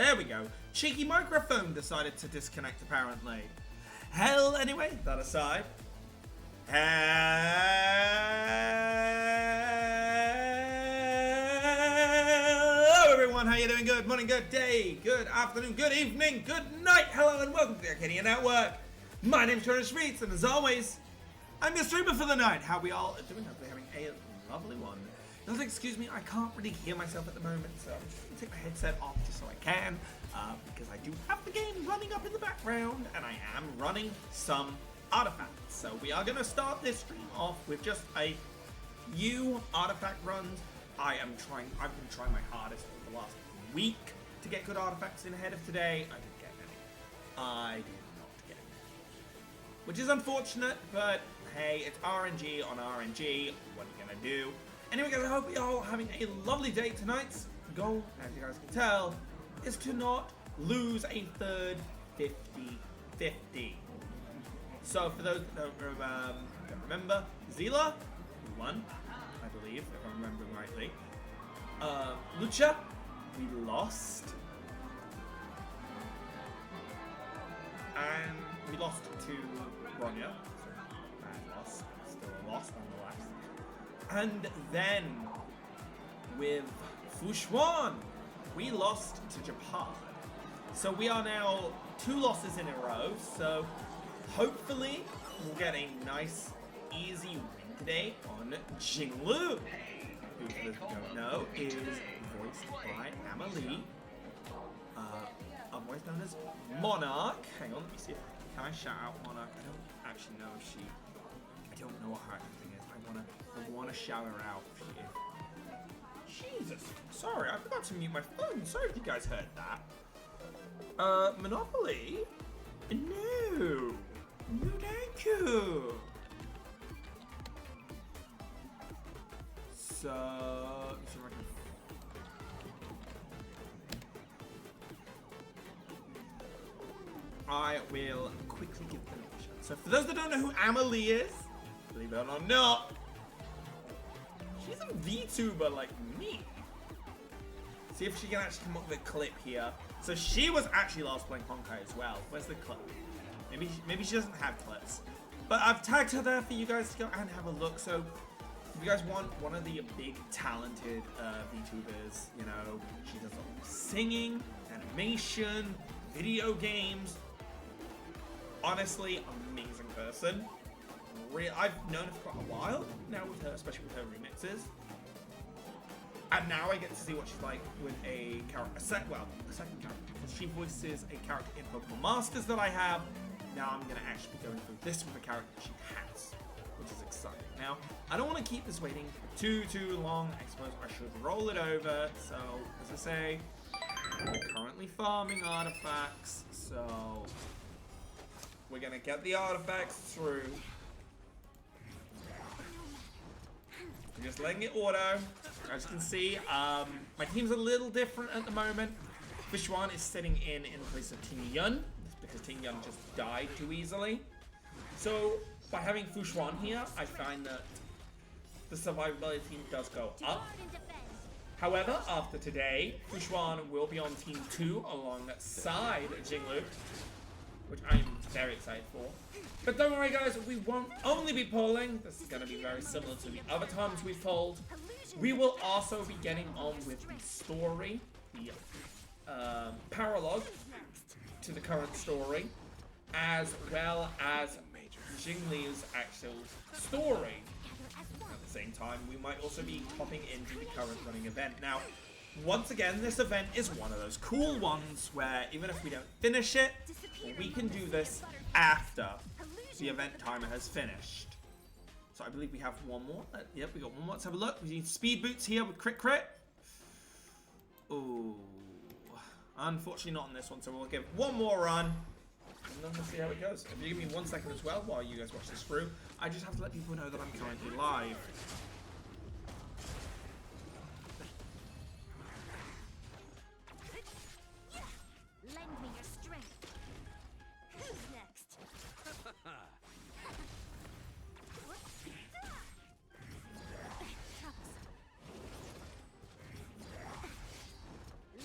There we go. Cheeky microphone decided to disconnect apparently. Hell, anyway, that aside. Hello everyone, how you doing? Good morning, good day, good afternoon, good evening, good night. Hello and welcome to the Arcadia Network. My name's Jordan Schmeets, and as always, I'm your streamer for the night. How we all doing? Hopefully having a lovely one. Just excuse me, I can't really hear myself at the moment, so I'm just going to take my headset off just so I can, because I do have the game running up in the background, and I am running some artifacts. So we are going to start this stream off with just a few artifact runs. I've been trying my hardest for the last week to get good artifacts in ahead of today. I didn't get any. I did not get any. Which is unfortunate, but hey, it's RNG on RNG. What are you going to do? Anyway guys, I hope you're all having a lovely day. Tonight's goal, as you guys can tell, is to not lose a third 50-50. So for those that don't remember, Zila, we won, I believe, if I'm remembering rightly. Lucha, we lost. And we lost to Ronya. So bad loss, still a loss nonetheless. And then, with Fushuan, we lost to Japan. So we are now 2 losses in a row, so hopefully we'll get a nice, easy win today on Jinglu, who, for those who don't know, is voiced by Amelie, otherwise known as Monarch. Hang on, let me see if I shout out Monarch? I don't actually know if she... I don't know what her acting is. I wanna shout her out here. Jesus. Sorry, I forgot to mute my phone. Sorry if you guys heard that. Monopoly? No. No, thank you. So, let's see if I can... I will quickly give them a shot. So for those that don't know who Amelie is, believe it or not, she's a VTuber like me. See if she can actually come up with a clip here. So she was actually last playing Honkai as well. Where's the clip? Maybe she doesn't have clips. But I've tagged her there for you guys to go and have a look. So if you guys want one of the big talented VTubers, you know, she does all the singing, animation, video games. Honestly, amazing person. I've known her for quite a while now with her, especially with her remixes. And now I get to see what she's like with a character, a second character. Because she voices a character in Pokemon Masters that I have. Now I'm going to actually be going through this with a character that she has, which is exciting. Now, I don't want to keep this waiting too long. I suppose I should roll it over. So, as I say, we're currently farming artifacts. So, we're going to get the artifacts through. I'm just letting it auto. As you can see, my team's a little different at the moment. Fushuan is sitting in place of Ting Yun, because Ting Yun just died too easily. So, by having Fushuan here, I find that the survivability team does go up. However, after today, Fushuan will be on Team 2 alongside Jinglu, which I'm very excited for. But don't worry guys, we won't only be polling. This is going to be very similar to the other times we've polled. We will also be getting on with the story, the paralogue to the current story, as well as Jingli's actual story. At the same time, we might also be hopping into the current running event. Now, once again, this event is one of those cool ones where even if we don't finish it, we can do this after the event timer has finished. So I believe we have one more. Yep, we got one more. Let's have a look. We need speed boots here with crit. Ooh. Unfortunately not on this one, so we'll give one more run. And then we'll see how it goes. If you give me 1 second as well while you guys watch this through, I just have to let people know that I'm currently live. Lend me your strength. Who's next?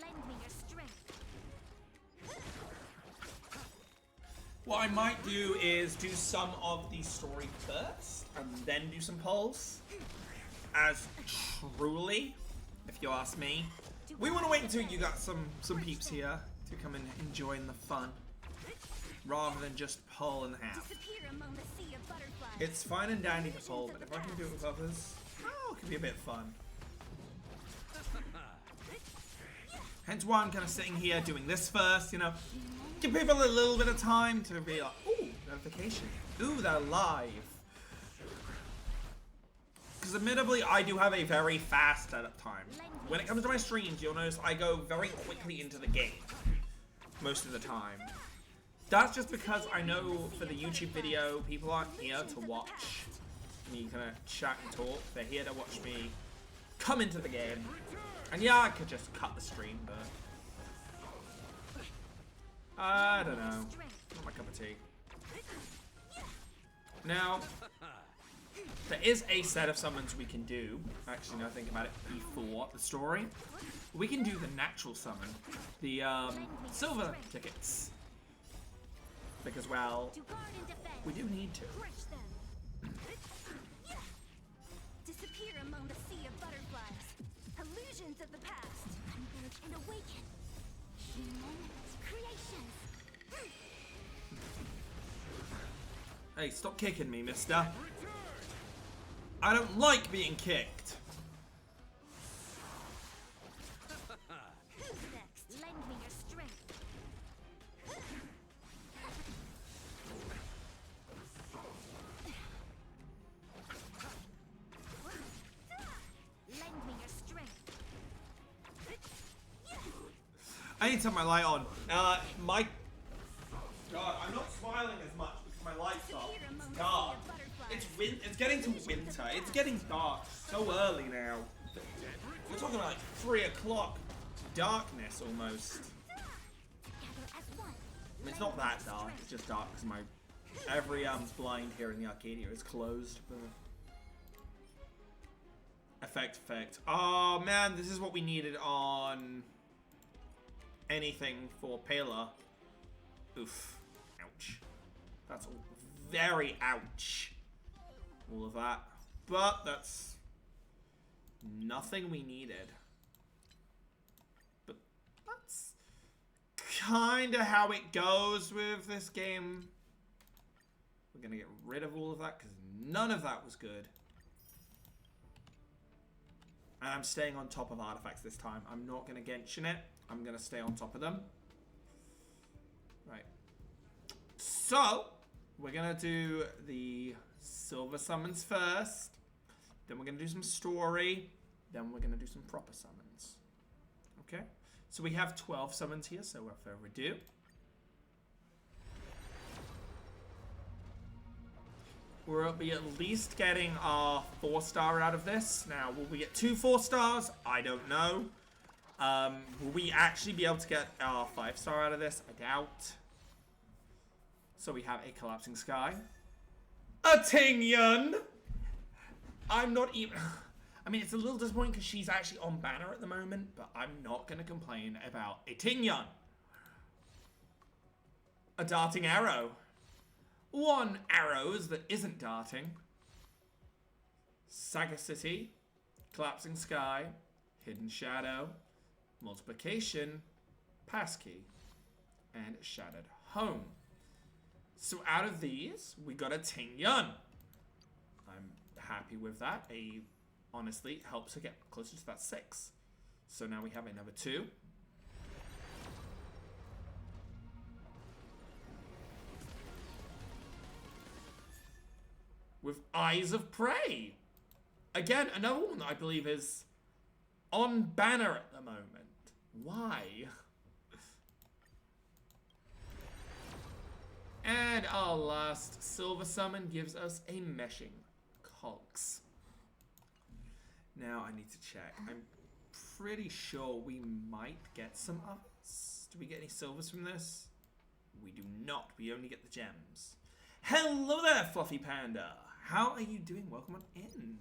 Lend me your strength. What I might do is do some of the story first, and then do some polls. As truly, if you ask me, we want to wait until you got some peeps here to come and enjoy the fun, rather than just poll in half. It's fine and dandy to poll, but if I can do it with others, oh, it could be a bit fun. Hence why I'm kind of sitting here doing this first, you know. Give people a little bit of time to be like, ooh, notification. Ooh, they're live. Because admittedly, I do have a very fast setup time. When it comes to my streams, you'll notice I go very quickly into the game. Most of the time. That's just because I know for the YouTube video, people aren't here to watch me kind of chat and talk. They're here to watch me come into the game. And yeah, I could just cut the stream, but I don't know. Not my cup of tea. Now, there is a set of summons we can do. Actually, now I think about it, before the story. We can do the natural summon. The silver tickets. Because, well, we do need to. Disappear among the sea of butterflies. Illusions of the past. Converge and awaken. Human creations. Hey, stop kicking me, mister. I don't like being kicked. Who's next? Lend me your strength. Lend me your strength. I need to turn my light on. My God, I'm not smiling as much because my light's off. It's dark. It's getting to winter. It's getting dark so early now. We're talking about like 3 o'clock darkness almost. I mean, it's not that dark. It's just dark because my every blind here in the Arcadia is closed. But effect. Oh man, this is what we needed on anything for Pela. Oof. Ouch. That's all very ouch. All of that. But that's nothing we needed. But that's kind of how it goes with this game. We're going to get rid of all of that because none of that was good. And I'm staying on top of artifacts this time. I'm not going to Genshin it. I'm going to stay on top of them. Right. So, we're going to do the silver summons first. Then we're going to do some story. Then we're going to do some proper summons. Okay? So we have 12 summons here, so without further ado. We'll be at least getting our 4-star out of this. Now, will we get 2 4-stars? I don't know. Will we actually be able to get our 5-star out of this? I doubt. So we have a collapsing sky. A Ting-Yun! I'm not even... I mean, it's a little disappointing because she's actually on banner at the moment, but I'm not going to complain about a Ting-Yun. A darting arrow. 1 arrows that isn't darting. Saga City. Collapsing sky. Hidden shadow. Multiplication. Passkey. And shattered home. So out of these, we got a Ting-Yun. I'm happy with that. Honestly, helps to get closer to that 6. So now we have another 2. With Eyes of Prey. Again, another one that I believe is on banner at the moment. Why? And our last silver summon gives us a Meshing Cogs. Now I need to check. I'm pretty sure we might get some others. Do we get any silvers from this? We do not. We only get the gems. Hello there, Fluffy Panda. How are you doing? Welcome on in.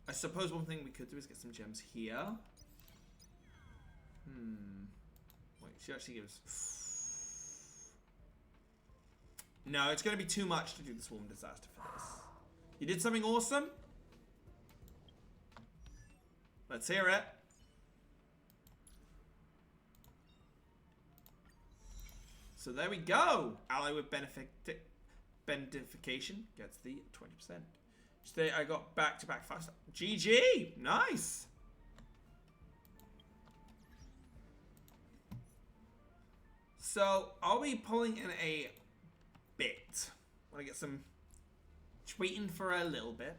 I suppose one thing we could do is get some gems here. Wait, she actually gives... No, it's going to be too much to do the Swarm Disaster for this. You did something awesome? Let's hear it. So there we go. Ally with benefication gets the 20%. Today I got back-to-back fast. GG! Nice! So, I'll be pulling in a bit. Want to get some... Just waiting for a little bit.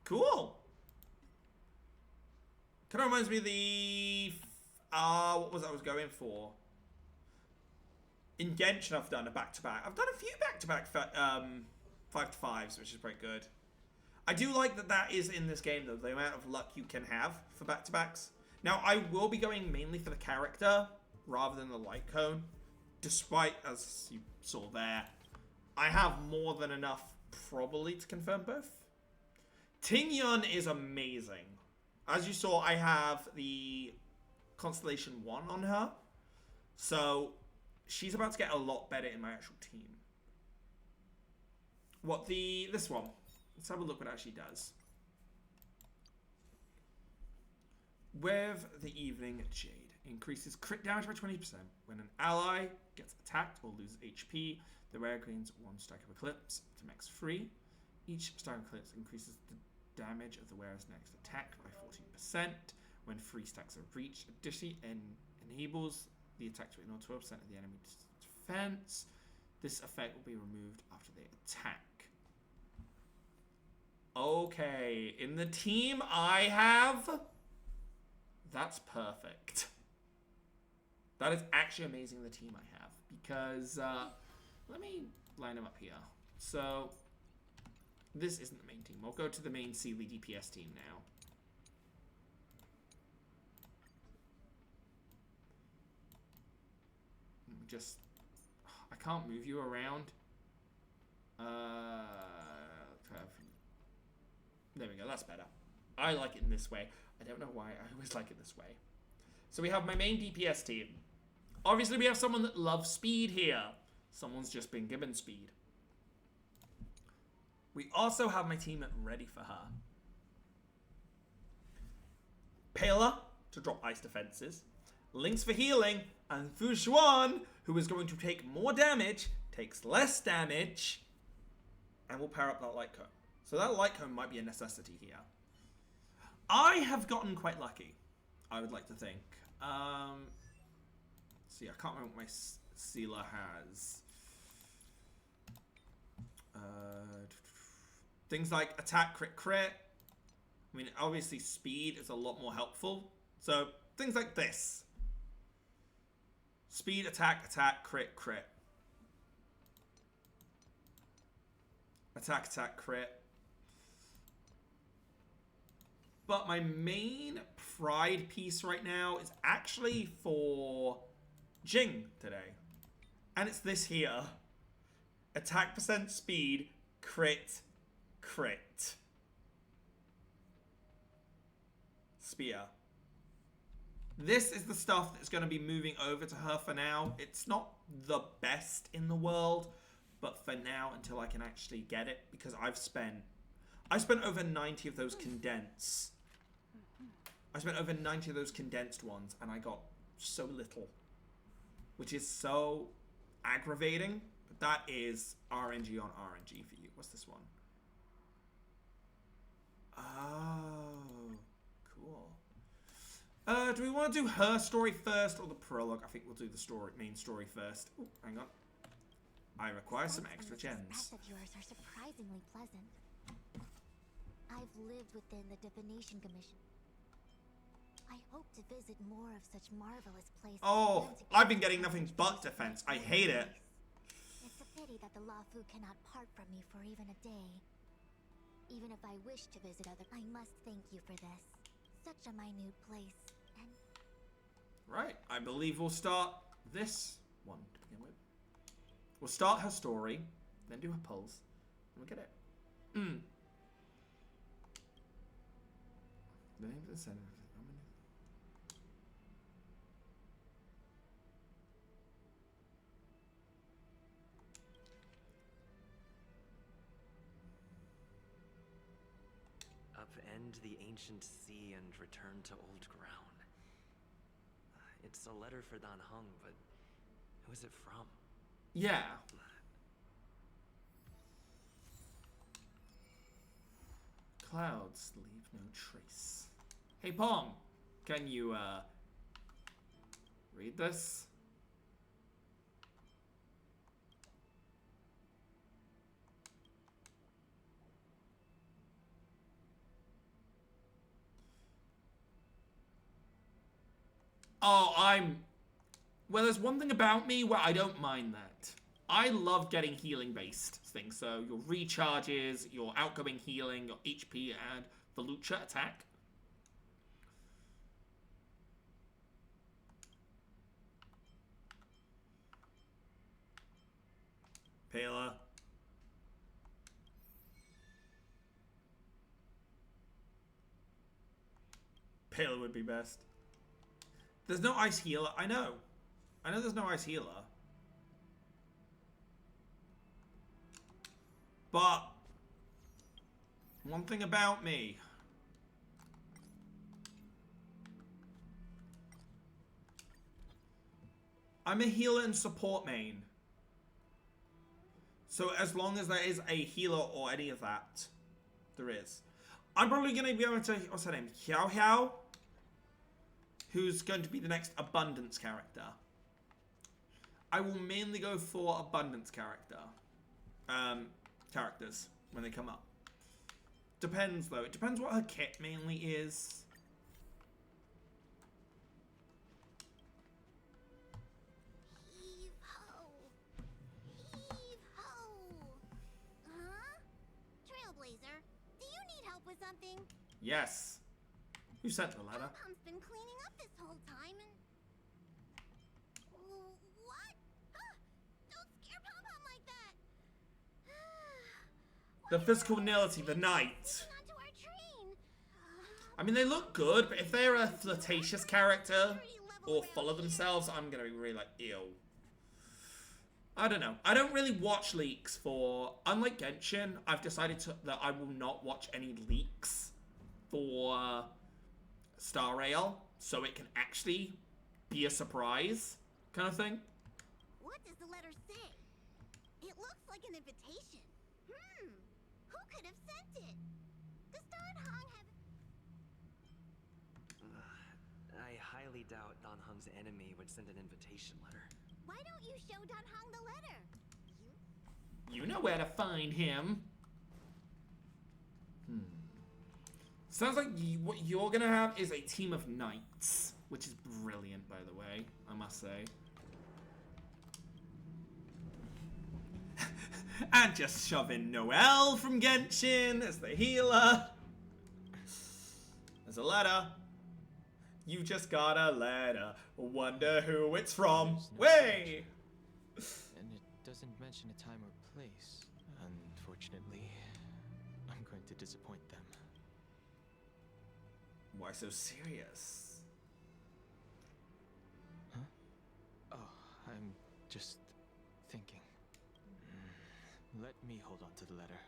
Cool! Kind of reminds me of the... what was I was going for? In Genshin I've done a back-to-back. I've done a few back-to-back 5-to-5s, which is pretty good. I do like that that is in this game, though, the amount of luck you can have for back-to-backs. Now, I will be going mainly for the character rather than the light cone, despite, as you saw there, I have more than enough probably to confirm both. Ting Yun is amazing. As you saw, I have the Constellation 1 on her, so she's about to get a lot better in my actual team. This one. Let's have a look what it actually does. With the Evening Jade. Increases crit damage by 20%. When an ally gets attacked or loses HP, the wearer gains 1 stack of Eclipse to max 3. Each stack of Eclipse increases the damage of the wearer's next attack by 14%. When 3 stacks are reached, additionally enables the attack to ignore 12% of the enemy's defense. This effect will be removed after they attack. Okay, in the team I have... That's perfect. That is actually amazing, the team I have. Because, let me line them up here. So, this isn't the main team. We'll go to the main Sealy DPS team now. Just... I can't move you around. There we go, that's better. I like it in this way. I don't know why, I always like it this way. So we have my main DPS team. Obviously we have someone that loves speed here. Someone's just been given speed. We also have my team ready for her. Pela to drop ice defenses. Lynx for healing. And Fu Xuan, who is going to take more damage, takes less damage, and will power up that light cone. So that light cone might be a necessity here. I have gotten quite lucky, I would like to think. See, I can't remember what my Sealer has. Things like attack, crit, crit. I mean, obviously speed is a lot more helpful. So, things like this. Speed, attack, attack, crit, crit. Attack, attack, crit. But my main pride piece right now is actually for Jing today. And it's this here. Attack percent speed, crit, crit. Spear. This is the stuff that's going to be moving over to her for now. It's not the best in the world, but for now, until I can actually get it, because I spent over 90 of those condensed. I spent over 90 of those condensed ones, and I got so little, which is so aggravating. But that is RNG on RNG for you. What's this one? Oh, cool. Do we want to do her story first or the prologue? I think we'll do the main story first. Ooh, hang on. I require some extra gems. Pets of yours are surprisingly pleasant. I've lived within the Divination Commission. I hope to visit more of such marvelous places. Oh, I've been getting nothing but defense. I hate it. It's a pity that the Lafu cannot part from me for even a day. Even if I wish to visit other, I must thank you for this. Such a minute place. And right, I believe we'll start this one to begin with. We'll start her story, then do her pulse, and we'll get it. The name of the center. upend the ancient sea and return to old ground. It's a letter for Dan Heng, but who is it from? Yeah. Clouds leave no trace. Hey Pong, can you read this? Oh, well, there's one thing about me where I don't mind that. I love getting healing-based things. So your recharges, your outgoing healing, your HP, and the Lucha attack. Pela. Pela would be best. There's no ice healer. I know there's no ice healer. But one thing about me. I'm a healer and support main. So as long as there is a healer or any of that, there is. I'm probably going to be able to, what's her name? Xiao Xiao? Who's going to be the next abundance character. I will mainly go for abundance characters when they come up. Depends though. It depends what her kit mainly is. Heave ho! Heave ho! Huh? Trailblazer, do you need help with something? Yes. Who sent the letter? Pom-Pom's been cleaning up this whole time and... What? Don't scare Pom-Pom like that! The physical nility, the knight. I mean, they look good, but if they're a flirtatious character or full of themselves, I'm gonna be really like, ew. I don't know. I don't really watch leaks for... Unlike Genshin, I've decided that I will not watch any leaks for Star Rail, so it can actually be a surprise kind of thing. What does the letter say? It looks like an invitation. Who could have sent it? Does Dan Heng have... I highly doubt Dan Heng's enemy would send an invitation letter. Why don't you show Dan Heng the letter? You know where to find him. Sounds like what you're gonna have is a team of knights, which is brilliant, by the way, I must say. And just shove in Noelle from Genshin as the healer. There's a letter. You just got a letter. Wonder who it's from. Way! And it doesn't mention a time or place. Unfortunately, I'm going to disappoint them. Why so serious? Huh? Oh, I'm just thinking. Let me hold on to the letter.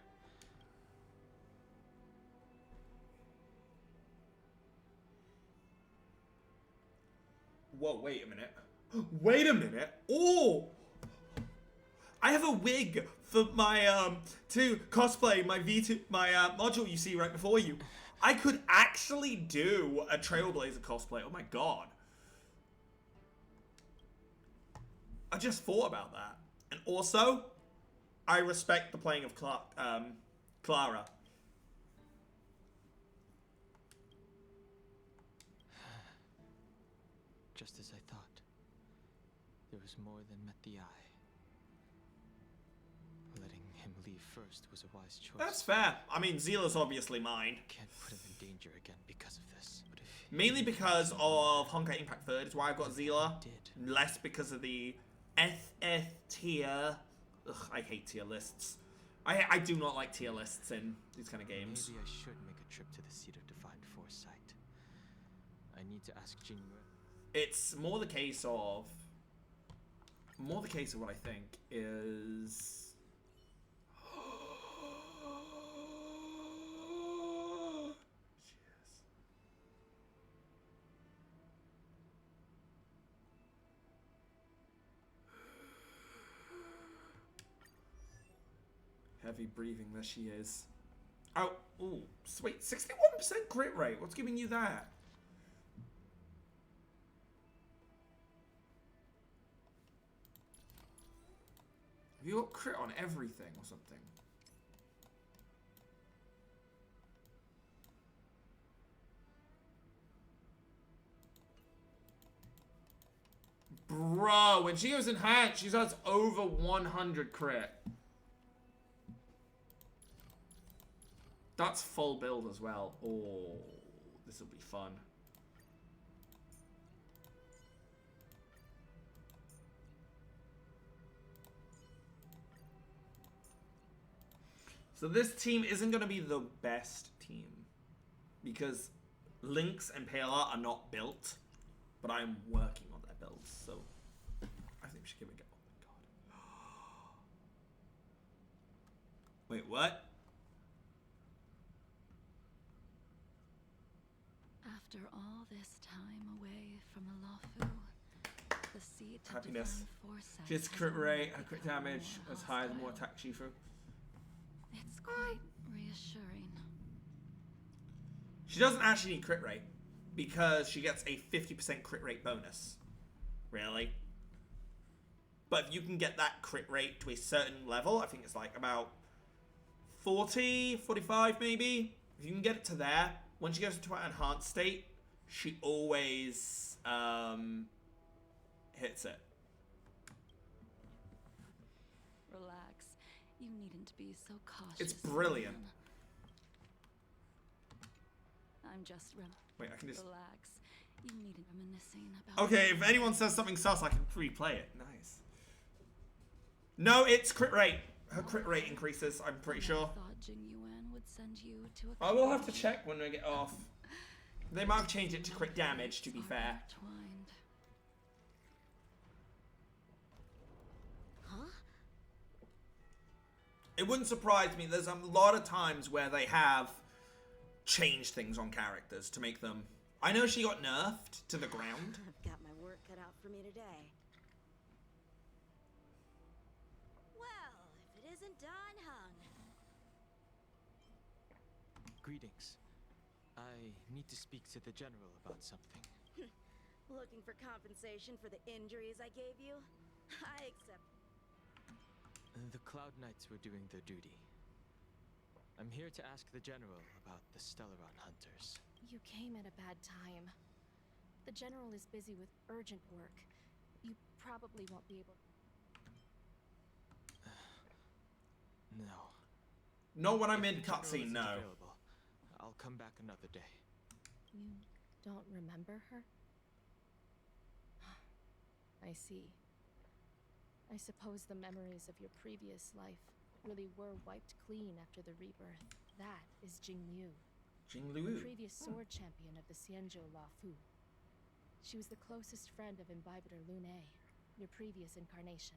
Whoa, wait a minute. Wait a minute. Oh! I have a wig for my, to cosplay my V2, my, module you see right before you. I could actually do a Trailblazer cosplay. Oh my god. I just thought about that. And also, I respect the playing of Clara. Just as I thought. There was more than met the eye. Letting him leave first was a wise choice. That's fair. I mean, Zila's obviously mine. Can't put him in danger again because of this. But if Mainly because of Honkai Impact 3rd is why I've got Zila. did. Less because of the FF tier. Ugh, I hate tier lists. I do not like tier lists in these kind of games. Maybe I should make a trip to the seat of divine foresight. I need to ask Jinyu. It's more the case of what I think is Heavy breathing, there she is. Oh, ooh, wait, 61% crit rate. What's giving you that? Have you got crit on everything or something? Bro, when she goes enhanced, she does over 100 crit. That's full build as well. Oh, this will be fun. So this team isn't going to be the best team because Lynx and PLR are not built, but I'm working on their builds, so I think we should give it a go. Oh my god. Wait, what? After all this time away from Alafu, the seat of Happiness. divine foresight Just has crit rate, already her crit become damage more as high as more hostile. attack Shifu. It's quite reassuring. She doesn't actually need crit rate because she gets a 50% crit rate bonus. Really? But if you can get that crit rate to a certain level, I think it's like about 40, 45 maybe. If you can get it to there, when she goes into an enhanced state, she always hits it. Relax. You needn't be so cautious. It's brilliant. man. I'm just Wait, I can just... relax. You needn't reminiscing about. Okay, if anyone says something sus, I can replay it. Nice. No, it's crit rate. Her crit rate increases, I'm pretty sure. I thought Jing Yuan would send you to a I will have to check when we get off. They might have changed it to crit damage, to be fair. Intertwined. Huh? It wouldn't surprise me. There's a lot of times where they have changed things on characters to make them... I know she got nerfed to the ground. I've got my work cut out for me today. Well, if it isn't Dan Hung. Greetings. I need to speak to the general about something. Looking for compensation for the injuries I gave you? I accept. The Cloud Knights were doing their duty. I'm here to ask the general about the Stellaron hunters. You came at a bad time. The general is busy with urgent work. You probably won't be able. No. Not when I'm If in the general cutscene, isn't no. available, I'll come back another day. You don't remember her? I see. I suppose the memories of your previous life really were wiped clean after the rebirth. That is Jing Liu, Jing the Liu. previous sword champion of the Xianzhou Lafu. She was the closest friend of Imbibitor Lune, your previous incarnation.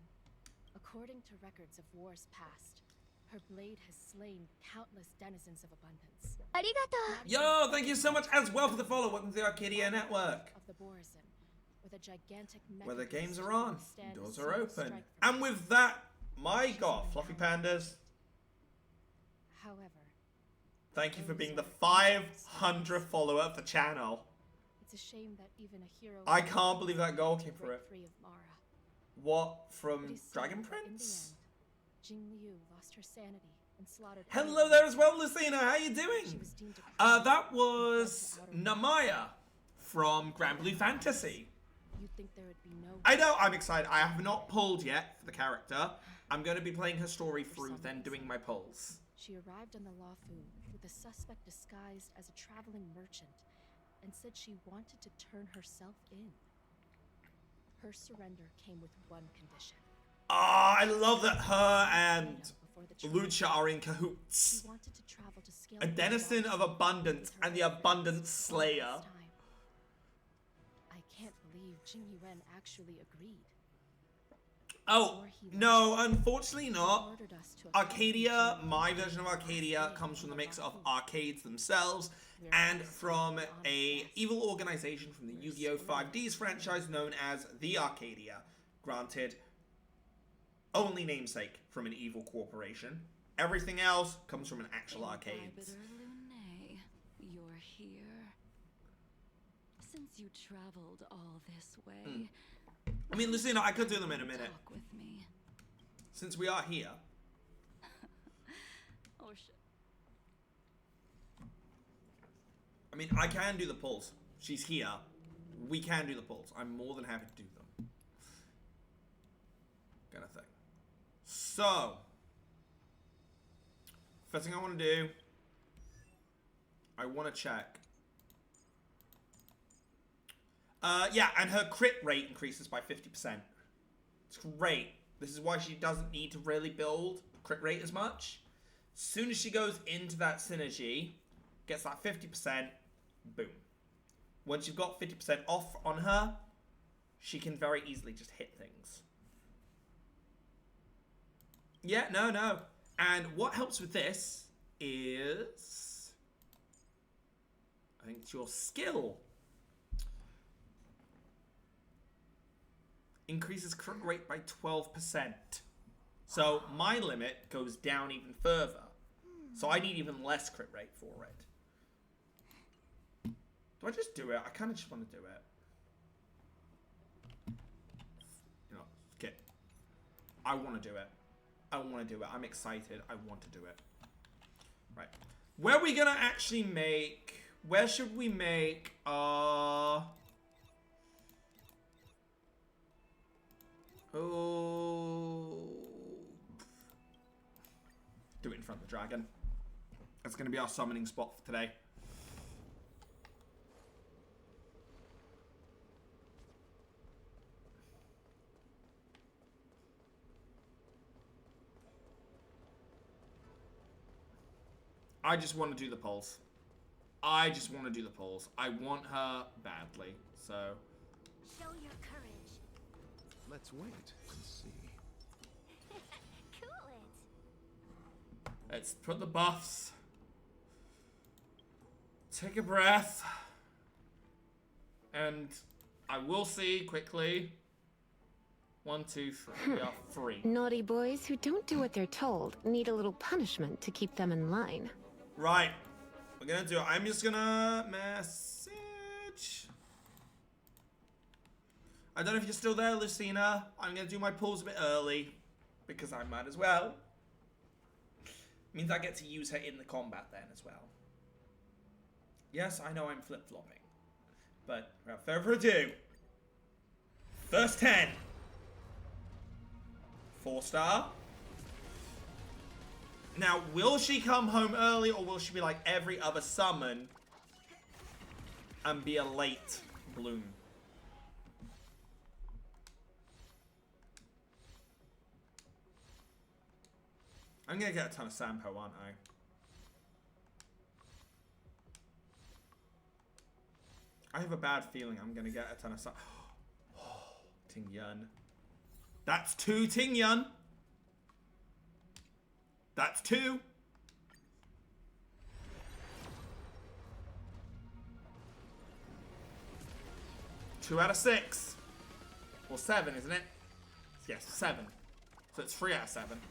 According to records of wars past, her blade has slain countless denizens of abundance. Arigato! Yo, thank you so much as well for the follow. Welcome to the Arcadia Network. Of the Borazon, with a gigantic Where the mecha games beast are on, to withstand doors a are single open. strike from And with that, my god, Fluffy Pandas, However, thank you for being the 500th follower of the channel. it's a shame that even a hero. I can't believe that goal to came for break it. free of Mara. What, It from is said Dragon that in the Prince? end, Jing Liu lost her sanity and slaughtered. Hello everyone there as she well, knew. Lucina. How you She doing? was deemed a criminal That and was fled to outer Namaya from Grand Blue Fantasy. You'd think there would be no. I know, I'm excited. I have not pulled yet for the character. I'm going to be playing her story through, then doing my pulls. She arrived on the Lafu with a suspect disguised as a traveling merchant and said she wanted to turn herself in. Her surrender came with one condition. Ah, I love that her and Before the trial, Lucha are in cahoots. she wanted to travel to scale A the denizen walls of abundance with her and the friends abundance for the last slayer. time. I can't believe Jing Yuan actually agreed. Oh, no, unfortunately not. Ordered us to accompany Arcadia, Jing my Yuan version of to Arcadia stay comes from on the mix of Lafu. arcades themselves We're and also from honest a guests. evil organization from the Yu-Gi-Oh! 5Ds franchise known as the Arcadia. Granted, only namesake from an evil corporation. Everything else comes from an actual arcades. Imbibitor Lunae, you're here. Since you traveled all this way, I mean, Lucina, I could do them in a minute. talk with me. Since we are here. Oh shit. I mean, I can do the pulls. She's here. We can do the pulls. I'm more than happy to do them. Kind of thing. So, first thing I want to do, I want to check. Yeah, and her crit rate increases by 50%. It's great. This is why she doesn't need to really build crit rate as much. As soon as she goes into that synergy, gets that 50%, boom. Once you've got 50% off on her, she can very easily just hit things. Yeah, no. And what helps with this is, I think it's your skill. Increases crit rate by 12%. So my limit goes down even further. So I need even less crit rate for it. Do I just do it? I kind of just want to do it. You know, okay. I want to do it. I want to do it. I'm excited. I want to do it. Right. Where are we going to actually make... Where should we make our... Oh... Do it in front of the dragon. That's going to be our summoning spot for today. I just want to do the polls. I just want to do the polls. I want her badly, so... Show your courage. Let's wait and see. Cool it. Let's put the buffs. Take a breath. And I will see quickly. 1, 2, 3. We are free. Naughty boys who don't do what they're told need a little punishment to keep them in line. Right. We're gonna do it. I'm just gonna message. I don't know if you're still there, Lucina. I'm gonna do my pulls a bit early. Because I might as well. Means I get to use her in the combat then as well. Yes, I know I'm flip-flopping. But without further ado. First 10. 4-star. Now, will she come home early or will she be like every other summon and be a late bloom? I'm gonna get a ton of Sampo, aren't I? I have a bad feeling I'm gonna get a ton of Sampo. Ting Yun. That's 2 Ting Yun. That's 2. Two out of 6. Well, 7, isn't it? Yes, 7. So it's 3 out of 7.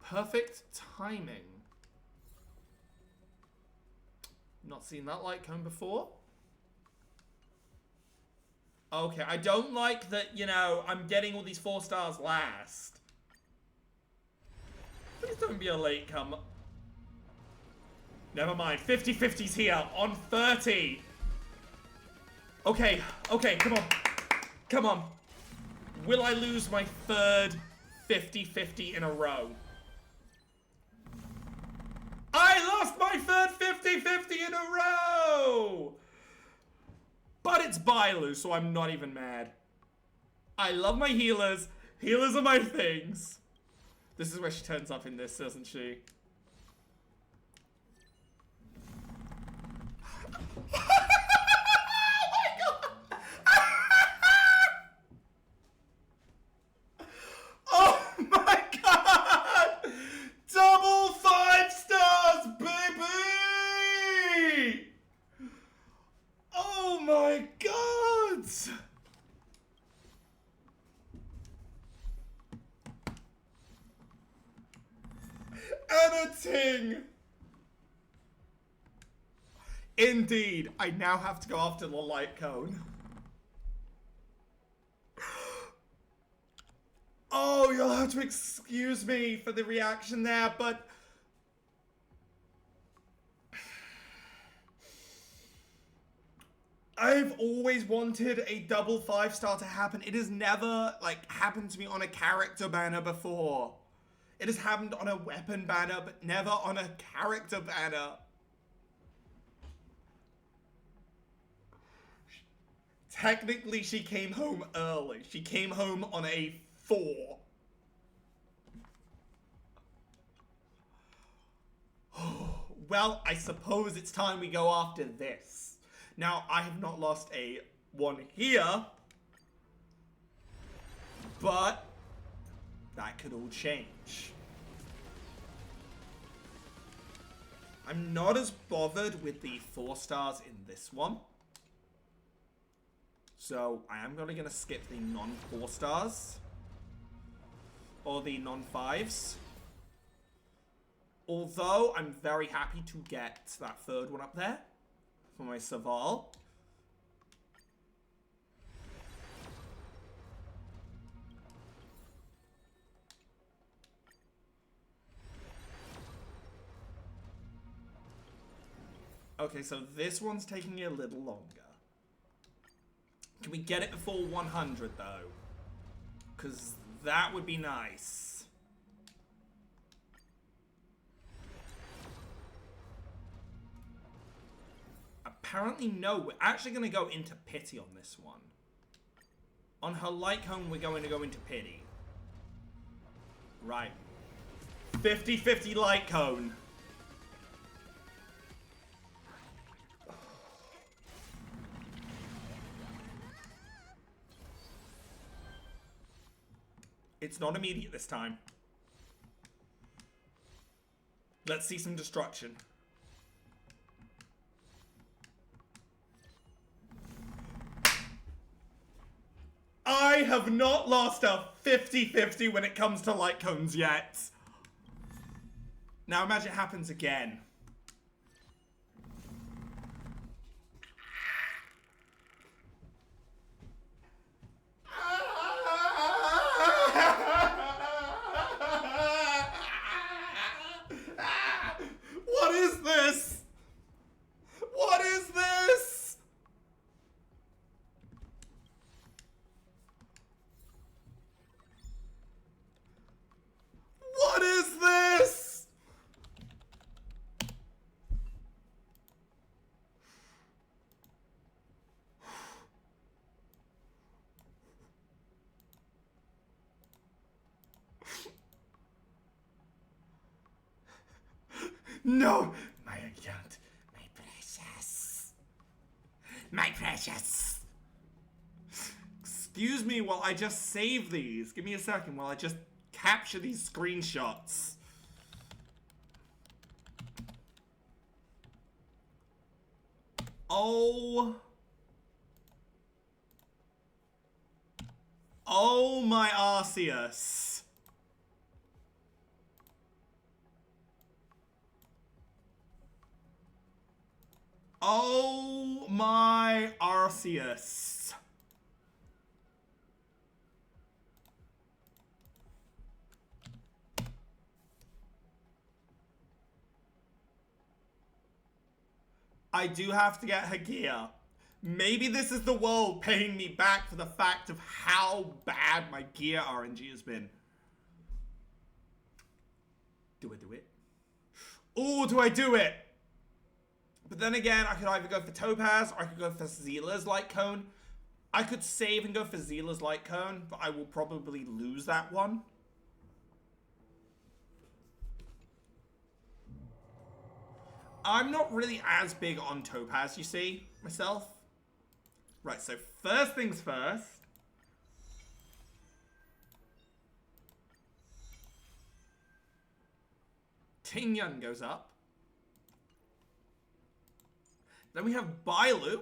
Perfect timing. Not seen that light come before. Okay, I don't like that, you know, I'm getting all these 4 stars last. Please don't be a late come. Never mind. 50-50's here on 30. Okay, come on. Come on. Will I lose my 3rd 50-50 in a row? I lost my 3rd 50-50 in a row! But it's Bailu, so I'm not even mad. I love my healers. Healers are my things. This is where she turns up in this, doesn't she? Oh my god! tempting! Indeed, I now have to go after the light cone. Oh, you'll have to excuse me for the reaction there, but... I've always wanted a double 5-star to happen. It has never, like, happened to me on a character banner before. It has happened on a weapon banner, but never on a character banner. Technically, she came home early. She came home on a 4. Well, I suppose it's time we go after this. Now, I have not lost a 1 here, but that could all change. I'm not as bothered with the 4 stars in this one. So, I am gonna skip the non-4 stars. Or the non-5s. Although, I'm very happy to get that 3rd one up there. For my Saval. Okay, so this one's taking a little longer. Can we get it before 100, though? Because that would be nice. Apparently, no. We're actually going to go into pity on this one. On her light cone, we're going to go into pity. Right. 50-50 light cone. It's not immediate this time. Let's see some destruction. I have not lost a 50-50 when it comes to light cones yet. Now imagine it happens again. What is this? What is this? What is this? No, my account, my precious. My precious. Excuse me while I just save these. Give me a second while I just capture these screenshots. Oh. Oh my Arceus. Oh my Arceus. I do have to get her gear. Maybe this is the world paying me back for the fact of how bad my gear RNG has been. Do I do it? Oh, do I do it? But then again, I could either go for Topaz or I could go for Zila's Light Cone. I could save and go for Zila's Light Cone, but I will probably lose that one. I'm not really as big on Topaz, you see, myself. Right, so first things first. Ting Yun goes up. Then we have Bailu.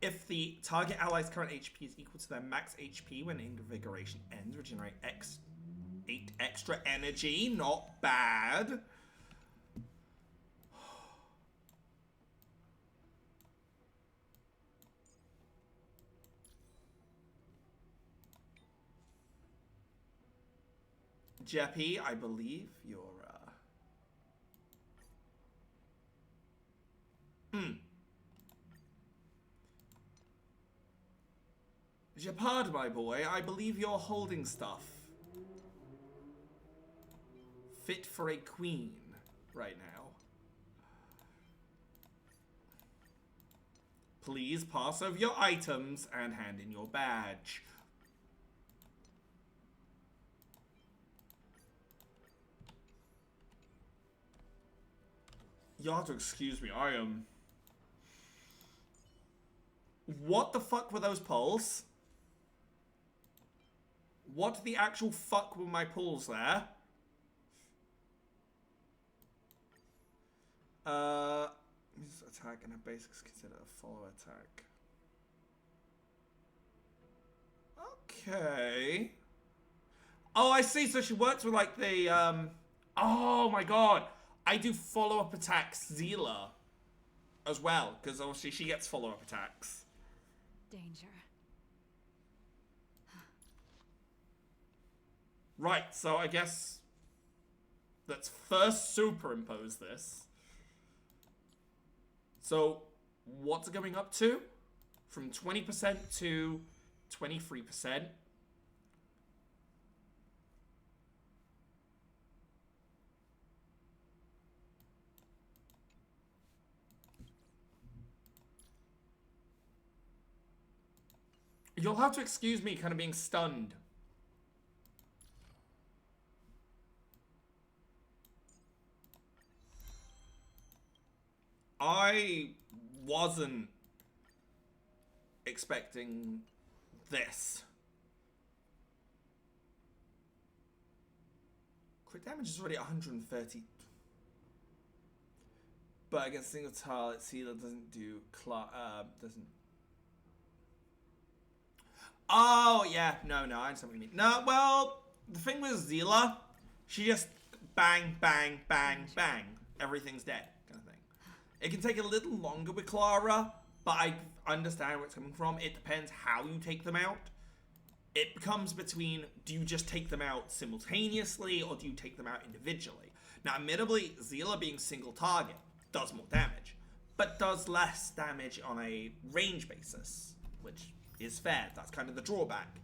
If the target ally's current HP is equal to their max HP when Invigoration ends, regenerate 8 extra energy. Not bad. Jeppy, I believe you're, Japard, my boy, I believe you're holding stuff fit for a queen right now. Please pass over your items and hand in your badge. You have to excuse me, I am... What the fuck were those poles? What the actual fuck were my pulls there? Attack and a basics consider a follow attack. Okay. Oh, I see. So she works with like the oh my god. I do follow-up attacks Zila as well, because obviously she gets follow-up attacks. Danger. Right, so I guess let's first superimpose this. So, what's it going up to? From 20% to 23%. You'll have to excuse me kind of being stunned. I wasn't expecting this. Crit damage is already 130. But against single target, Sealer doesn't do doesn't. Oh yeah, no, I understand what you mean. No, well, the thing with Zila, she just bang, bang, bang, bang. Everything's dead, kind of thing. It can take a little longer with Clara, but I understand where it's coming from. It depends how you take them out. It becomes between, do you just take them out simultaneously, or do you take them out individually? Now, admittedly, Zila being single target does more damage, but does less damage on a range basis, which is fair. That's kind of the drawback.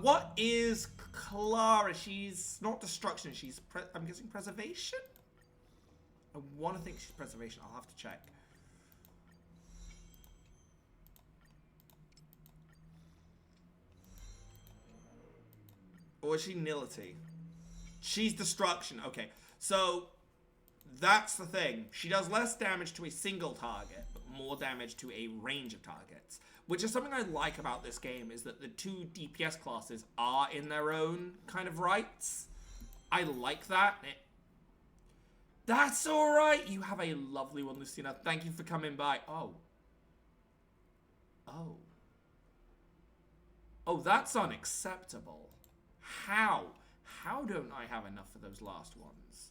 What is Clara? She's not destruction. She's, I'm guessing, preservation? I want to think she's preservation. I'll have to check. Or is she nility? She's destruction. Okay, so that's the thing. She does less damage to a single target, but more damage to a range of targets. Which is something I like about this game, is that the two DPS classes are in their own kind of rights. I like that. That's alright. You have a lovely one, Lucina. Thank you for coming by. Oh. Oh. Oh, that's unacceptable. How? How don't I have enough for those last ones?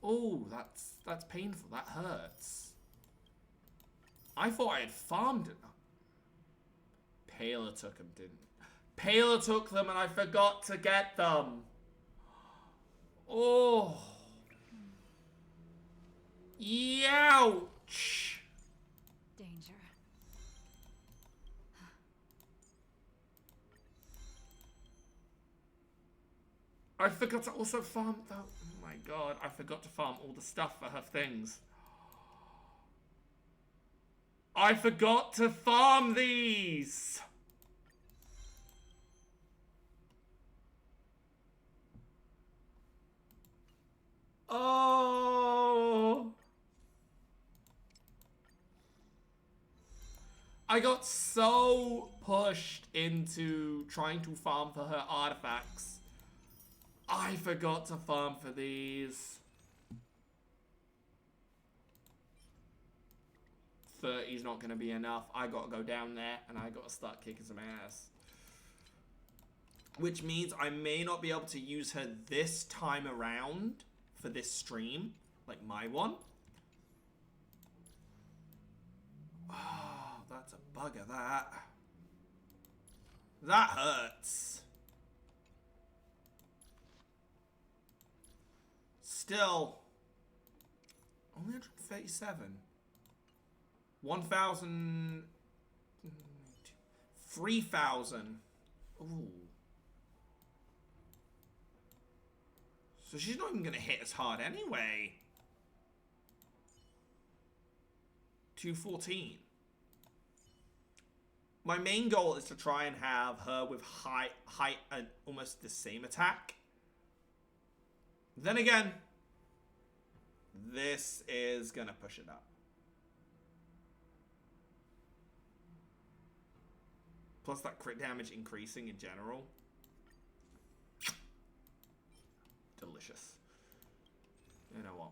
Oh, that's painful. That hurts. I thought I had farmed enough. Paler took them, didn't Paler took them and I forgot to get them. Oh. Youch. Danger. I forgot to also farm though. Oh my god, I forgot to farm all the stuff for her things. I forgot to farm these. Oh. I got so pushed into trying to farm for her artifacts. I forgot to farm for these. 30's not going to be enough. I got to go down there and I got to start kicking some ass. Which means I may not be able to use her this time around for this stream. Like my one. Oh, that's a bugger, that. That hurts. still only 137. 1,000, 3,000. Ooh. So she's not even gonna hit as hard anyway. 214. My main goal is to try and have her with height and almost the same attack. Then again, this is gonna push it up. Plus that crit damage increasing in general. Delicious. You know what?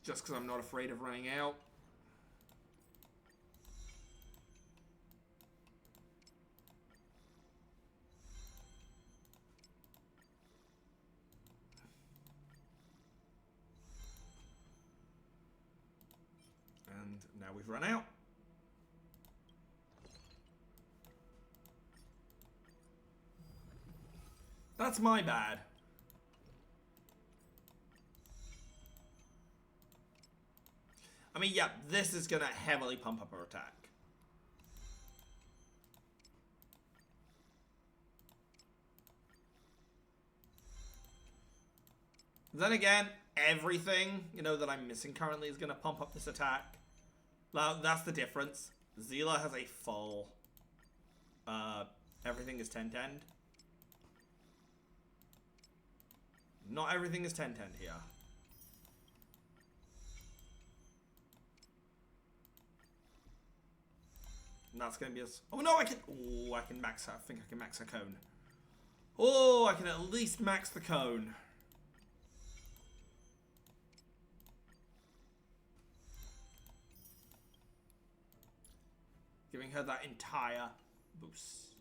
Just because I'm not afraid of running out. And now we've run out. That's my bad. I mean, yeah, this is going to heavily pump up her attack. Then again, everything, you know, that I'm missing currently is going to pump up this attack. Now, that's the difference. Zila has a full... everything is 10-10. Not everything is 10-10 here. And that's going to be as... Oh, no, I can... Oh, I can max her. I think I can max her cone. Oh, I can at least max the cone. Giving her that entire boost.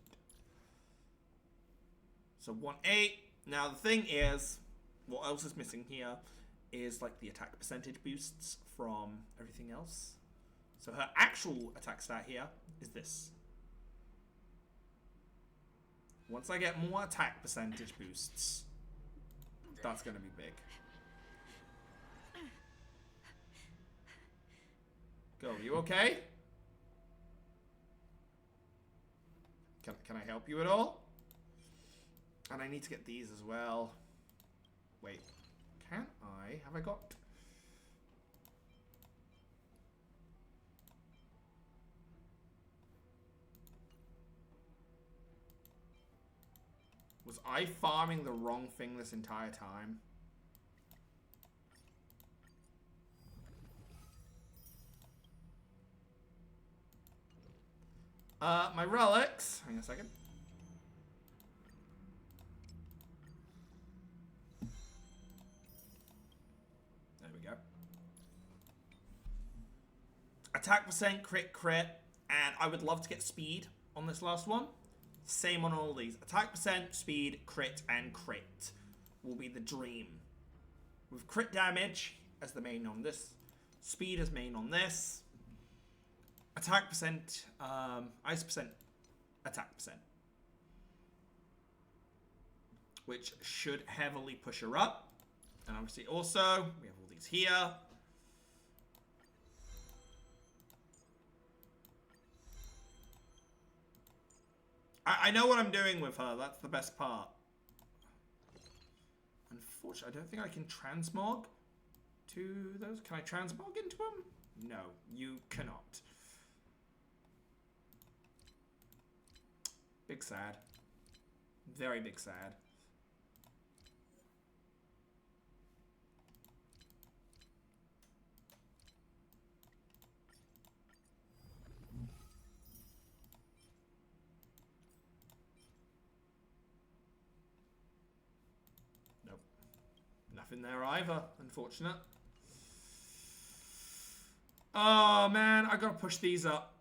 So 1-8. Now, the thing is... What else is missing here is, like, the attack percentage boosts from everything else. So her actual attack stat here is this. Once I get more attack percentage boosts, that's going to be big. Go, you okay? Can I help you at all? And I need to get these as well. Wait, can I? Have I got... Was I farming the wrong thing this entire time? My relics. Hang on a second. There we go. Attack percent, crit, and I would love to get speed on this last one. Same on all these. Attack percent, speed, crit, and crit will be the dream. With crit damage as the main on this, speed as main on this, attack percent, ice percent, attack percent. Which should heavily push her up. And obviously also, we have all these here. I know what I'm doing with her. That's the best part. Unfortunately, I don't think I can transmog to those. Can I transmog into them? No, you cannot. Big sad. Very big sad. Nothing there either, unfortunate. Oh man, I gotta push these up.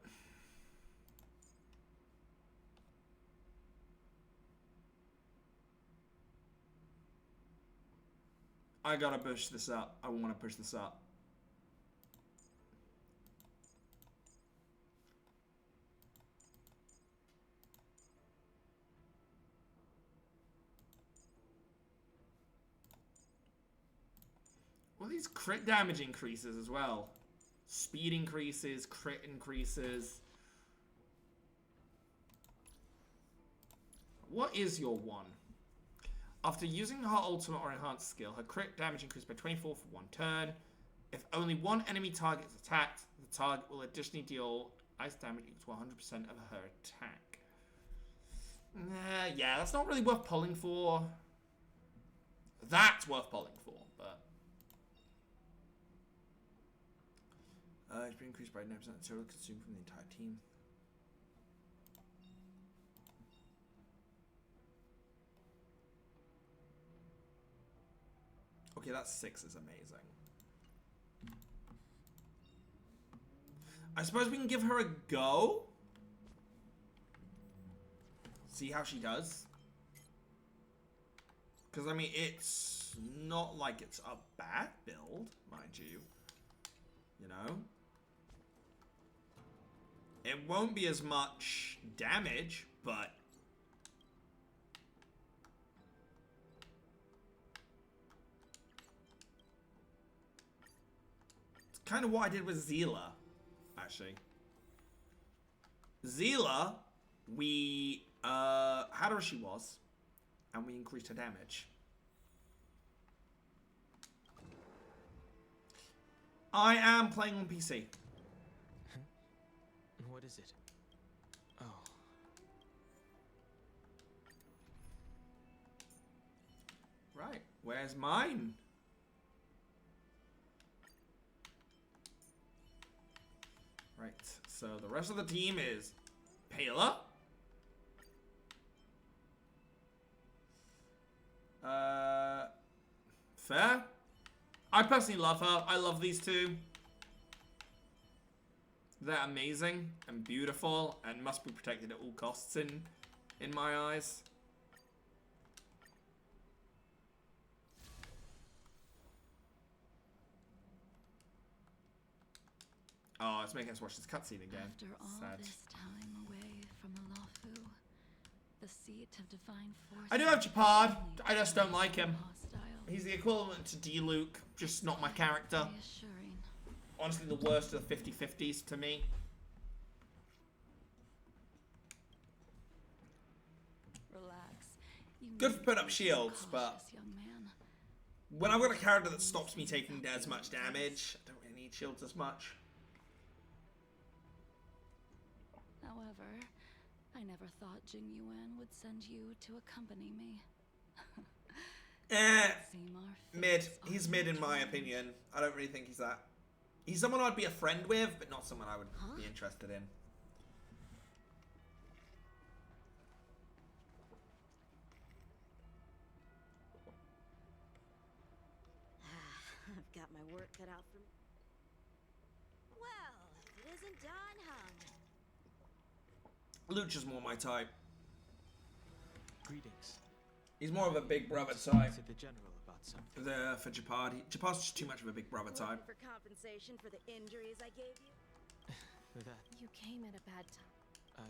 I gotta push this up. I want to push this up. Well, these crit damage increases as well. Speed increases, crit increases. What is your one? After using her ultimate or enhanced skill, her crit damage increased by 24 for 1 turn. If only one enemy target is attacked, the target will additionally deal ice damage equal to 100% of her attack. Yeah, that's not really worth pulling for. That's worth pulling for, but... it's been increased by 9% total consumed from the entire team. Okay, that 6 is amazing. I suppose we can give her a go. See how she does. Because, I mean, it's not like it's a bad build, mind you. You know? It won't be as much damage, but... it's kind of what I did with Zila, actually. Zila, we had her as she was, and we increased her damage. I am playing on PC. What is it? Oh. Right, where's mine? Right, so the rest of the team is Pela. Fair. I personally love her. I love these two. They're amazing and beautiful and must be protected at all costs in my eyes. Oh, it's making us watch this cutscene again. After all Sad. this time away from the Lafu, the seat of divine force. I do have Japad. I just don't like him. Hostile. He's the equivalent to D-Luke, just not my character. Reassuring. Honestly, the worst of the 50-50s to me. Relax. You Good need for putting to up be shields, but cautious, young man. when I've got a character that stops me taking as much damage, I don't really need shields as much. However, I never thought Jing Yuan would send you to accompany me. Seem our Mid. fates He's are mid in my joined. opinion. I don't really think he's that. He's someone I'd be a friend with, but not someone I would be interested in. I've got my work cut out for me. Well, if it isn't Don Hung. Lucha's more my type. Greetings. He's more of a big brother To type. speak to the general about something. For Japad. Japad's just too much of a big brother type. Looking for compensation for the injuries I gave you? That You came at a bad time. I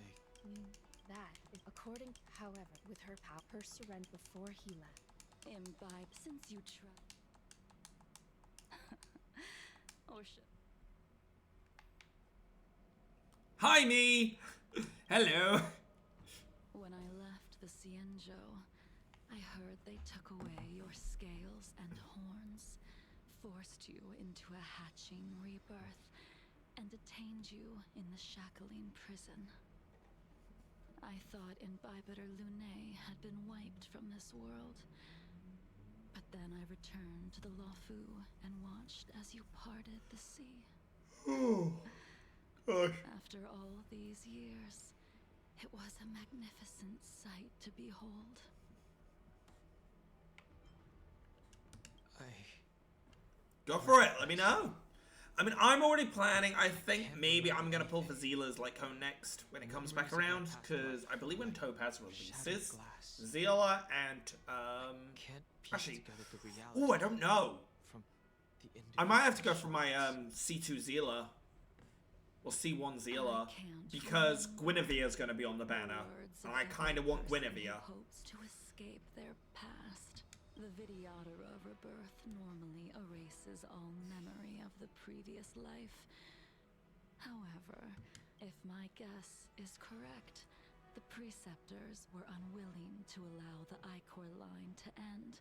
That, according, however, with her power, her surrender before he left. Imbibe since you tried. Oh shit. Hi, me! Hello! When I left the Cienjo, I heard they took away your scales and horns, forced you into a hatching rebirth, and detained you in the Shackling prison. I thought Imbibitor Lune had been wiped from this world. But then I returned to the Lafu and watched as you parted the sea. Oh, gosh. After all these years, it was a magnificent sight to behold. Go for it, let me know. I mean, I'm already planning. I think maybe I'm going to pull for Zila's like home next when it comes back around. Because I believe when Topaz releases, Zila and, can't piece actually, together the reality oh, I don't know. from the I might have to go for my C2 Zila. Or C1 Zila. Because Guinevere's going to be on the banner. And I kind of want Guinevere. Hopes to escape their past. The Vidyadhara rebirth normally erases erases all memory of the previous life. However, if my guess is correct, the preceptors were unwilling to allow the Ichor line to end,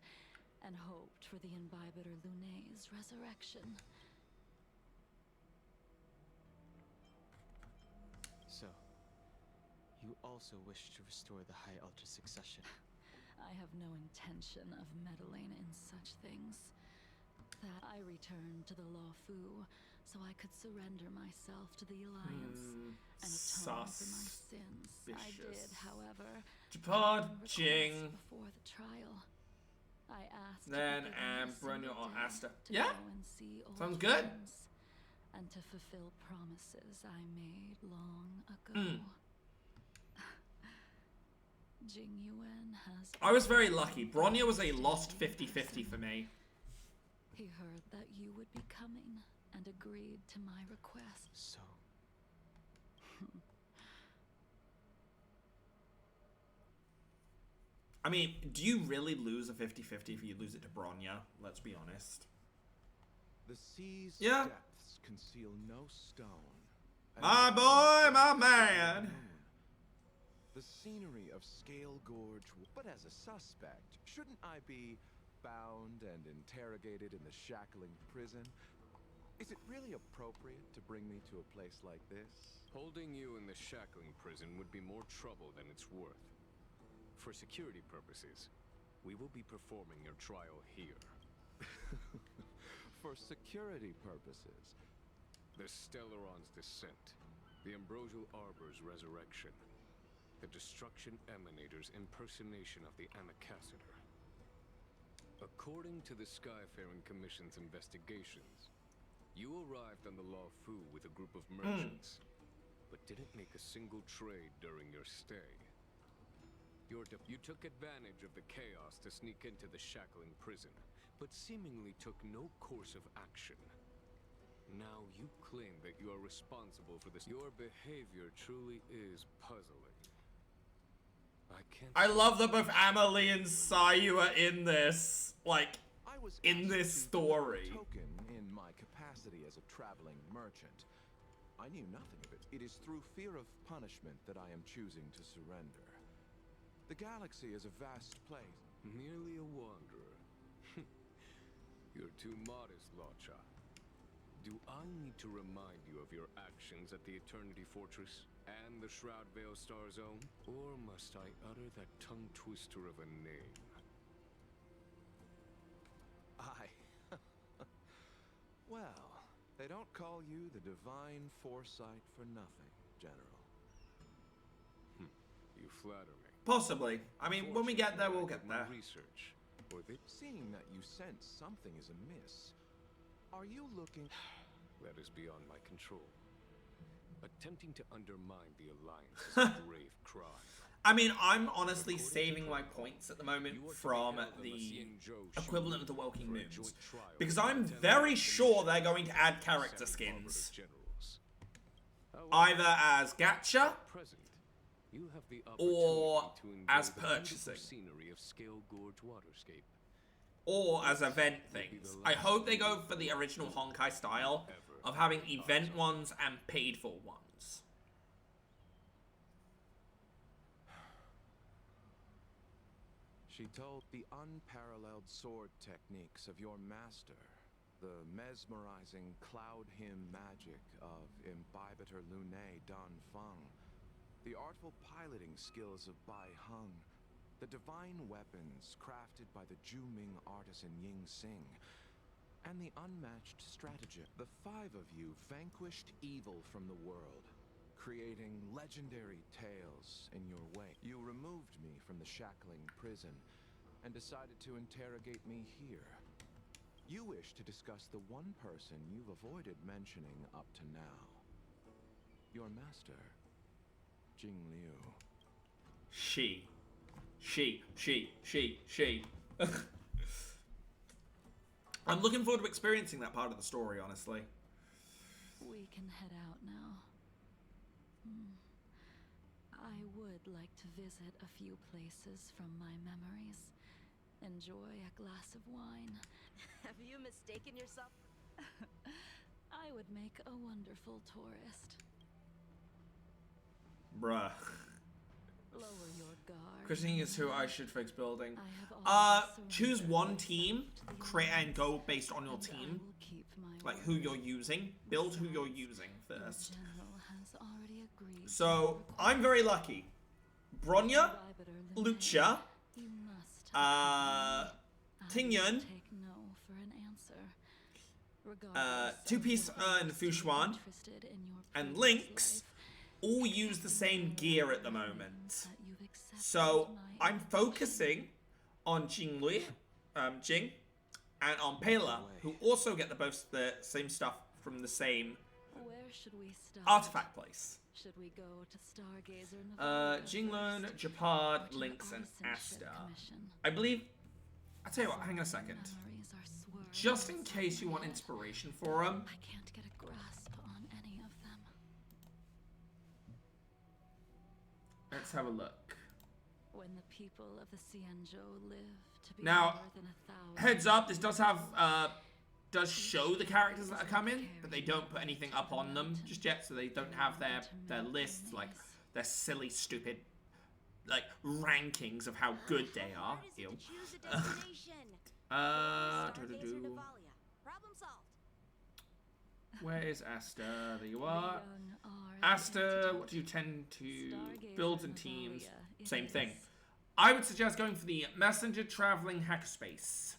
and hoped for the Imbibitor Luné's resurrection. So, you also wish to restore the High Elder succession? I have no intention of meddling in such things. That I returned to the Lawfu so I could surrender myself to the Alliance and atone for my sins. I did, however, Departing. before the trial. I asked Then Bruno or Asta. Yeah, sounds good. And to fulfill promises I made long ago. Jing Yuan has... I was very lucky. Bronya was a lost 50-50 for me. He heard that you would be coming and agreed to my request. So... I mean, do you really lose a 50-50 if you lose it to Bronya? Let's be honest. The sea's Yeah. depths conceal no stone. My boy, my man. The scenery of Scale Gorge, but as a suspect, shouldn't I be bound and interrogated in the shackling prison? Is it really appropriate to bring me to a place like this? Holding you in the shackling prison would be more trouble than it's worth. For security purposes, we will be performing your trial here. For security purposes? The Stellaron's descent, the Ambrosial Arbor's resurrection, the Destruction Emanator's impersonation of the Amakassator. According to the Skyfaring Commission's investigations, you arrived on the Lawfu with a group of merchants, but didn't make a single trade during your stay. You took advantage of the chaos to sneak into the shackling prison, but seemingly took no course of action. Now you claim that you are responsible for this. Your behavior truly is puzzling. I love that both Amelie and Sayu are in this, like, in this story. Token in my capacity as a traveling merchant. I knew nothing of it. It is through fear of punishment that I am choosing to surrender. The galaxy is a vast place. Merely a wanderer. You're too modest, Locha. Do I need to remind you of your actions at the Eternity Fortress and the Shroud Veil Star Zone? Or must I utter that tongue twister of a name? Well, they don't call you the Divine Foresight for nothing, General. You flatter me. Possibly. I mean, when we get there, we'll get there. Research. Seeing that you sense something is amiss, are you looking... That is beyond my control. Attempting to undermine the Alliance is a grave crime. I mean, I'm honestly saving my points at the moment from the equivalent of the Welking Moons. Because I'm very sure they're going to add character skins. Either as gacha, or as purchasing, or as event things. I hope they go for the original Honkai style of having event ones and paid for ones. She told the unparalleled sword techniques of your master, the mesmerizing cloud hymn magic of Imbibitor Luné Dan Feng, the artful piloting skills of Bai Heng, the divine weapons crafted by the Ju-Ming artisan Ying Xing, and the unmatched stratagem. The five of you vanquished evil from the world, creating legendary tales in your wake. You removed me from the shackling prison and decided to interrogate me here. You wish to discuss the one person you've avoided mentioning up to now. Your master, Jing Liu. She. I'm looking forward to experiencing that part of the story, honestly. We can head out now. I would like to visit a few places from my memories. enjoy a glass of wine. Have you mistaken yourself? I would make a wonderful tourist. Bruh. Lower your guard. Christine is who I should fix building. I have Choose surrendered one my team, life to the create and Alliance, go based on your and I team. will keep my Like who word. you're using. Build who you're using The first. general has already agreed So, to I'm very lucky. Bronya, Invibitor Lucha, you must have Ting I Yun, will take no for an answer. Regardless Two of Piece what and makes you Fushuan, interested in your and previous Lynx life, all use the same gear at the moment. that you've accepted So, my I'm focusing on Jinglui, Jing, and on Pela, who also get both the same stuff from the same Where should we start? artifact place. Should we go to Stargazer Navarro Jinglun, first, Japad, or to Lynx, the and Artisanship Asta. Commission? I believe. I'll tell you what, hang on a second. Memories are swirling Just in inside case you my want head. inspiration for them. I can't get a grasp on any of them. Let's have a look. When the people of the Cienjo live to be Now, more than 1,000 heads up, this does have, does show the characters that are coming, but they don't put anything up on them just yet, so they don't have their lists, like, their silly, stupid, like, rankings of how good they are. Hard is it Ew. to choose a destination? Stargazer Stargazer Navalia. Problem solved. Where is Asta? There you The are. young are the Asta, antidote. what do you tend to Stargazer build in teams? Navalia Same is. thing. I would suggest going for the Messenger Traveling Hackerspace,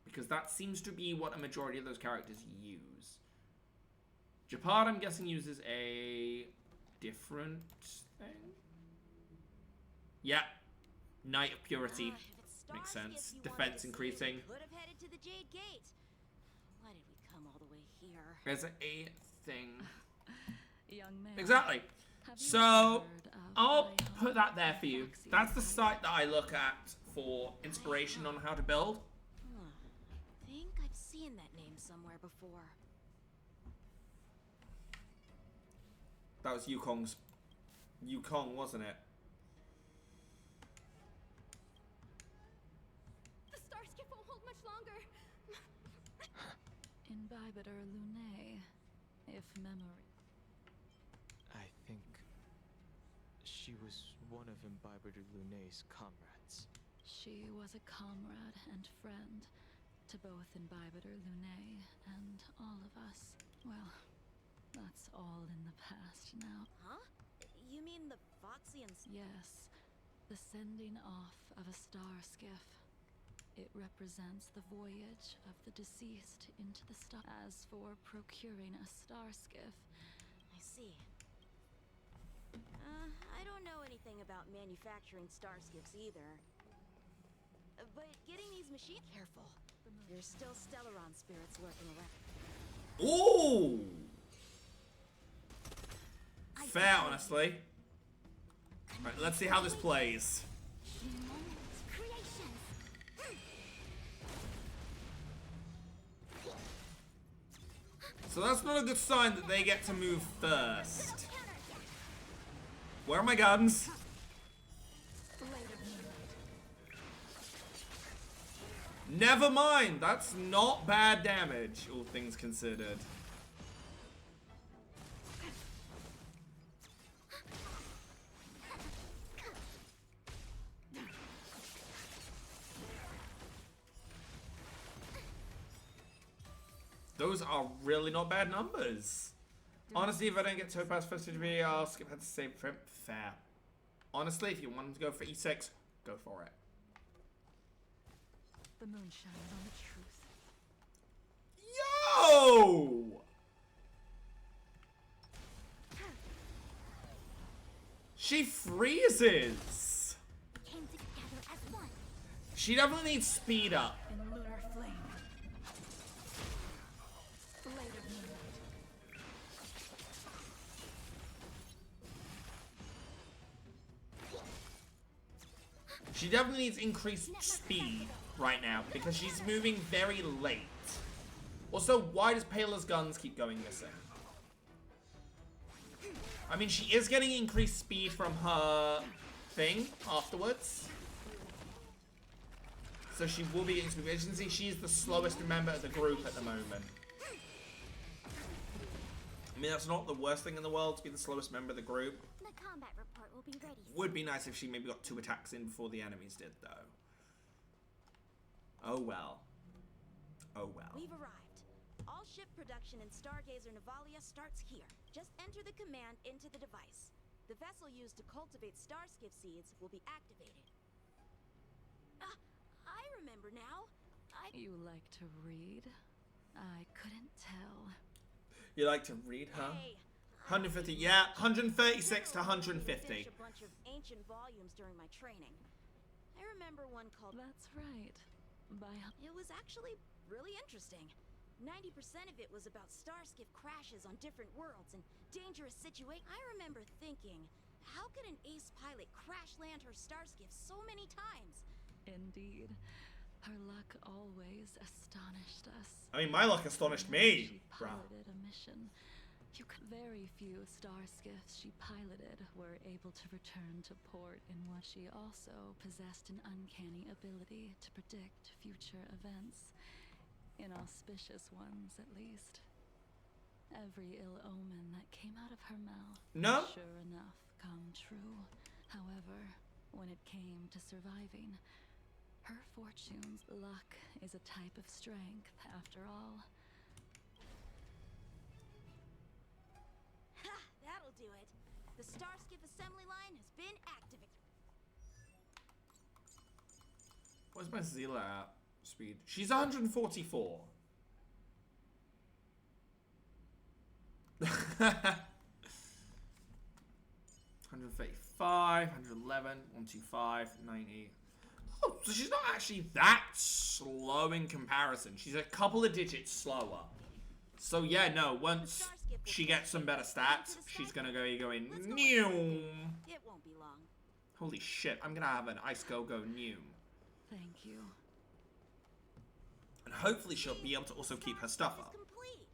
because that seems to be what a majority of those characters use. Japad, I'm guessing, uses a different thing? Yeah. Knight of Purity. If it's Makes Starskiff sense. you Defense wanted to see, increasing. we could have headed to the Jade Gate. Why did we come all the way here? There's a thing. Young man. Exactly. Have you So, heard of I'll Ion put that there for you. Foxy That's the Ion? site that I look at for inspiration on how to build. Huh. I think I've seen that name somewhere before. That was Yukong's. Yukong, wasn't it? The Starskiff won't hold much longer. Invibitor Lunae, if memory. I think she was one of Imbibitor Lunae's comrades. She was a comrade and friend to both Imbibitor Lunae and all of us. Well, that's all in the past now. Huh? You mean the Foxians? Yes, the sending off of a star skiff. It represents the voyage of the deceased into the star. As for procuring a star skiff, I see. I don't know anything about manufacturing starskiffs either. But getting these machines... Careful. There's still Stellaron spirits lurking around. Ooh! Fair, honestly. Alright, let's see how this plays. So that's not a good sign that they get to move first. Where are my guns? Never mind, that's not bad damage, all things considered. Those are really not bad numbers. Honestly, if I don't get Topaz first degree, I'll skip ahead to save for him. Fair. Honestly, if you want to go for E6, go for it. the moonshine on the truth. Yo! She freezes. Came together as one. She definitely needs speed up. In lunar flame. Blade of moonlight. She definitely needs increased speed right now because she's moving very late. Also, why does Pela's guns keep going missing? I mean, she is getting increased speed from her thing afterwards. So she will be getting speed. As you can see, she's the slowest member of the group at the moment. I mean, that's not the worst thing in the world to be the slowest member of the group. The combat report will be ready. Would be nice if she maybe got 2 attacks in before the enemies did, though. Oh well. Oh well. We've arrived. All ship production in Stargazer Navalia starts here. Just enter the command into the device. The vessel used to cultivate starskip seeds will be activated. I remember now. You like to read? I couldn't tell. You like to read, huh? Hey, 150, yeah, 136 to 150. Finished a bunch of ancient volumes during my training. I remember one called. That's right. It was actually really interesting. 90% of it was about starskip crashes on different worlds and dangerous situations. I remember thinking, how could an ace pilot crash land her starskip so many times? Indeed. Her luck always astonished us. I mean, my luck astonished me, She bro. piloted a mission. Very few star skiffs she piloted were able to return to port in what she also possessed an uncanny ability to predict future events. Inauspicious ones, at least. Every ill omen that came out of her mouth No. would sure enough come true. However, when it came to surviving, her fortune's luck is a type of strength, after all. Ha! That'll do it. The starskip assembly line has been activated. Where's my Zila at? Speed. She's 144. 135, 111, 125, 90. Oh, so she's not actually that slow in comparison. She's a couple of digits slower. So yeah, no, once she gets some better stats, she's gonna go going new. It won't be long. Holy shit, I'm gonna have an ice go new. Thank you. And hopefully she'll be able to also keep her stuff up. Complete.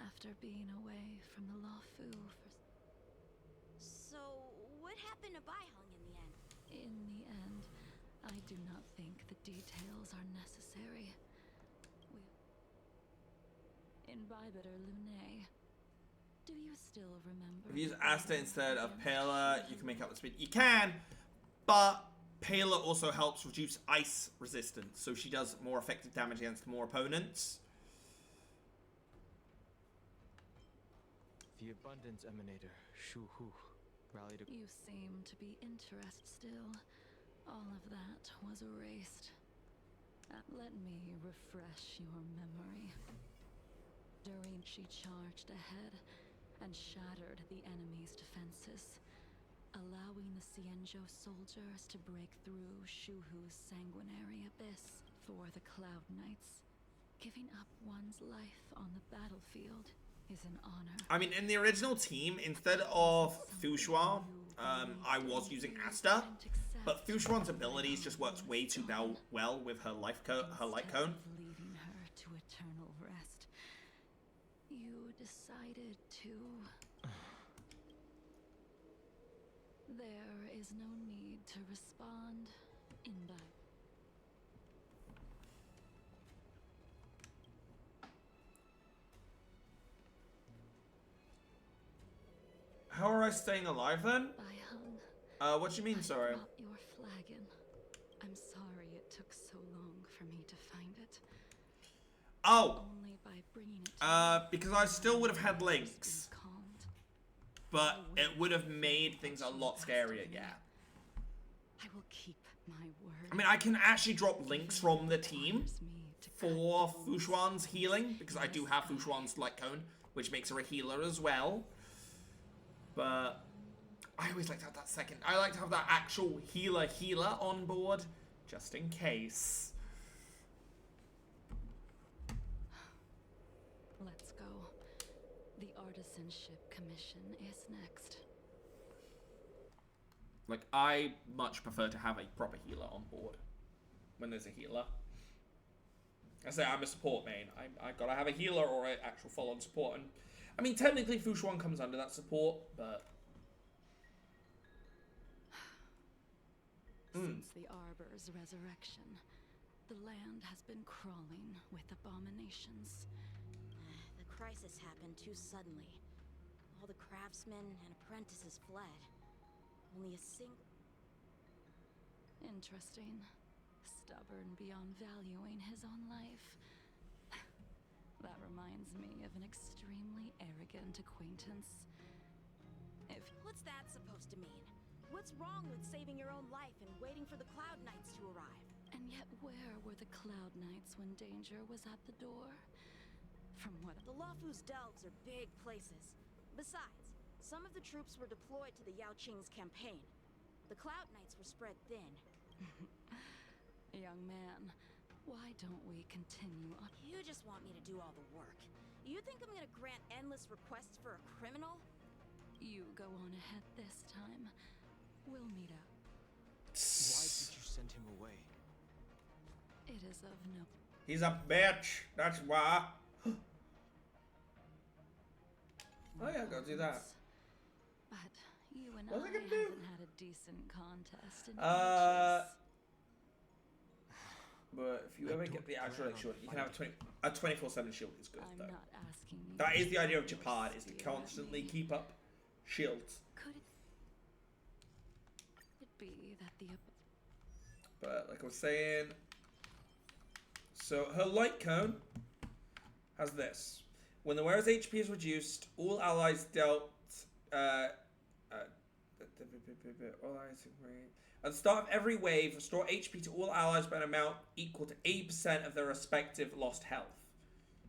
After being away from the Lafu for... So, what happened to Baihung in the end? In the end, I do not think the details are necessary. Imbibitor Lunae. Do you still remember? If you use Asta instead of Pela, you can make up the speed. You can, but Pela also helps reduce ice resistance, so she does more effective damage against more opponents. The Abundance Emanator, Shu-Hu, rallied a... You seem to be interested still. All of that was erased. Let me refresh your memory. During she charged ahead and shattered the enemy's defenses, allowing the Xianzhou soldiers to break through Shu-Hu's sanguinary abyss for the Cloud Knights. Giving up one's life on the battlefield is an honor. I mean, in the original team, instead of Fushuan, I was using Asta, but Fushuan's abilities just works way too well with her light cone. Leaving her to eternal rest, you decided to... There is no need to respond in by. How are I staying alive then? Baihung, What do you mean, sorry? drop your flagon. I'm sorry it took so long for me to find it. Oh, Only by bringing it to because I still would have had you, links, be calmed. but it would have made things a lot scarier, yeah. I will keep my word. I mean, I can actually drop links from the team Requires me to for Fushuan's healing, because I do have Fushuan's light cone, which makes her a healer as well. But I always like to have that second. I like to have that actual healer on board, just in case. Let's go. The artisanship commission is next. Like, I much prefer to have a proper healer on board when there's a healer. I say I'm a support main. I gotta have a healer or an actual full-on support. And I mean, technically Fushuan comes under that support, but... Since the Arbor's resurrection, The land has been crawling with abominations. The crisis happened too suddenly. All the craftsmen and apprentices fled. Only a single... Interesting. Stubborn beyond valuing his own life. That reminds me of an extremely arrogant acquaintance. What's that supposed to mean? What's wrong with saving your own life and waiting for the Cloud Knights to arrive? And yet where were the Cloud Knights when danger was at the door? From what... The Luofu's delves are big places. Besides, some of the troops were deployed to the Yao Qing's campaign. The Cloud Knights were spread thin. Young man, why don't we continue on? You just want me to do all the work. You think I'm gonna grant endless requests for a criminal? You go on ahead this time. We'll meet up. Why did you send him away? It is of no... He's a bitch. That's why. Oh yeah, go do that. But you and What was I I gonna do? haven't had a decent contest in ages. But if you ever get the actual shield, you can have a 24/7 shield is good I'm though. not asking you. That is the idea of to Japan, is to steer at constantly me. keep up shields. Could it be that the... But like I was saying, so her light cone has this. When the wearer's HP is reduced, all allies dealt at the start of every wave, restore HP to all allies by an amount equal to 80% of their respective lost health.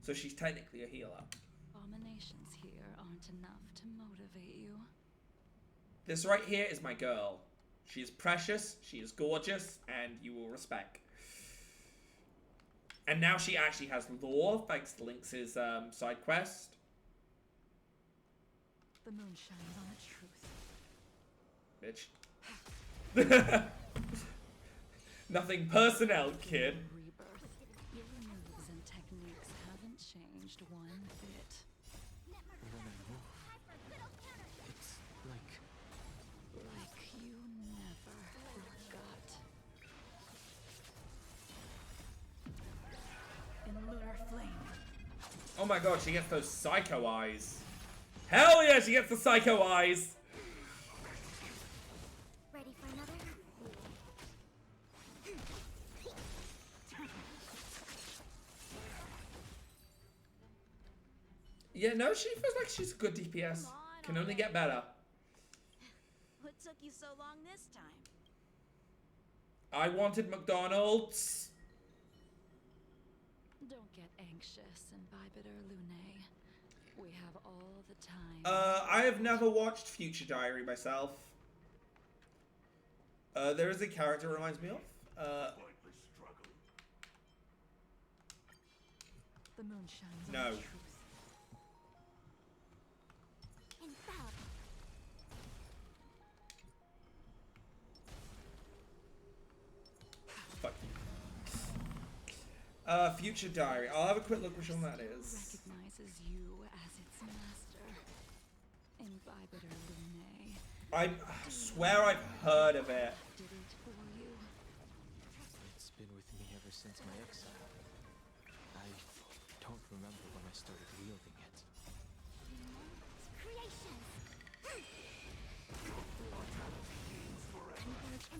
So she's technically a healer. Abominations here aren't enough to motivate you. This right here is my girl. She is precious, she is gorgeous, and you will respect. And now she actually has lore, thanks to Lynx's side quest. The moon shines on the truth. Bitch. Nothing personnel, kid. Rebirth. Your moves and techniques haven't changed one bit. When I move, it's like You never forgot. In lunar flame. Oh my god, she gets those psycho eyes. Hell yeah, she gets the psycho eyes. Ready for another? Yeah, no, she feels like she's a good DPS. Come on, Can only get better. What took you so long this time? I wanted McDonald's. Don't get anxious, Imbibitor Lunae. We have all the time. I have never watched Future Diary myself. There is a character it reminds me of. The moon shines No. on the truth. And bow. Fuck you. Future Diary. I'll have a quick look which one that is. Recognizes you as its master. Imbibitor Lunae. I swear I've heard of it. Did it for you. it's been with me ever since my exile. I don't remember when I started wielding it.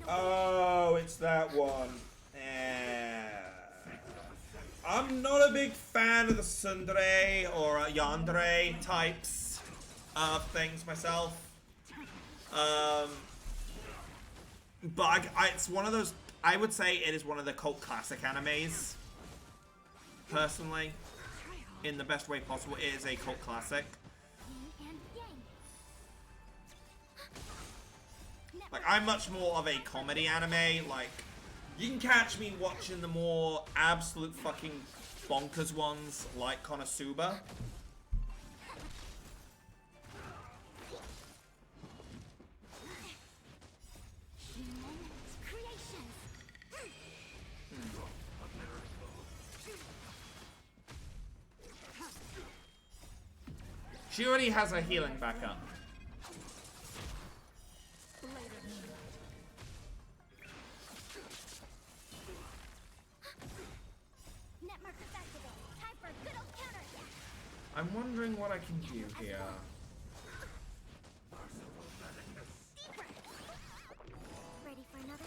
Oh, it's that one. I'm not a big fan of the Sundere or Yandere types of things myself. But it's one of those, I would say it is one of the cult classic animes. Personally. In the best way possible, it is a cult classic. Yin and yang. Like, I'm much more of a comedy anime. Like, you can catch me watching the more absolute fucking bonkers ones, like Konosuba. She already has her healing back up. I'm wondering what I can do here. Ready for another?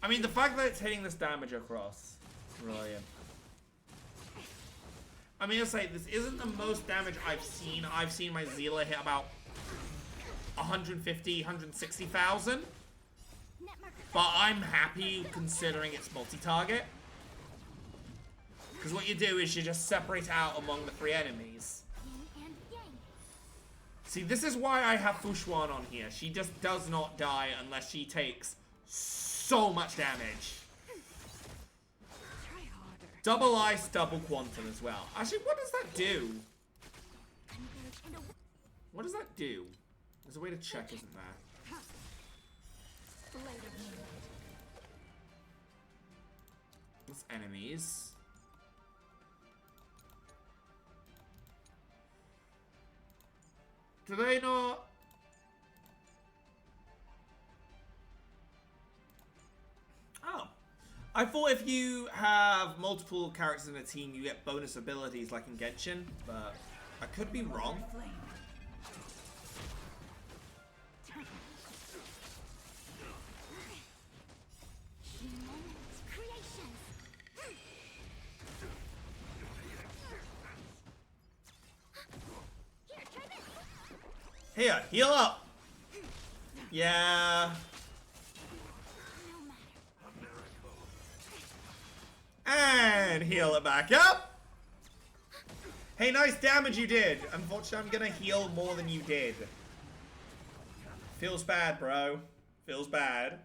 I mean, the fact that it's hitting this damage across, brilliant. I mean, I'll say, this isn't the most damage I've seen. I've seen my Zeala hit about 150, 160,000. But I'm happy considering it's multi-target. Because what you do is you just separate out among the 3 enemies. See, this is why I have Fushuan on here. She just does not die unless she takes so much damage. Double ice, double quantum as well. Actually, what does that do? What does that do? There's a way to check, isn't there? It's enemies. Do they not? Oh. I thought if you have multiple characters in a team, you get bonus abilities like in Genshin, but I could be wrong. Here, heal up! Yeah. And heal it back up! Hey, nice damage you did! Unfortunately, I'm gonna heal more than you did. Feels bad, bro. Feels bad.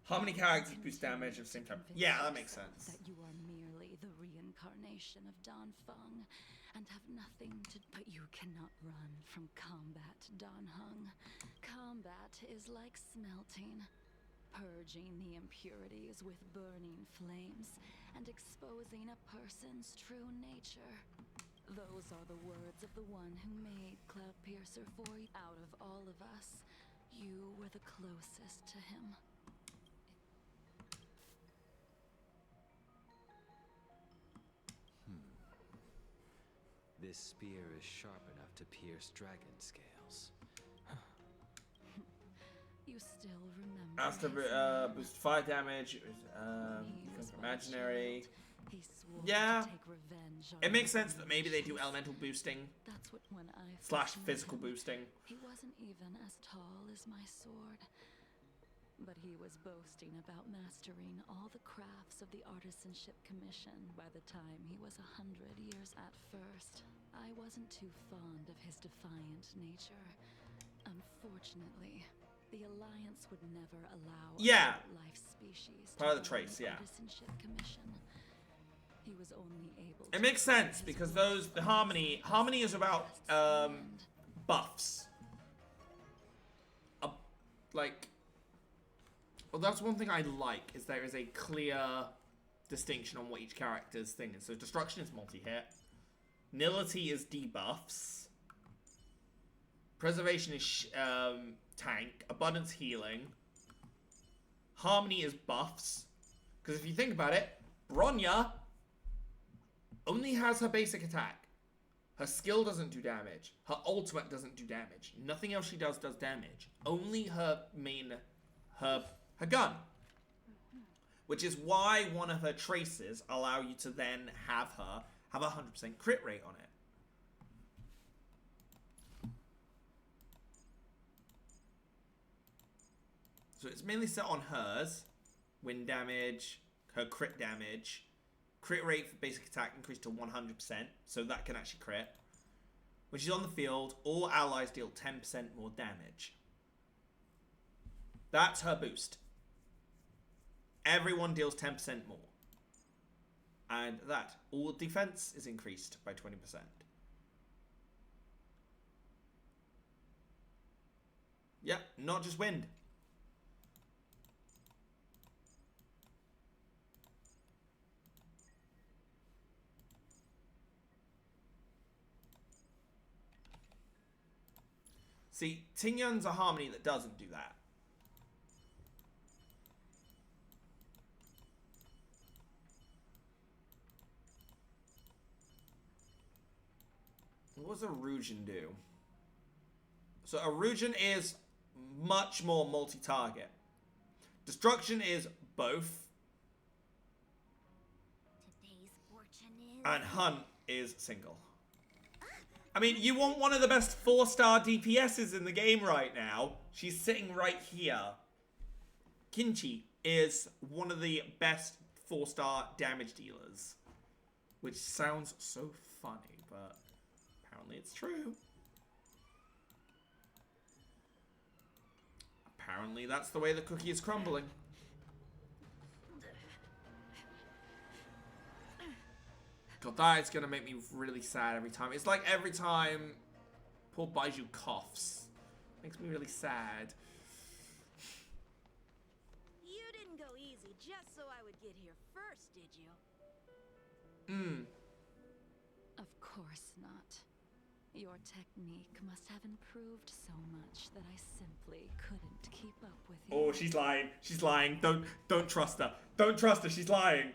How many characters boost damage at the same time? Yeah, that makes sense. That you are merely the reincarnation of Dan Feng and have nothing to... But you cannot run from combat, Dan Heng. Combat is like smelting. Purging the impurities with burning flames and exposing a person's true nature. Those are the words of the one who made Cloudpiercer for you. Out of all of us, you were the closest to him. This spear is sharp enough to pierce dragon scales. You still remember. Has to boost fire damage. Becomes imaginary. He swore Yeah. to take revenge on It makes his sense that maybe they do elemental boosting That's what when I slash first met physical him, boosting. He wasn't even as tall as my sword. But he was boasting about mastering all the crafts of the Artisanship Commission by the time he was 100 years. At first, I wasn't too fond of his defiant nature. Unfortunately, the Alliance would never allow Yeah. a life species Part of to the join trace, the yeah. Artisanship Commission. He was only able It to makes claim sense his because worth the harmony is about and buffs. Like, well, that's one thing I like is there is a clear distinction on what each character's thing is. So destruction is multi-hit, nility is debuffs, preservation is tank, abundance healing, harmony is buffs. Because if you think about it, Bronya only has her basic attack. Her skill doesn't do damage. Her ultimate doesn't do damage. Nothing else she does damage. Only her main, her gun. Which is why one of her traces allow you to then have her have a 100% crit rate on it. So it's mainly set on hers. Wind damage, her crit damage. Crit rate for basic attack increased to 100%, so that can actually crit. When she's on the field, all allies deal 10% more damage. That's her boost. Everyone deals 10% more. And that, all defense is increased by 20%. Yep, not just wind. See, Tingyun's a harmony that doesn't do that. What does Erugian do? So Erugian is much more multi-target. Destruction is both. Today's fortune is... And Hunt is single. I mean, you want one of the best 4-star DPSs in the game right now. She's sitting right here. Kinchi is one of the best 4-star damage dealers. Which sounds so funny, but apparently it's true. Apparently that's the way the cookie is crumbling. God, that is gonna make me really sad every time. It's like every time poor Baiju coughs. Makes me really sad. You didn't go easy just so I would get here first, did you? Of course not. Your technique must have improved so much that I simply couldn't keep up with you. Oh, she's lying. She's lying. Don't trust her. Don't trust her. She's lying.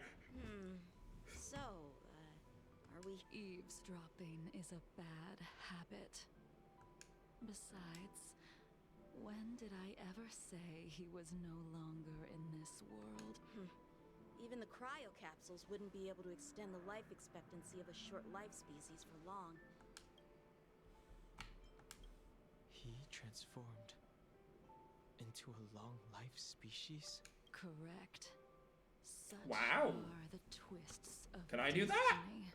So, are we... Eavesdropping is a bad habit. Besides, when did I ever say he was no longer in this world? Even the cryo capsules wouldn't be able to extend the life expectancy of a short life species for long. He transformed into a long-life species? Correct. Such Wow. are the twists of Can I do that? destiny.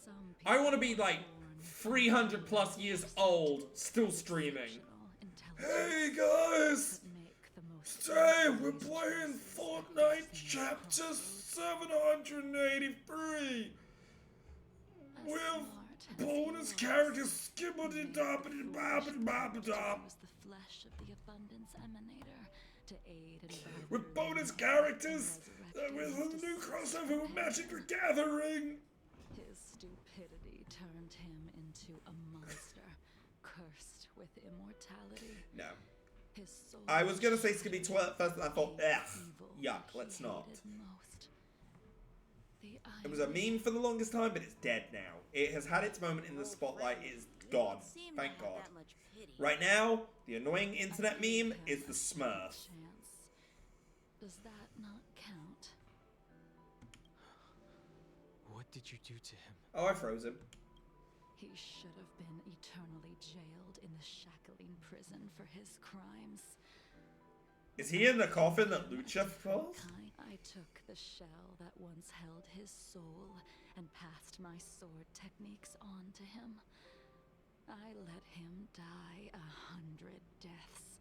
Some I want to people be like are born 300 plus years old, still streaming. Hey guys! make the most Today we're playing Fortnite Chapter 783 with bonus characters skibbity doppity boppity boppity dop. was the flesh of the abundance emanator to aid in With bonus characters with a new crossover with Magic the Gathering. His stupidity turned him into a monster, cursed with immortality. No. His soul I was gonna say Skibby Twirl first, and I thought, evil yuck, he let's not. hated most. The It was a meme for the longest time, but it's dead now. It has had its moment in the spotlight. It is gone. Thank God. That much pity. Right now, the annoying internet meme is the Smurf. chance. Does that not count? What did you do to him? Oh, I froze him. He should have been eternally jailed in the shackling prison for his crimes. Is he in the coffin that Lucha falls? I took the shell that once held his soul and passed my sword techniques on to him. I let him die 100 deaths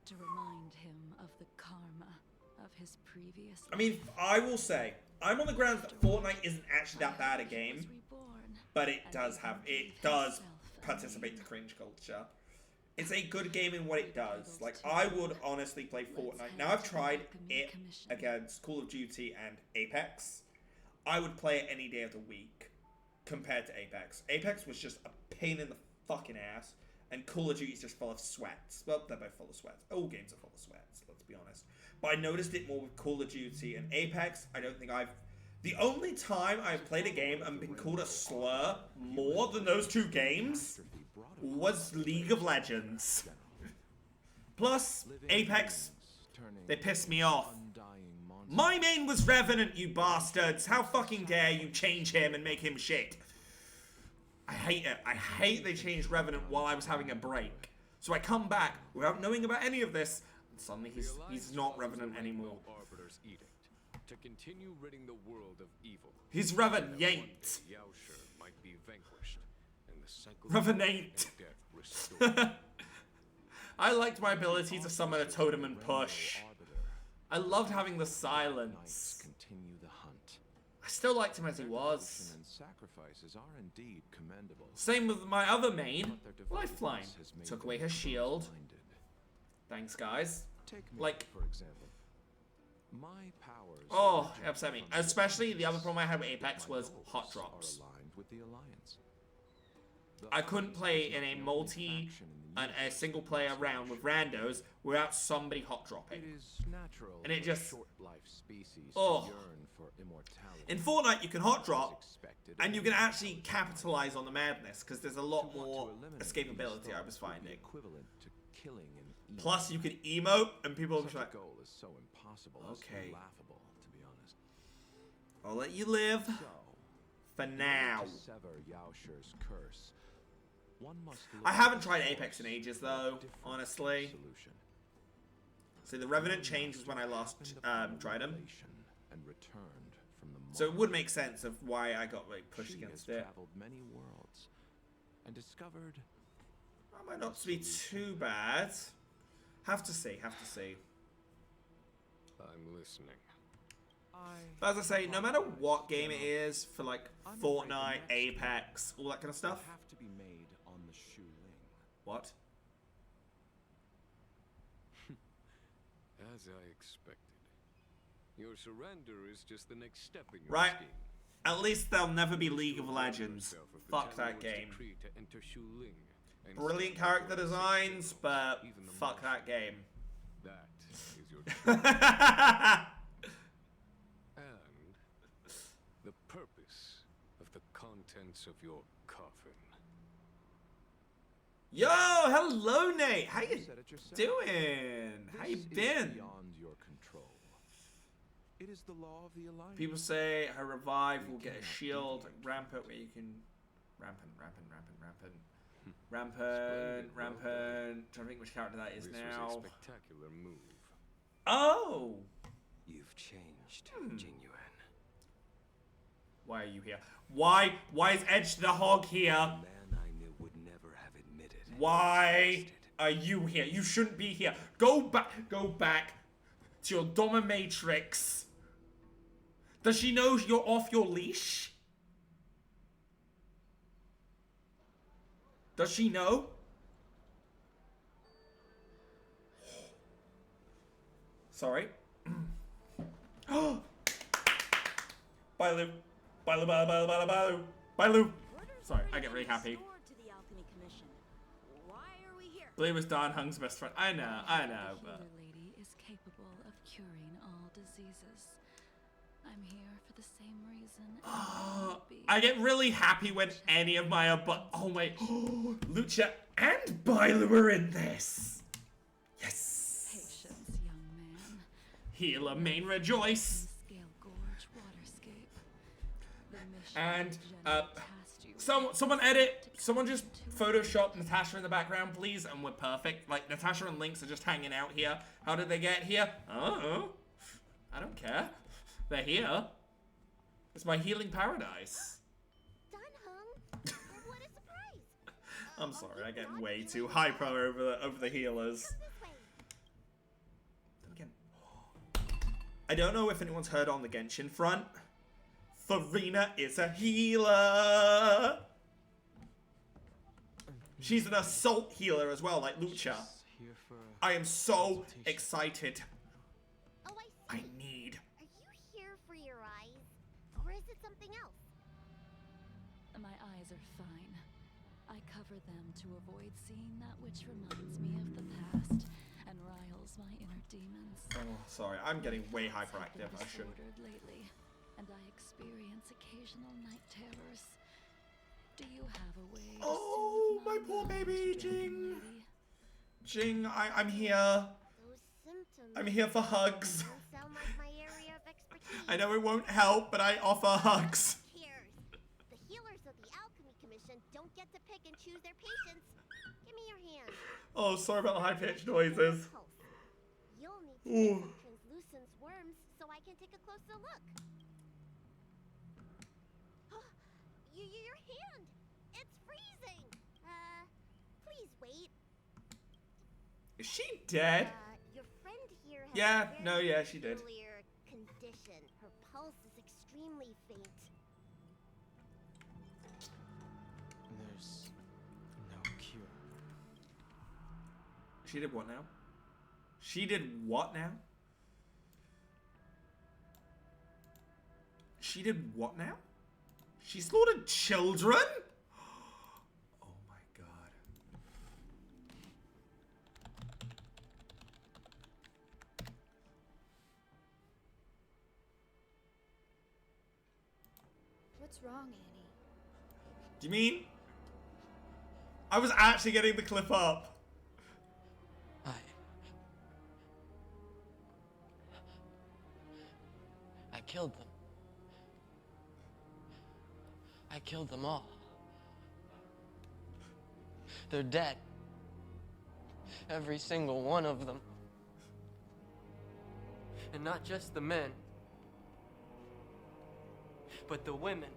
to remind him of the karma of his previous I mean, I will say, I'm on the grounds that Fortnite isn't actually that bad a game, but it does participate to cringe culture. It's a good game in what it does. Like, I would honestly play Fortnite. Now, I've tried it against Call of Duty and Apex. I would play it any day of the week compared to Apex. Apex was just a pain in the fucking ass, and Call of Duty is just full of sweats. Well, they're both full of sweats. All games are full of sweats, let's be honest. But I noticed it more with Call of Duty and Apex. I don't think I've... The only time I've played a game and been called a slur more than those two games was League of Legends. Plus, Apex, they pissed me off. My main was Revenant, you bastards. How fucking dare you change him and make him shit. I hate it. I hate they changed Revenant while I was having a break. So I come back without knowing about any of this, and suddenly he's not Revenant anymore. Arbiter's edict to continue ridding the world of evil. He's Revenant. Yaosher might be vanquished, and the cycle Revenant. of death restored. I liked my ability to summon a totem and push. I loved having the silence. Continue the hunt. I still liked him as he was. And sacrifices are indeed commendable. Same with my other main, But their devoutness Lifeline. has made Took away them her shield. blinded. Thanks, guys. Take me, Like- for example. My powers Oh, originate it upset me. from the Especially the other Alliance. problem I had with Apex My was goals hot are drops. aligned with the Alliance. The I couldn't Hunt play is in not a the multi only faction in the and a universe single in player this round with situation. randos without somebody hot It dropping. is natural And it for just- short life species Oh. to yearn for immortality. In Fortnite, you can hot drop, expected. And you can actually capitalize on the madness because there's a lot more escapability, I was finding. Equivalent to killing an eagle. Plus, you can emote, and people will be Such like, a goal is so impossible okay, as laughable, to be honest. I'll let you live So, for now. to sever Yaosher's curse, one must look I haven't at tried the Apex in source ages, for a though, different honestly. solution. See, the Revenant changes when I last tried him. And returned from the So it would make sense of why I got like pushed against it. Traveled many worlds and discovered That might not be too bad. Have to see, have to see. I'm listening. But as I say, no matter what game it is, for like Fortnite, Apex, all that kind of stuff. have to be made on the Shu Ling. What? As I expected. Your surrender is just the next step in your Right. scheme. At least there'll never be League of Legends. Yourself of the Fuck that General's game. decree to enter Shu Ling and Brilliant stop character the designs, but even the fuck that game. That is your choice. And the purpose of the contents of your coffin. Yo, hello Nate. How you said it yourself. doing? How you This is been? beyond your control. It is the law of the Alliance. People say her revive will get a shield, like rampant, where you can rampant. Trying to think which character that is This now. was a spectacular move. Oh, You've changed, Jingyuan. why are you here? Why is Edge the Hog here? A man I knew would never have admitted. he Why existed. are you here? You shouldn't be here. Go back to your dominatrix. Does she know you're off your leash? Does she know? Sorry. Bye, Lou. Bye, Lou. Bye, Lou. Bye, Lou. Sorry, I get really happy. To the Alchemy Commission. Why are we here? Blue was Dan Hung's best friend. I know, The but... healer lady is capable of curing all diseases. I'm here for the same reason. I get really happy when any of my oh wait, Lucha and Bailu are in this. Yes. Patience, young man. Healer main rejoice. Scale Gorge waterscape. The mission And General tasked you with someone just Photoshop Natasha in the background, please, and we're perfect. Like Natasha and Lynx are just hanging out here. How did they get here? Oh, I don't care. They're here. It's my healing paradise. Dun Hung. What a surprise! I'm sorry, I get way too hyper over the healers. Come this way. Then again, I don't know if anyone's heard on the Genshin front. Farina is a healer. She's an assault healer as well, like Lucha. Here for I am so excited. Oh, I I see. need. Are you here for your eyes? Or is it something else? My eyes are fine. I cover them to avoid seeing that which reminds me of the past and riles my inner demons. Oh, sorry, I'm getting way hyperactive. I've I been shouldn't. disordered lately, and I experience occasional night terrors. Do you have a way to Oh, soothe my poor mind, baby, dragon Jing. lady? Jing, I'm here. Those symptoms I'm here for hugs. don't sound like my area of expertise. I know it won't help, but I offer hugs. Who cares? The healers of the Alchemy Commission don't get to pick and choose their patients. Give me your hand. Oh, sorry about the high-pitched noises. Pulse. You'll need to Ooh. get some translucent worms so I can take a closer look. Your hand! It's freezing! Please wait. Is she dead? Your friend here has Yeah, a very no, yeah, she did. peculiar condition. Her pulse is extremely faint. there's no cure. She did what now? She did what now? She did what now? She slaughtered children? Oh my god. What's wrong, Annie? Do you mean? I was actually getting the clip up. I killed them. I killed them all. They're dead. Every single one of them. And not just the men, but the women.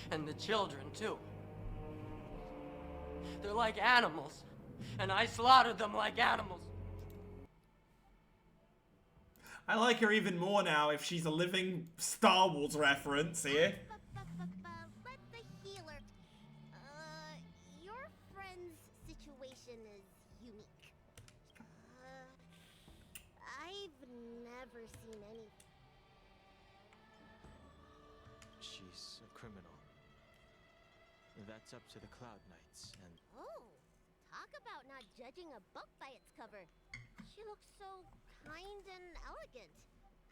And the children, too. They're like animals, and I slaughtered them like animals. I like her even more now if she's a living Star Wars reference here. Let the healer. Your friend's situation is unique. I've never seen any. She's a criminal. That's up to the Cloud Knights, and Oh, talk about not judging a book by its cover. She looks so kind and elegant.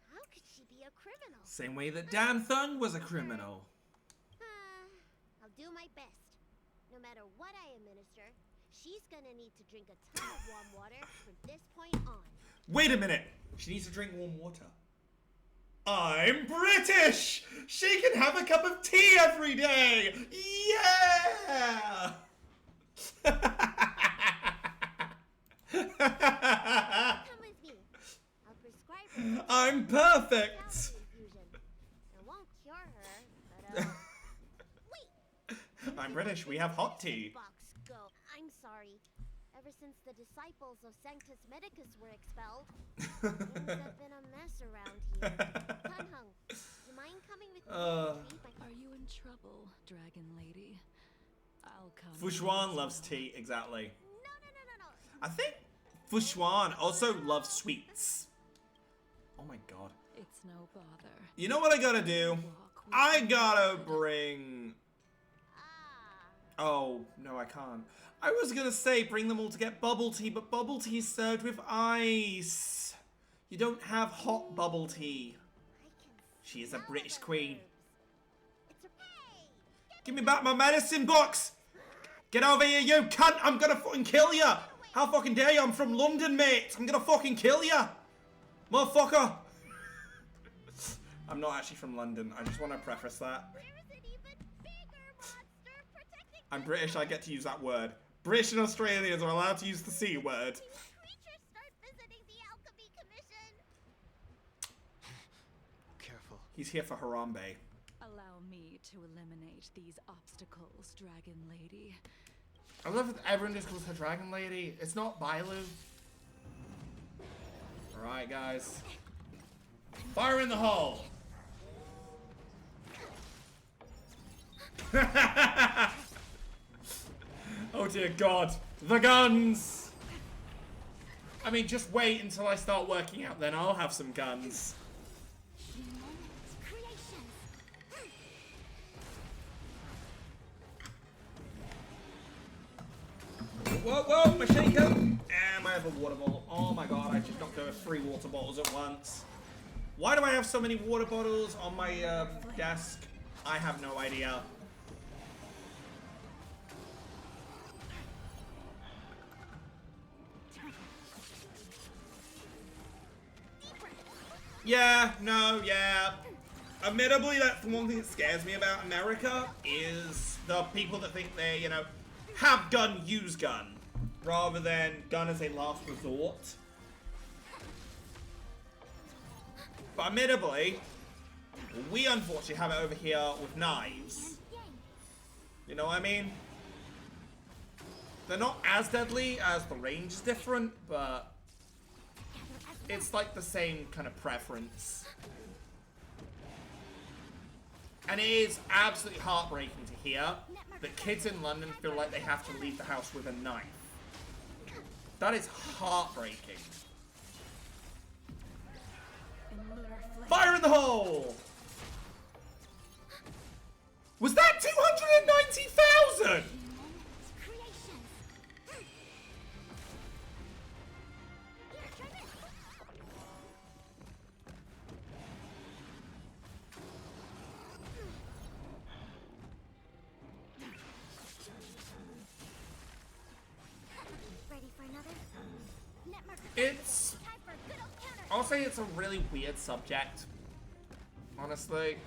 How could she be a criminal? Same way that Dan Thung was a criminal. I'll do my best. No matter what I administer, she's gonna need to drink a ton of warm water from this point on. Wait a minute. She needs to drink warm water. I'm British! She can have a cup of tea every day! Yeah! Come with me. I'll prescribe her. I'm perfect! It won't cure her, but wait! I'm British, we have hot tea. Box go. I'm sorry. Ever since the disciples of Sanctus Medicus were expelled, things have been a mess around here. Kunhung, do you mind coming with me to treat my... Are you in trouble, Dragon Lady? I'll come. Fushuan loves tea, exactly. No. I think Fushuan also loves sweets. Oh my god. It's no bother. You know what I gotta do? I gotta bring... Oh, no I can't. I was gonna say bring them all to get bubble tea, but bubble tea is served with ice. You don't have hot bubble tea. She is a British queen. Give me back my medicine box! Get over here, you cunt! I'm gonna fucking kill you! How fucking dare you? I'm from London, mate! I'm gonna fucking kill you! Motherfucker! I'm not actually from London. I just want to preface that. I'm British, I get to use that word. British and Australians are allowed to use the C word. careful. He's here for Harambe. Allow me to eliminate these obstacles, Dragon Lady. I love that everyone just calls her Dragon Lady. It's not Bailu. Alright, guys. Fire in the hole! Oh dear god. The guns! I mean, just wait until I start working out, then I'll have some guns. Whoa, my shaker! And I have a water bottle. Oh my god, I just knocked over 3 water bottles at once. Why do I have so many water bottles on my desk? I have no idea. Yeah. Admittably, that's the one thing that scares me about America, is the people that think they, you know, have gun, use gun, rather than gun as a last resort. But admittably, we unfortunately have it over here with knives. You know what I mean? They're not as deadly as the range is different, but it's like the same kind of preference. And it is absolutely heartbreaking to hear that kids in London feel like they have to leave the house with a knife. That is heartbreaking. Fire in the hole! Was that 290,000? It's... I'll say it's a really weird subject. Honestly.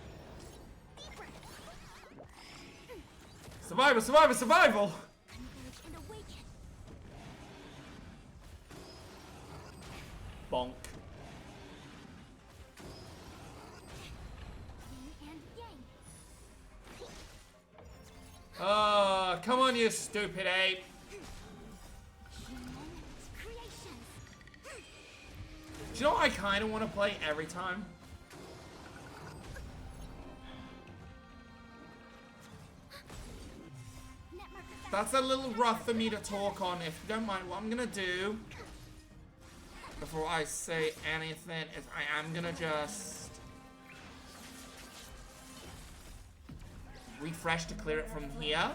Survival, survival, survival! Bonk. Come on, you stupid ape. Do you know what I kind of want to play every time? That's a little rough for me to talk on. If you don't mind, what I'm gonna do before I say anything is I am gonna just refresh to clear it from here.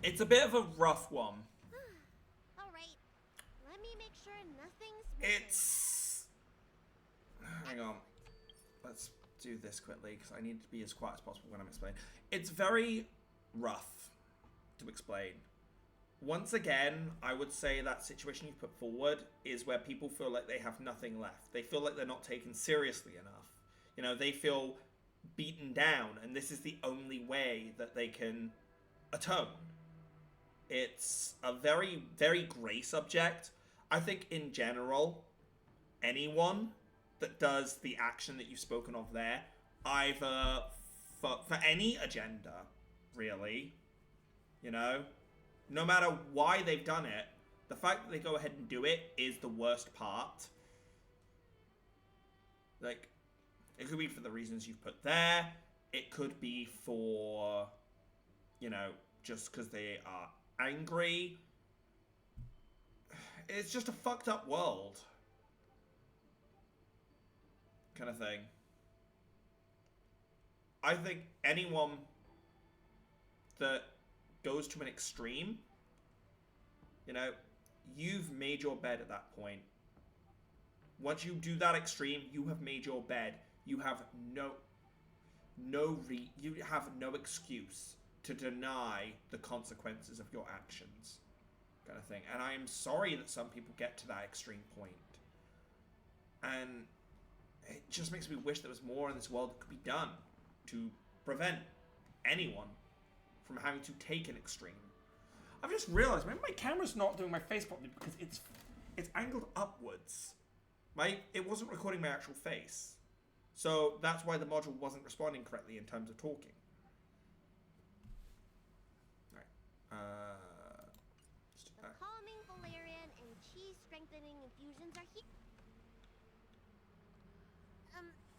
It's a bit of a rough one. Alright, let me make sure nothing's missing. It's... Hang on. Let's do this quickly because I need to be as quiet as possible when I'm explaining. It's very rough to explain. Once again, I would say that situation you put forward is where people feel like they have nothing left. They feel like they're not taken seriously enough. You know, they feel beaten down, and this is the only way that they can atone. It's a very, very grey subject. I think in general, anyone that does the action that you've spoken of there, either for any agenda, really, you know, no matter why they've done it, the fact that they go ahead and do it is the worst part. Like, it could be for the reasons you've put there. It could be for, you know, just because they are angry. It's just a fucked up world. Kind of thing. I think anyone that goes to an extreme, you know, you've made your bed at that point. Once you do that extreme, you have made your bed. You have you have no excuse to deny the consequences of your actions, kind of thing. And I am sorry that some people get to that extreme point. And it just makes me wish there was more in this world that could be done to prevent anyone from having to take an extreme. I've just realized maybe my camera's not doing my face properly because it's angled upwards. It wasn't recording my actual face. So that's why the module wasn't responding correctly in terms of talking. Alright. The calming valerian and chi strengthening infusions are here.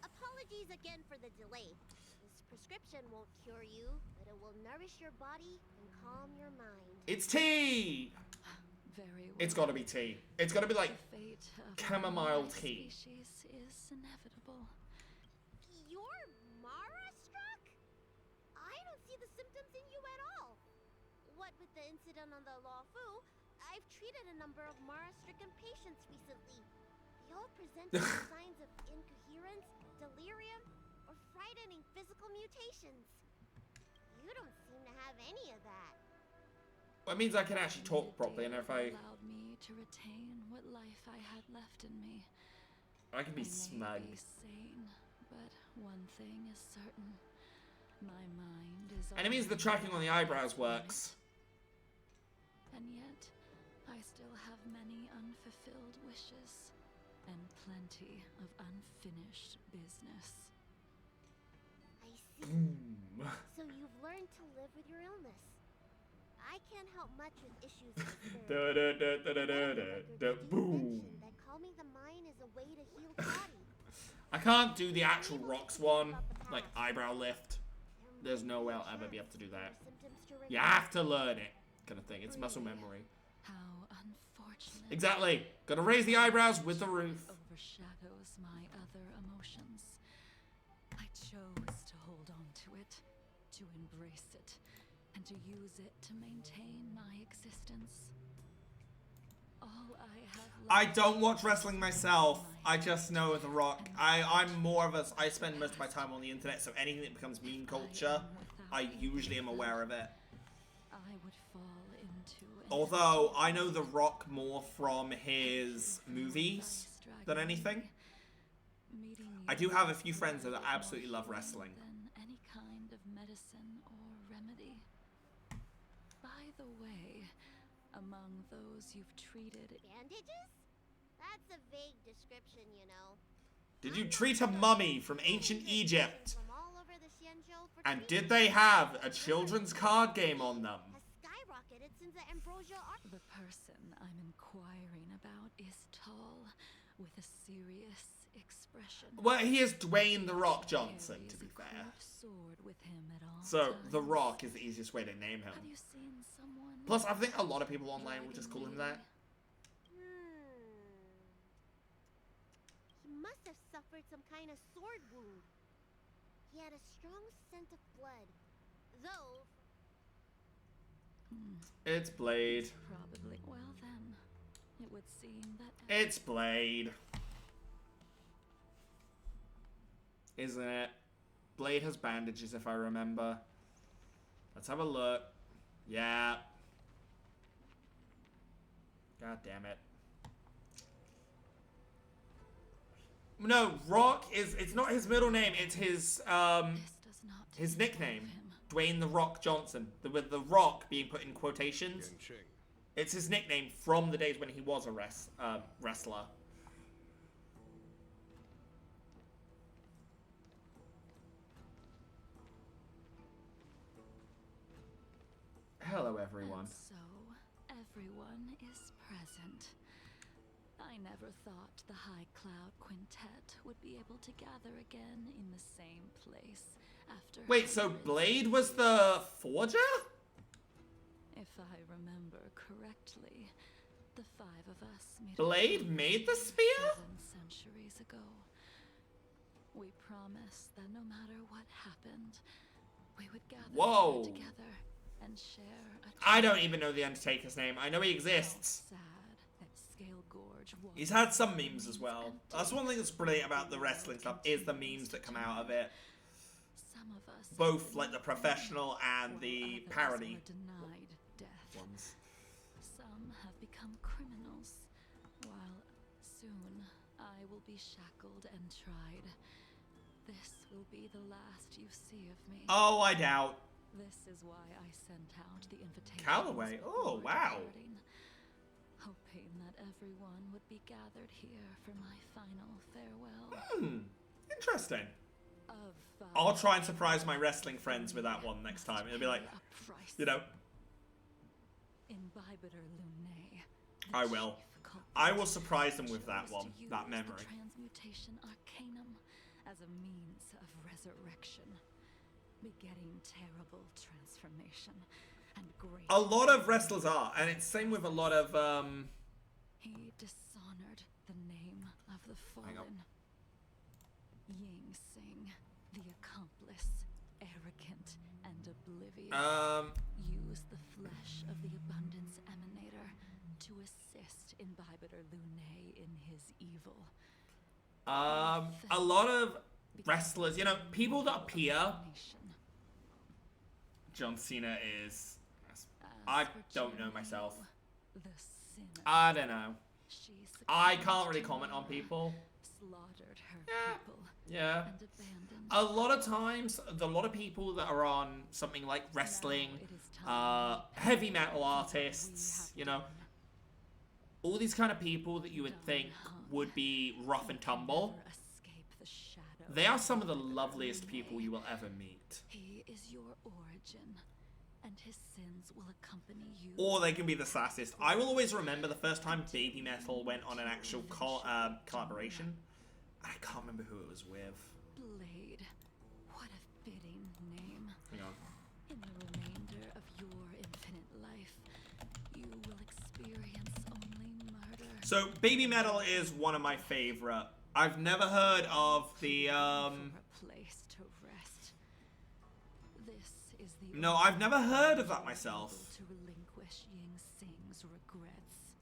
Apologies again for the delay. This prescription won't cure you, but it will nourish your body and calm your mind. It's tea! Very well. It's gotta be tea. It's gotta be like The fate of chamomile my tea. species is inevitable. You're Mara-struck? I don't see the symptoms in you at all. What with the incident on the Law-Fu, I've treated a number of Mara-stricken patients recently. They all present with signs of incoherence, delirium, or frightening physical mutations. You don't seem to have any of that. Well, it means I can actually talk properly, and if I... allowed me to retain what life I had left in me. I can be I smug. may be sane, but one thing is certain. My mind is And it means the tracking on the eyebrows works. And yet, I still have many unfulfilled wishes. And plenty of unfinished business. I see. So you've learned to live with your illness. I can't help much with issues of spirit. Boom. That calming the mind is a way to heal the body. I can't do the actual rocks one, like eyebrow lift. There's no way I'll ever be able to do that. You have to learn it, kind of thing. It's muscle memory. How unfortunate. Exactly. Gotta raise the eyebrows with the roof. Overshadows my other emotions. I chose to hold on to it, to embrace it, and to use it to maintain my existence. All I have I don't watch wrestling myself. I just know The Rock. I'm more of a... I spend most of my time on the internet, so anything that becomes meme culture, I usually am aware of it. I would fall into Although I know The Rock more from his movies than anything. I do have a few friends that absolutely love wrestling. Than any kind of medicine or remedy. By the way, among those you've treated, Bandages? That's a vague description, you know. Did you treat a mummy from ancient Egypt? From all over the Xianzhou for And treatment. did they have a children's card game on them? Has skyrocketed since the Ambrosia Arc. the person I'm inquiring about is tall, with a serious expression. Well, he is Dwayne The Rock Johnson, to be fair. Carries a sword with him at all So, The times. Rock is the easiest way to name him. Have you seen someone? Plus, I think a lot of people online will just call him that. He must have suffered some kind of sword wound. He had a strong scent of blood. Though, It's Blade. Probably. Well then, it would seem that. It's Blade. Isn't it? Blade has bandages, if I remember. Let's have a look. Yeah. God damn it. No, Rock is, it's not his middle name, it's his, This does not his nickname. involve him. Dwayne The Rock Johnson. With The Rock being put in quotations. Gensheng. It's his nickname from the days when he was a wrestler. Hello, everyone. And so, everyone is present. I never thought the High Cloud Quintet would be able to gather again in the same place after. Wait, so hundreds Blade of was the forger? If I remember correctly, the five of us made Blade made the spear? 7 centuries ago. We promised that no matter what happened, we would gather Whoa. here together and share a I don't even know the Undertaker's name. I know he exists. sad that Scale Gorge was. He's had some memes as well. That's one thing that's brilliant about the wrestling stuff is the memes that come out of it. Some of us have Both been like the professional and the others parody were denied death. ones. Some have become criminals, while soon I will be shackled and tried. This will be the last you see of me. Oh, I doubt. This is why I sent out the invitation. Callaway? Oh, wow. Hoping that everyone would be gathered here for my final farewell. Interesting. Of I'll try and surprise my wrestling friends with that one next time. It'll be like, a price. you know, Imbibitor Lunae. I will. I will surprise them with that one, that memory. The transmutation arcanum as a means of resurrection, begetting terrible transformation and great. A lot of wrestlers are, and it's same with a lot of He dishonored the name of the Hang on. fallen. Ying Sing, the accomplice, arrogant and oblivious, used the flesh of the abundance emanator to assist Imbibitor Lunae in his evil. a lot of wrestlers, you know, people that appear. John Cena is. I don't know myself. The sinner. I don't know. She I succumbed can't really to comment on love, people. slaughtered her people, Yeah. and abandoned. A lot of times, a lot of people that are on something like wrestling, Now it is time heavy metal artists, you know, all these kind of people that you would think would be rough and tumble, never escape the shadow. they are some of the loveliest people you will ever meet. He is your origin, and his sins will accompany you. Or they can be the sassiest. I will always remember the first time Baby Metal went on an actual collaboration. I can't remember who it was with. Blade. What a fitting name. Hang on. In the remainder of your infinite life, you will experience only murder. So, Baby Metal is one of my favorite. I've never heard of the, For a place to rest. This is the No, I've never heard of that myself. to relinquish Ying Sing's regrets.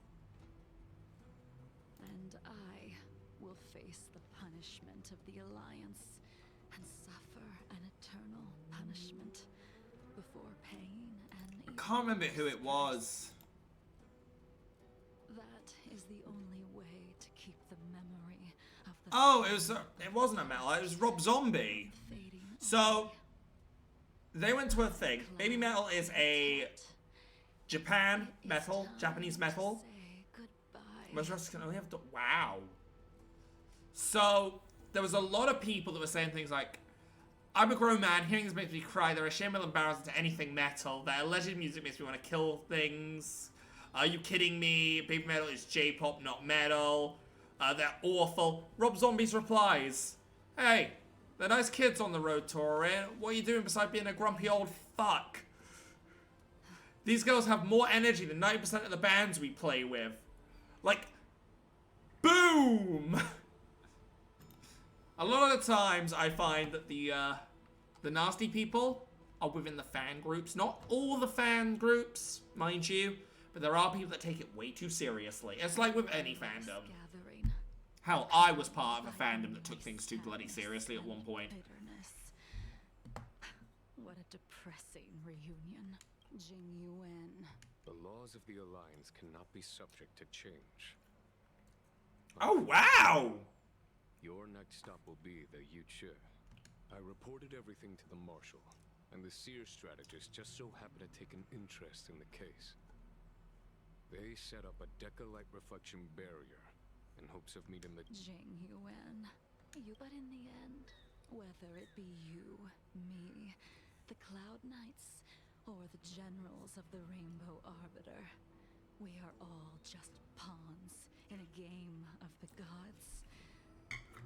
And I will face the punishment of the Alliance and suffer an eternal punishment before paying an I can't remember who it was. Oh, it wasn't a metal. It was Rob Zombie. So they went to a thing. Baby Metal is a Japanese metal. Most wrestlers can only have wow. So there was a lot of people that were saying things like, I'm a grown man, hearing this makes me cry, they're ashamed and embarrassed to anything metal, their alleged music makes me want to kill things. Are you kidding me? Baby Metal is J-pop, not metal. They're awful. Rob Zombie's replies, hey, they're nice kids on the road touring. What are you doing besides being a grumpy old fuck? These girls have more energy than 90% of the bands we play with. Like, boom! A lot of the times I find that the nasty people are within the fan groups. Not all the fan groups, mind you, but there are people that take it way too seriously. It's like with any fandom. Hell, I was part of a fandom that took things too bloody seriously at one point. What a depressing reunion. Jing Yuan. The laws of the Alliance cannot be subject to change. Oh, wow! Your next stop will be the Yuchi. I reported everything to the Marshal, and the Seer strategist just so happened to take an interest in the case. They set up a Deca-like reflection barrier in hopes of meeting the Jing Yuan. But in the end, whether it be you, me, the Cloud Knights, or the generals of the Rainbow Arbiter, we are all just pawns in a game of the gods.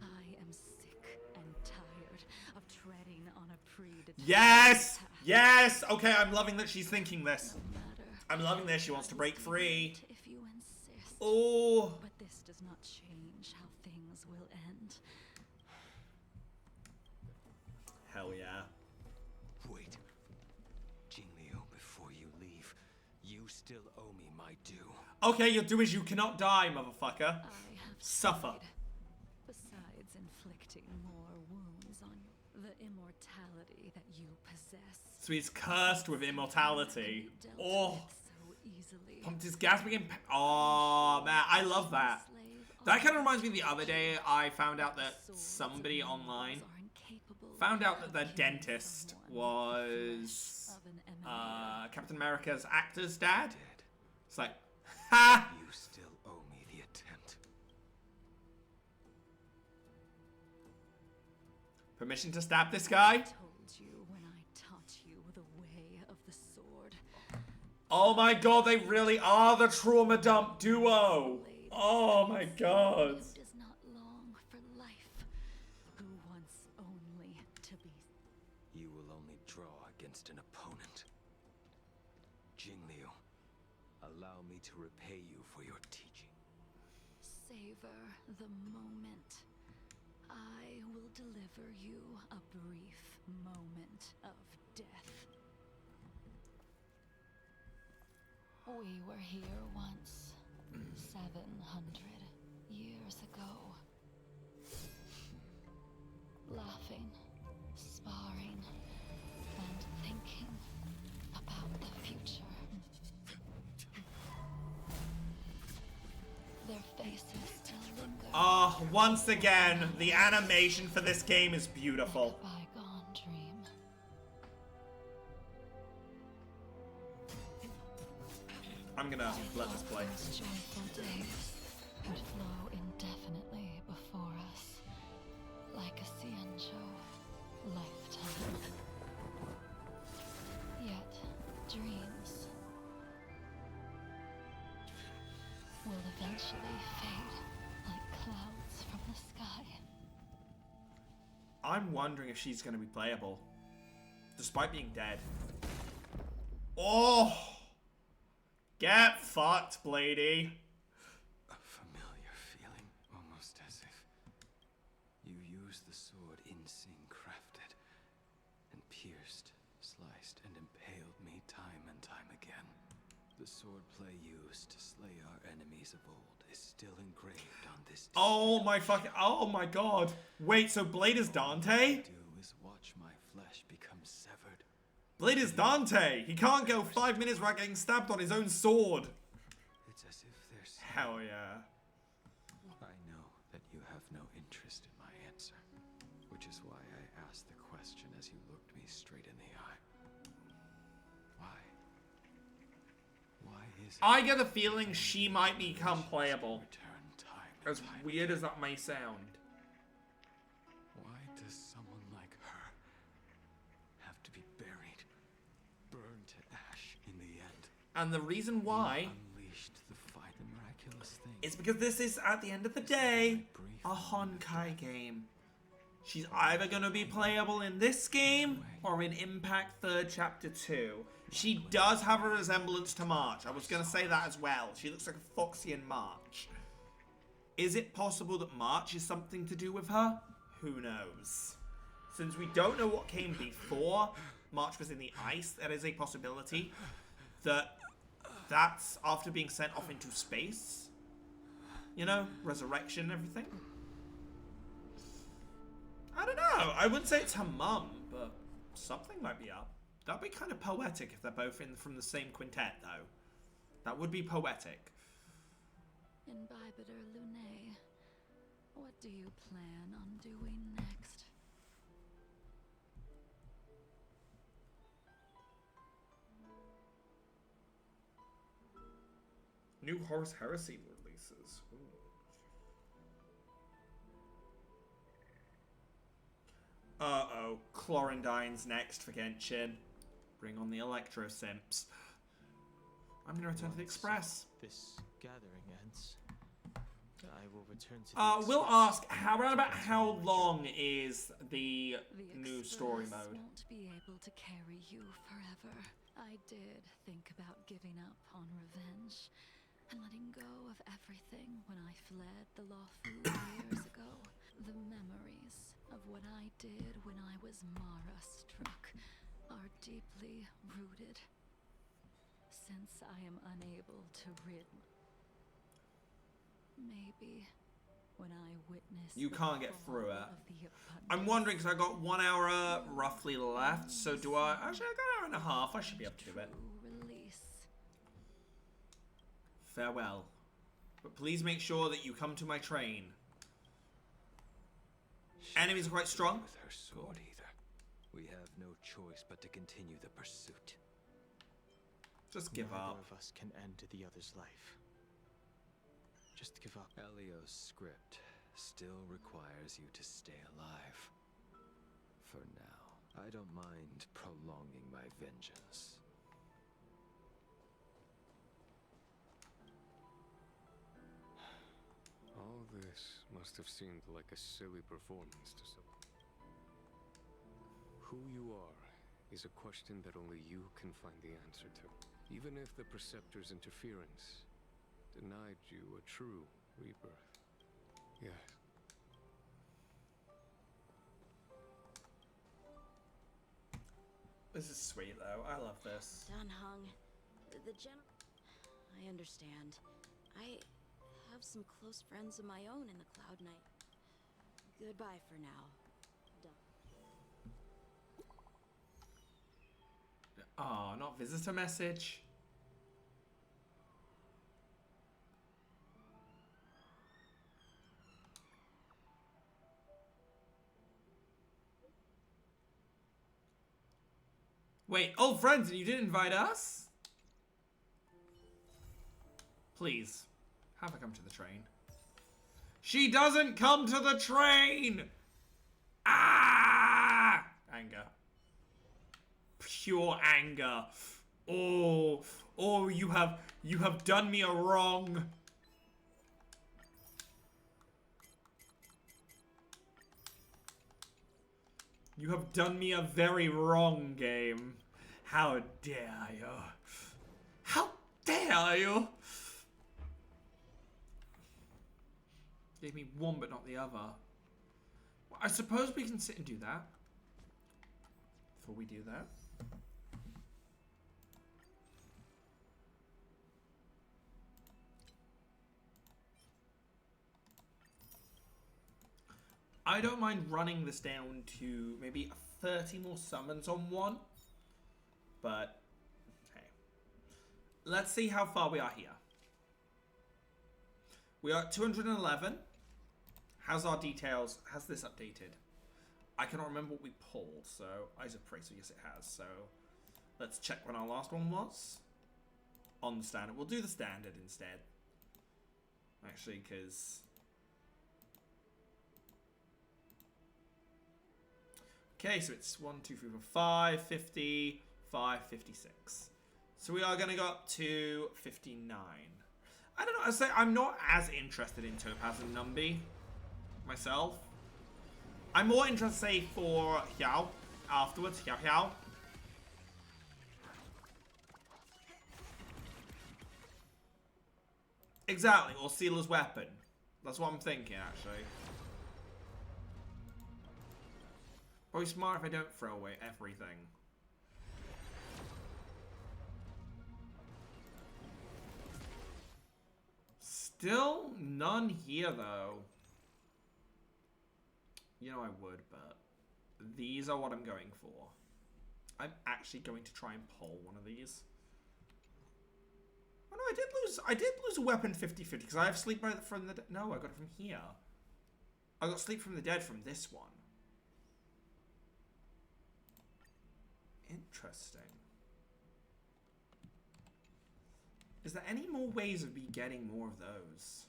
I am sick and tired of treading on a predetermined Yes! path. Yes! Okay, I'm loving that she's thinking this. I'm loving this. She wants to break free. If you insist. Oh. But this does not change how things will end. Hell yeah. Wait. Jingliu, before you leave, you still owe me my due. Okay, your due is you cannot die, motherfucker. I have Suffer. tried. Besides inflicting more wounds on you, the immortality that you possess. So he's cursed with immortality. Oh. So easily. Pumped his gas again. Oh, man. I love that. That kind of reminds me of the other day I found out that somebody online found out that their dentist was Captain America's actor's dad. It's like, ha! You still owe me the attempt. Permission to stab this guy? I told you when I taught you the way of the sword. Oh my god, they really are the trauma dump duo. Oh my god. Does not long for life, who wants only to be. You will only draw against an opponent. Jingliu, allow me to repay you for your teaching. Savor the moment. I will deliver you a brief moment of death. We were here once, 700 years ago. Laughing, sparring, and thinking about the future. Their faces still linger. Ah, once again, the animation for this game is beautiful. Bygone dream. I'm gonna let this play. Those joyful days would flow indefinitely before us, like a Cienjo lifetime. Yet, dreams will eventually fade like clouds from the sky. I'm wondering if she's gonna be playable, despite being dead. Oh! Get fucked, Blady. A familiar feeling, almost as if you used the sword Insing crafted, and pierced, sliced, and impaled me time and time again. The swordplay used to slay our enemies of old is still engraved on this display. Oh my fucking, oh my god. Wait, so Blade is Dante? Do is watch my flesh become severed. Blade is Dante. He can't go 5 minutes without getting stabbed on his own sword. It's as if there's... Hell yeah. I know that you have no interest as you looked me straight in the eye. Why is it I get a feeling she might become playable. return time As weird as that may sound. Why does someone like her have to be buried, burned to ash in the end? And the reason why Unleashed the miraculous thing. is because this is, at the end of the day, a Honkai game. She's either going to be playable in this game or in Impact 3rd Chapter 2. She does have a resemblance to March. I was going to say that as well. She looks like a Foxy in March. Is it possible that March is something to do with her? Who knows? Since we don't know what came before March was in the ice, that is a possibility. That's after being sent off into space. You know, resurrection and everything. I don't know. I wouldn't say it's her mum, but something might be up. That'd be kind of poetic if they're both from the same quintet, though. That would be poetic. Imbibitor Lunae, what do you plan on doing next? New Horus Heresy releases. Ooh. Uh-oh. Clorindine's next for Genshin. Bring on the Electro Simps. I'm going to return to the Express. This gathering ends, I will return to the We'll Express. ask, around about how long is the new story Express mode? won't be able to carry you forever. I did think about giving up on revenge and letting go of everything when I fled the Lawfu years ago. The memories of what I did when I was Mara struck are deeply rooted. Since I am unable to rid, maybe when I witness You the can't get fall through it. Uh, of the I'm abundance, wondering, because I got 1 hour roughly left, so do I... Actually, I got an hour and a half. I should be able to do it. true release. Farewell. But please make sure that you come to my train. Enemies are quite strong. With her sword either. We have no choice but to continue the pursuit. Just give Neither up. of us can end the other's life. Just give up. Elio's script still requires you to stay alive. For now, I don't mind prolonging my vengeance. All this must have seemed like a silly performance to some. Who you are is a question that only you can find the answer to. Even if the Preceptor's interference denied you a true rebirth. Yes. This is sweet, though. I love this. Danhung, the general. I understand. I have some close friends of my own in the Cloud Knight. Goodbye for now. Oh, not visitor message. Wait, old friends, and you didn't invite us? Please, have her come to the train. She doesn't come to the train! Ah! Anger. Pure anger. Oh, you have done me a wrong. You have done me a very wrong, game. How dare you? How dare you? Gave me one but not the other. Well, I suppose we can sit and do that. Before we do that. I don't mind running this down to maybe 30 more summons on one. But, hey. Let's see how far we are here. We are at 211. How's our details? Has this updated? I cannot remember what we pulled, so Isopray, so yes it has. So let's check when our last one was. On the standard. We'll do the standard instead. Actually, because... Okay, so it's 1, 2, 3, 4, 5, 50, 5, 56. So we are going to go up to 59. I don't know, I say I'm not as interested in Topaz and Numby myself. I'm more interested, say, for Xiao afterwards. Xiao. Exactly, or Sealer's Weapon. That's what I'm thinking, actually. Probably smart if I don't throw away everything. Still none here, though. You know I would, but these are what I'm going for. I'm actually going to try and pull one of these. Oh no, I did lose a weapon 50-50 because I have sleep from the... No, I got it from here. I got sleep from the dead from this one. Interesting. Is there any more ways of me getting more of those?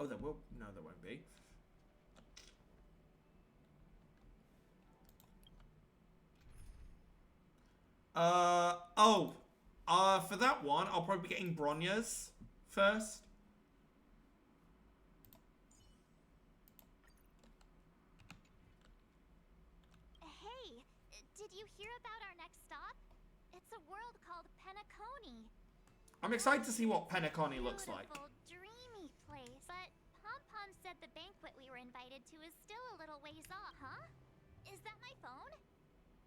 Oh, there will... No, there won't be. For that one, I'll probably be getting Bronyas first. Hey, did you hear about our next stop? It's a world called Penacony. I'm excited to see what Penacony looks like. Beautiful, dreamy place. But Pom-Pom said the banquet we were invited to is still a little ways off. Huh? Is that my phone?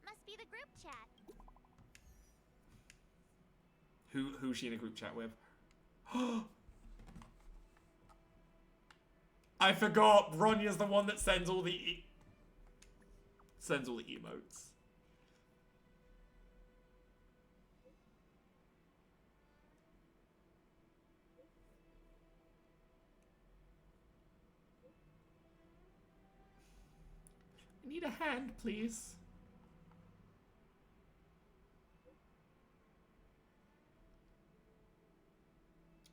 Must be the group chat. Who's she in a group chat with? I forgot. Bronya's the one that sends all the emotes. I need a hand, please.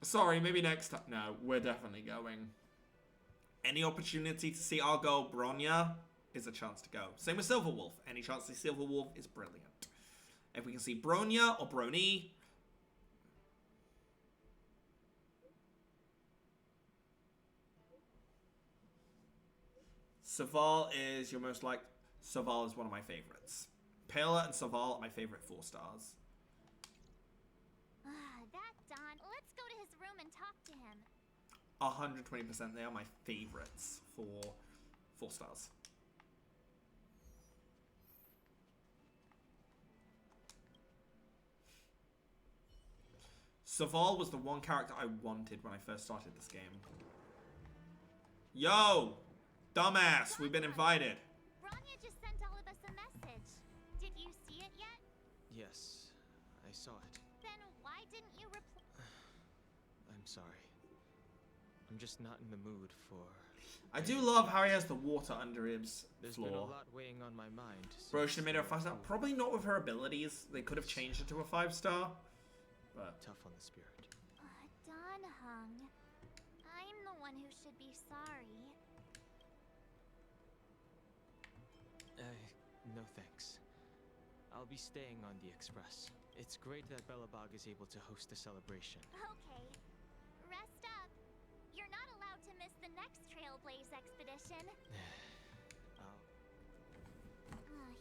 Sorry, maybe next time. No, we're definitely going. Any opportunity to see our girl Bronya is a chance to go. Same with Silverwolf. Any chance to see Silverwolf is brilliant. If we can see Bronya or Brony. Saval is your most like. Saval is one of my favorites. Pela and Saval are my favorite 4 stars. That Don. Let's go to his room and talk to him. 120%. They are my favorites for 4 stars. Saval was the one character I wanted when I first started this game. Yo! Dumbass, we've been invited. Bronya just sent all of us a message. Did you see it yet? Yes, I saw it. Then why didn't you reply? I'm sorry. I'm just not in the mood for... I do love how he has the water under his There's floor. been a lot weighing on my mind. Bro should have made her a 5-star. Probably not with her abilities. They could have changed it to a 5-star. But tough on the spirit. Don Hung. I'm the one who should be sorry. No thanks. I'll be staying on the Express. It's great that Belobog is able to host a celebration. Okay. Rest up. You're not allowed to miss the next Trailblaze expedition.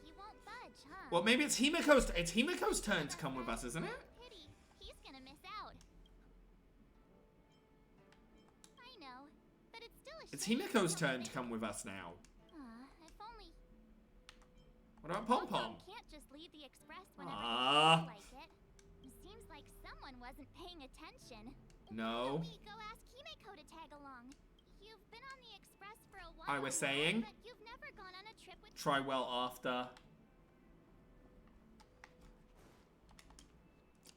He won't budge, huh? well, maybe it's Himiko's turn to come with us, isn't it? Pity. He's gonna miss out. I know, but it's still a It's shame. Himiko's turn to come with us now. If only. What about Pom Pom? Can't just leave the Express whenever Ah. you feel like it. Seems like someone wasn't paying attention. No. Why don't we go ask Himiko to tag along? You've been on the Express for a while. I was saying. But you've never gone on a trip with. Try well after.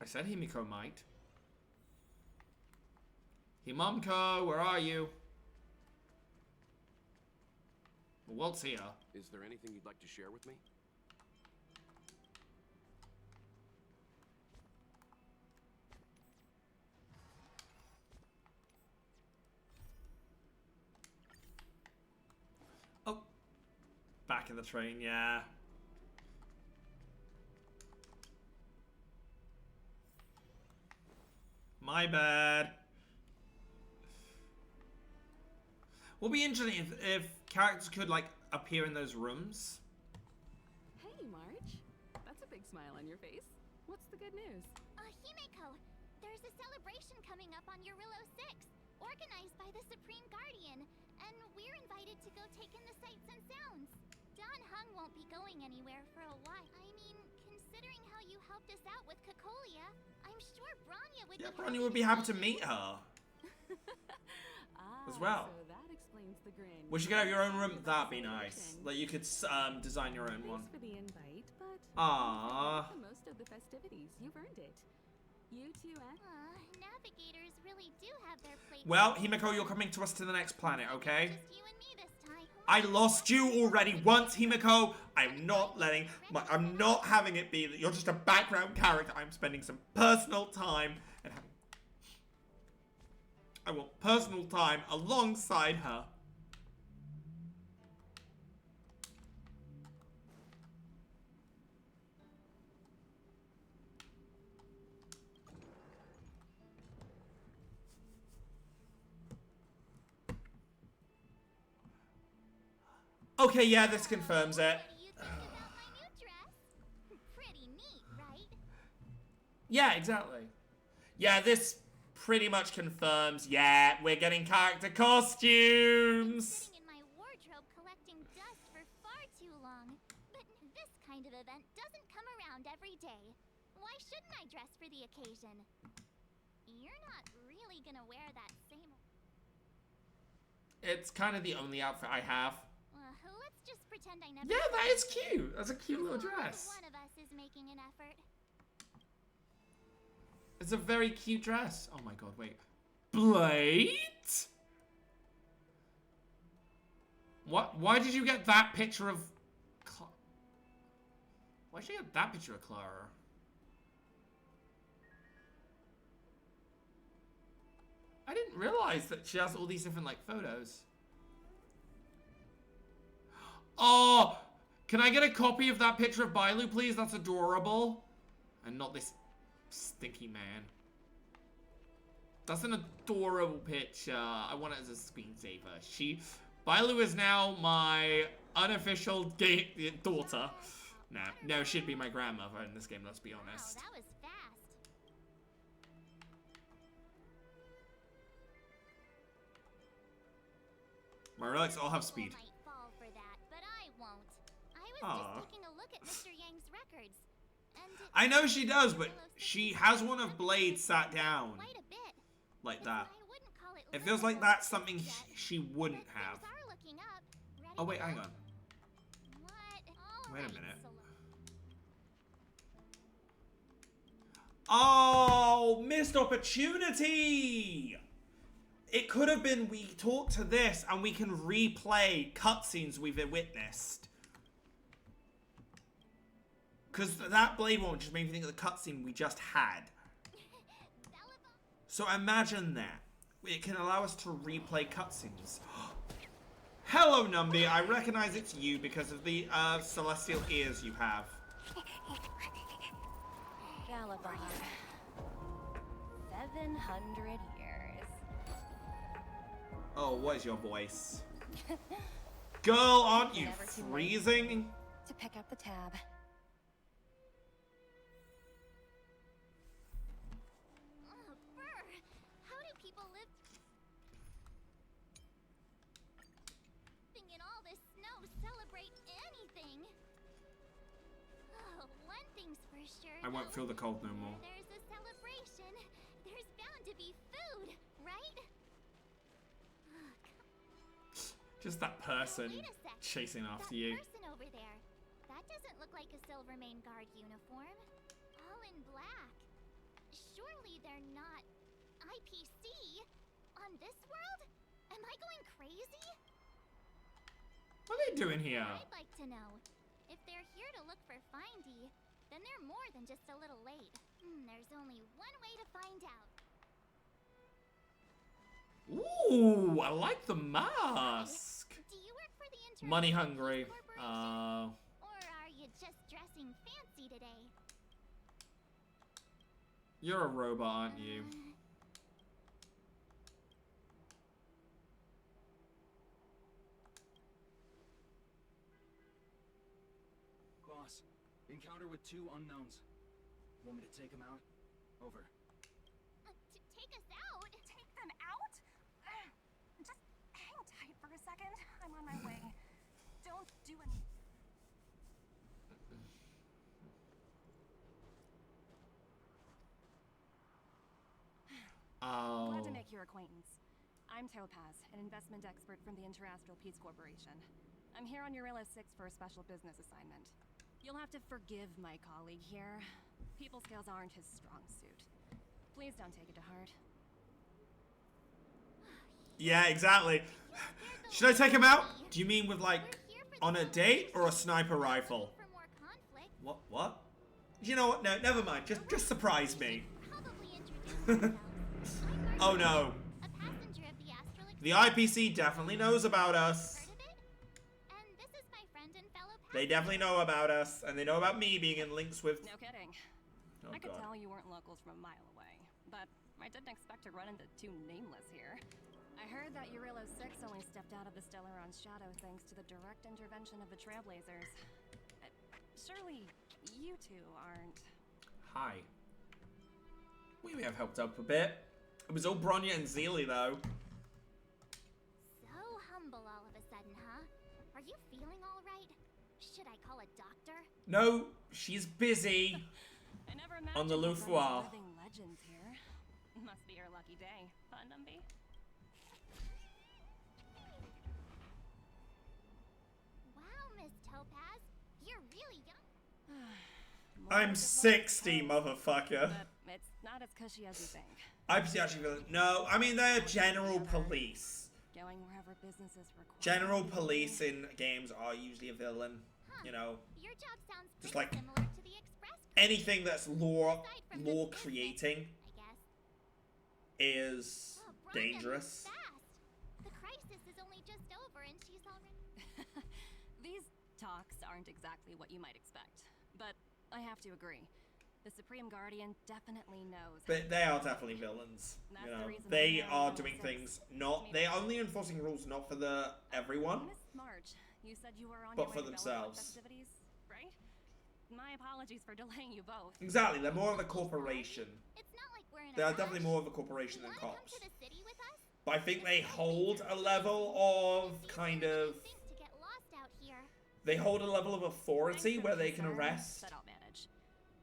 I said Himiko might. Himamko, where are you? Walt's here. Is there anything you'd like to share with me? Oh. Back in the train, yeah. My bad. Would be interesting if characters could, like, appear in those rooms. Hey, Marge. That's a big smile on your face. What's the good news? Himeko, there's a celebration coming up on Eurillo 6, organized by the Supreme Guardian, and we're invited to go take in the sights and sounds. Don Hung won't be going anywhere for a while. I mean, considering how you helped us out with Cocolia, I'm sure Bronya would Be happy to meet her. As well. So that explains the grin. Wish you could have your own room. That'd be nice. Like you could design your own one. Thanks for the invite, but Aww. for most of the festivities, you've earned it. You two and navigators really do have their plate. Well, Himeko, you're coming to us to the next planet, okay? Just you and me this time. I lost you already once, Himeko. I'm not having it be that you're just a background character. I'm spending some personal time and having I want personal time alongside her. Okay, yeah, this confirms it. What do you think about my new dress? Pretty neat, right? Yeah, exactly. Yeah, this pretty much confirms, yeah, we're getting character costumes. Sitting in my wardrobe collecting dust for far too long. But this kind of event doesn't come around every day. Why shouldn't I dress for the occasion? You're not really gonna wear that same... It's kind of the only outfit I have. Let's just pretend I never... Yeah, that is cute. That's a cute little dress. One of us is making an effort. It's a very cute dress. Oh my god, wait. Blade? What? Why did you get that picture of... Why did you get that picture of Clara? I didn't realize that she has all these different, like, photos. Oh! Can I get a copy of that picture of Bailu, please? That's adorable. And not this stinky man. That's an adorable picture. I want it as a screensaver. Bailu is now my unofficial daughter. Nah, no, she'd be my grandmother in this game, let's be honest. Wow, that was fast. My relics all have speed. Might fall for that, but I won't. I was just taking a look at Mr. Yang's records. And I know she does, but she has one of Blade sat down. Quite a bit. Like that. I wouldn't call it It feels like that's something she wouldn't have. are looking up. Ready Oh wait, to hang go? on. What? Wait a Alright, minute. so Oh, missed opportunity! It could have been we talk to this and we can replay cutscenes we've witnessed. Because that Blade one just made me think of the cutscene we just had. So imagine that. It can allow us to replay cutscenes. Hello, Numby. I recognize it's you because of the celestial ears you have. Galabar. 700 years. Oh, what is your voice? Girl, aren't you Never too late freezing? to pick up the tab. how do people live in all this snow celebrate anything? Oh, one thing's for sure. I won't feel the cold no more. There's a celebration. There's bound to be food, right? Just that person Wait a sec. chasing after that you. person over there. That doesn't look like a Silvermane Guard uniform. All in black. Surely they're not IPC on this world? Am I going crazy? What are they doing here? I'd like to know. If they're here to look for Findy, then they're more than just a little late. There's only one way to find out. Ooh, I like the mask. Do you work for the International Money hungry. Corporation? Or are you just dressing fancy today? You're a robot, aren't you? Boss, encounter with 2 unknowns. Want me to take them out? Over. To take us out? Take them out? Just hang tight for a second. I'm on my way. Don't do any. Oh. Glad to make your acquaintance. I'm Topaz, an investment expert from the Interastral Peace Corporation. I'm here on Eurilla 6 for a special business assignment. You'll have to forgive my colleague here. People skills aren't his strong suit. Please don't take it to heart. Yeah, exactly. Should I take him out? Do you mean with, like, on a date or a sniper rifle? What? You know what? No, never mind. Just surprise me. Oh no. The IPC definitely knows about us. They definitely know about us, and they know about me being in links with... No kidding. Oh, I could God. tell you weren't locals from a mile away, but I didn't expect to run into 2 nameless here. I heard that Eurilla 6 only stepped out of the Stellaron's shadow thanks to the direct intervention of the Trailblazers. Surely you 2 aren't... Hi. We may have helped up a bit. It was all Bronya and Zeely, though. So humble all of a sudden, huh? Are you feeling all right? Should I call a doctor? No, she's busy. I never On the imagined we'd run Louvre. into living legends here. Must be your lucky day, huh, Numby? Wow, Miss Topaz, you're really young. I'm 60, motherfucker. But it's not as cushy as you think. IPC actually villain. No, I mean, they're general police. Going wherever businesses require. General police in games are usually a villain. You know, Your job sounds just pretty like similar to the Express. anything that's law creating I guess. is Brenda, dangerous. fast. The crisis is only just over, and she's already. These talks aren't exactly what you might expect, but I have to agree. The Supreme Guardian definitely knows. But they are definitely villains. You know, they are doing things not. They are only enforcing rules not for the everyone, Miss March, you said you were on but your for way to Bellwood themselves. festivities, right? My apologies for delaying you both. Exactly, they're more of a corporation. It's not like we're in They a are rush. definitely more of a corporation than Come cops. to the city with us? But I think they hold a level of kind of. To get lost out here. They hold a level of authority where they can arrest. But I'll manage.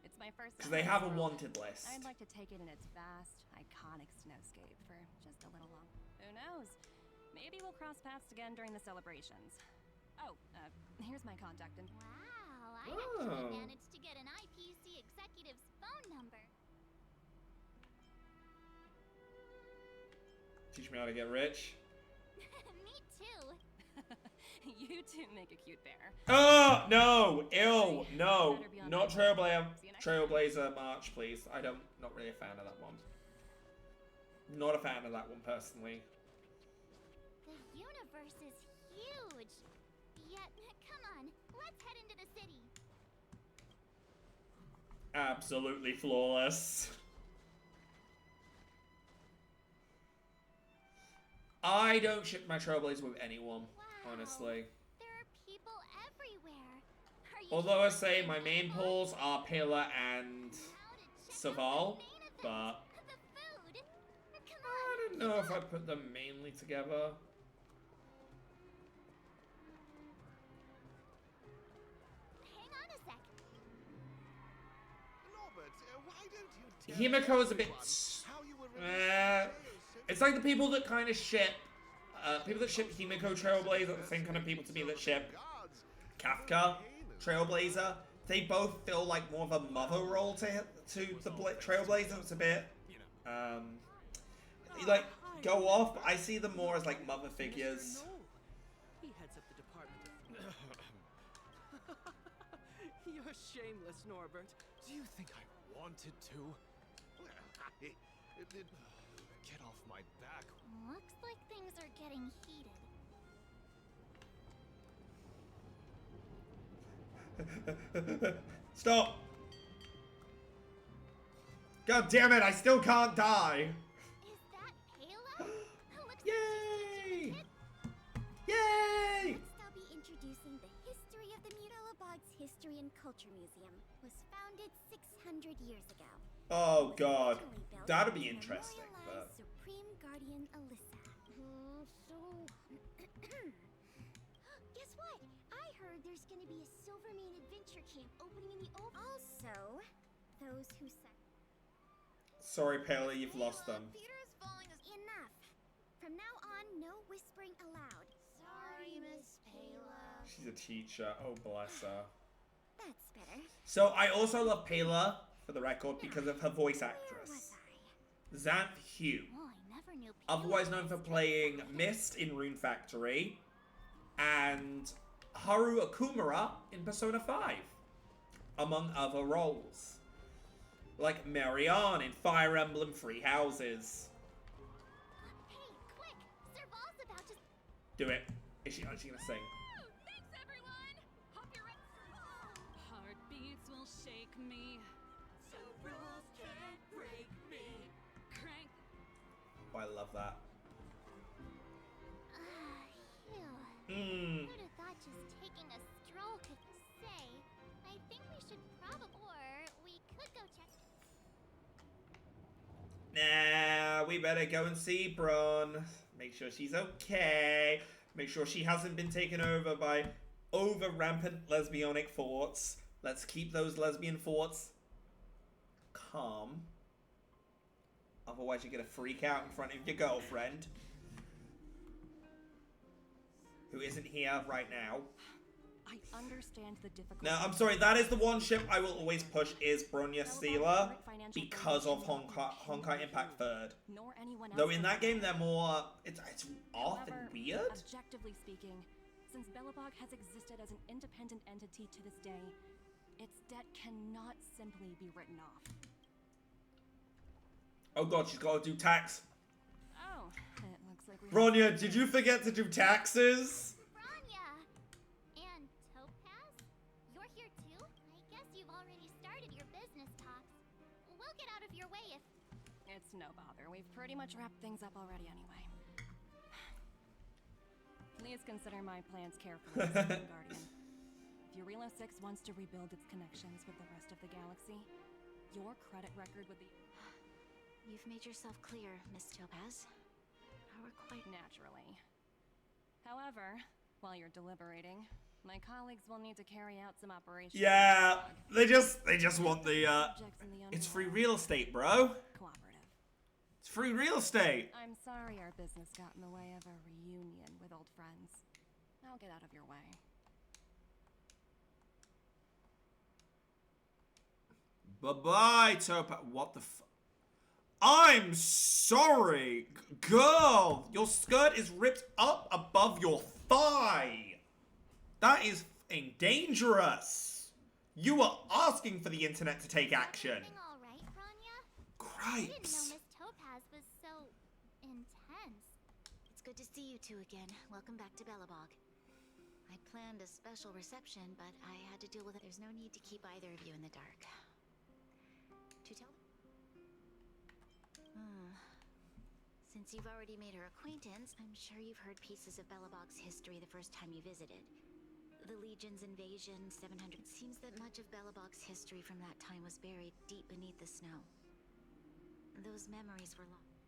It's my first. Because they have a wanted list. I'd like to take it in its vast, iconic snowscape for just a little long. Who knows? Maybe we'll cross paths again during the celebrations. Oh, here's my contact info. Wow, I actually managed to get an IPC executive's phone number. Teach me how to get rich. Me too. You 2 make a cute pair. Oh no! Ew! No! Not Trailblazer March, please. Not really a fan of that one. Not a fan of that one personally. The universe is huge. Yet, come on, let's head into the city. Absolutely flawless. I don't ship my Trailblazer with anyone, honestly. There are people everywhere. Are you Although I say my main pulls are Pillar and Saval, but I don't know if I put them mainly together. Hang on a sec. Himiko is a bit. It's like the people that kind of ship. People that ship Himiko Trailblazer are the same kind of people to me that ship Kafka Trailblazer. They both feel like more of a mother role to the Trailblazer. It's a bit. Like, go off, but I see them more as like mother figures. He heads up the Department of You're shameless, Norbert. Do you think I wanted to? Get off my back. Looks like things are getting heated. Stop! God damn it, I still can't die! Is that Pela? Yay! Yay! Next I'll be introducing the history of the Belobog's History and Culture Museum. Was founded 600 years ago. Oh god, that'd be interesting, but... Supreme Guardian Alyssa. Guess what? I heard there's gonna be a Silvermane adventure camp opening in the old. Also, those who said. Sorry, Paley, you've lost them. Enough. From now on, no whispering allowed. Sorry, Miss Pela. She's a teacher. Oh, bless her. That's better. So, I also love Pela, for the record, because of her voice actress. Xanth Hugh. Oh, I never knew Otherwise known for playing Mist in Rune Factory, and Haru Okumura in Persona 5, among other roles. Like Marianne in Fire Emblem Three Houses. Hey, quick! Serval's about to... Do it. Is she gonna sing? Thanks, everyone! Hope you're ready. Heartbeats will shake me. So rules can't break me. Crank. Oh, I love that. Who'd have thought just taking a stroll could say? I think we should probably... Or we could go check... Nah, we better go and see Bron. Make sure she's okay. Make sure she hasn't been taken over by over-rampant lesbianic thoughts. Let's keep those lesbian thoughts calm. Otherwise you're gonna freak out in front of your girlfriend, who isn't here right now. I understand the difficulty. No, I'm sorry, that is the one ship I will always push is Bronya Steeler because of Honkai Impact 3rd. Though in that game they're more, it's off and weird. Objectively speaking, since Belobog has existed as an independent entity to this day, its debt cannot simply be written off. Oh god, she's got to do tax. Oh, it looks like we Bronya, did you forget to do taxes? Bronya! And Topaz? You're here too? I guess you've already started your business talks. We'll get out of your way if... It's no bother. We've pretty much wrapped things up already anyway. Please consider my plans carefully, Supreme Guardian. If Eurela 6 wants to rebuild its connections with the rest of the galaxy, your credit record with the... You've made yourself clear, Miss Topaz. We're quite naturally. However, while you're deliberating, my colleagues will need to carry out some operations. Yeah, they just want the it's free real estate, bro. Cooperative. It's free real estate. I'm sorry our business got in the way of a reunion with old friends. I'll get out of your way. Bye-bye, Topaz. What the I'm sorry, girl. Your skirt is ripped up above your thigh. That is f***ing dangerous. You are asking for the internet to take action. All right, Bronya? Cripes. I didn't know Miss Topaz was so intense. It's good to see you two again. Welcome back to Belobog. I planned a special reception, but I had to deal with it. There's no need to keep either of you in the dark. To tell them? Since you've already made her acquaintance, I'm sure you've heard pieces of Belobog's history the first time you visited. The Legion's invasion, 700... It seems that much of Belobog's history from that time was buried deep beneath the snow. Those memories were lost.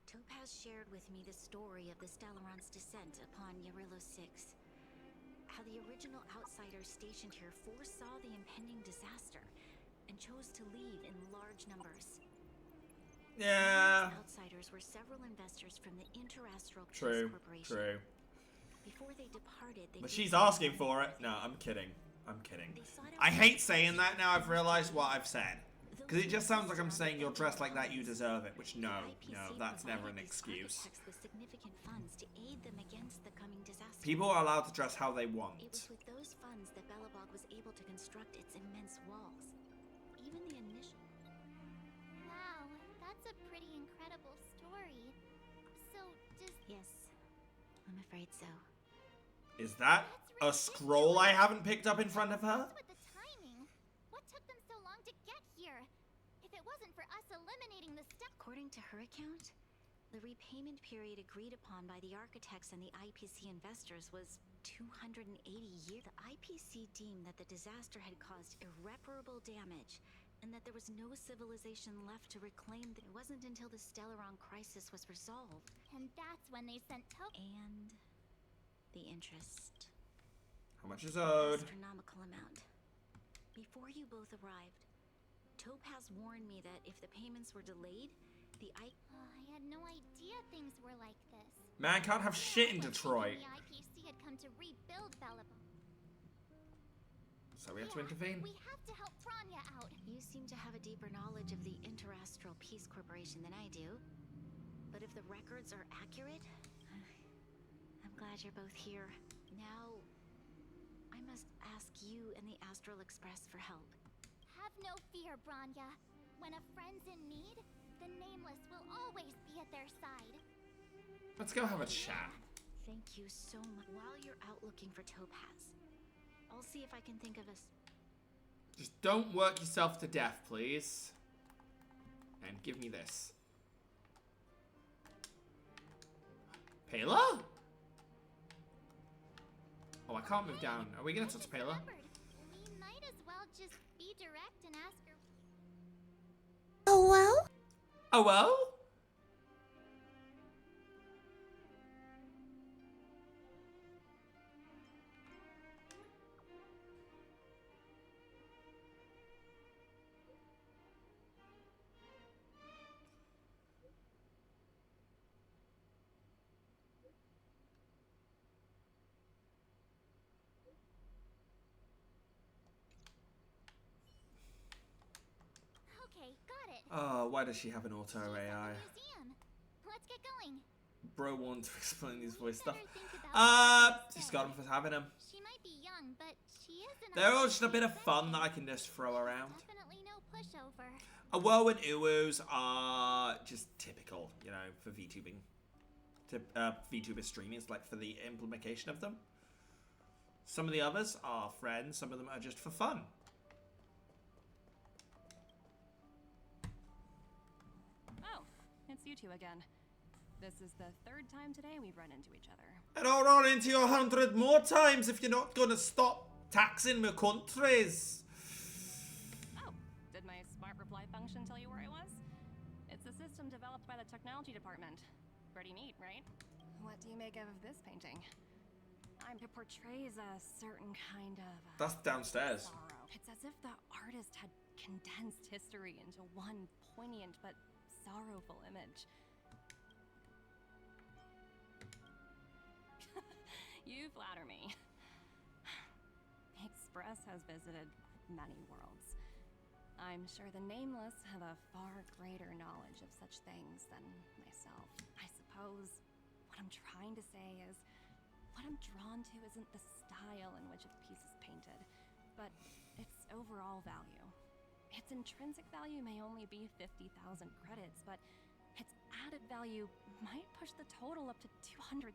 Topaz shared with me the story of the Stellaron's descent upon Eurela 6. How the original outsiders stationed here foresaw the impending disaster and chose to leave in large numbers. Yeah. Outsiders were several investors from the Interastral True. Corporation. True. Before they departed, they But she's asking for it. No, I'm kidding. I'm kidding. I hate saying that now I've realized what I've said. Because it just sounds like I'm saying you're dressed like that, you deserve it. Which no, that's never an excuse. With significant funds to aid them against the coming disaster. People are allowed to dress how they want. It was with those funds that Belobog was able to construct its immense walls. Even the initial. Wow, that's a pretty incredible story. So, does... Yes, I'm afraid so. Is that a scroll I haven't picked up in front of her? What's with the timing? What took them so long to get here? If it wasn't for us eliminating the step... According to her account, the repayment period agreed upon by the architects and the IPC investors was 280 years. The IPC deemed that the disaster had caused irreparable damage and that there was no civilization left to reclaim. It wasn't until the Stellaron crisis was resolved. And that's when they sent And the interest. How much is owed? Astronomical amount. Before you both arrived, Topaz warned me that if the payments were delayed, I had no idea things were like this. Man can't have shit in Detroit. The IPC had come to rebuild Belobog. So we have to intervene. We have to help Franya out. You seem to have a deeper knowledge of the Interastral Peace Corporation than I do. But if the records are accurate, I'm glad you're both here. Now, I must ask you and the Astral Express for help. Have no fear, Branya. When a friend's in need, the Nameless will always be at their side. Let's go have a chat. Thank you so much. While you're out looking for Topaz, I'll see if I can think of a... Just don't work yourself to death, please. And give me this. Pela? Oh, I can't move down. Are we gonna touch Pela? We might as well just be direct and ask her. Oh well? Oh well? Okay, got it. Oh, why does she have an auto AI? Museum. Let's get going. Bro wanted to explain his voice stuff. About Just got him for having him. She might be young, but she is an... They're all just a bit of fun that I can just throw around. Definitely no pushover. A Woe and Uwus are just typical, you know, for VTubing. VTuber streaming, it's like for the implementation of them. Some of the others are friends, some of them are just for fun. Oh, it's you two again. This is the third time today we've run into each other. And I'll run into you 100 more times if you're not gonna stop taxing my countries. Oh, did my smart reply function tell you where I was? It's a system developed by the technology department. Pretty neat, right? What do you make of this painting? It portrays a certain kind of... That's downstairs. Sorrow. It's as if the artist had condensed history into one poignant but sorrowful image. You flatter me. Express has visited many worlds. I'm sure the Nameless have a far greater knowledge of such things than myself. I suppose what I'm trying to say is, what I'm drawn to isn't the style in which a piece is painted, but its overall value. Its intrinsic value may only be 50,000 credits, but its added value might push the total up to 200,000.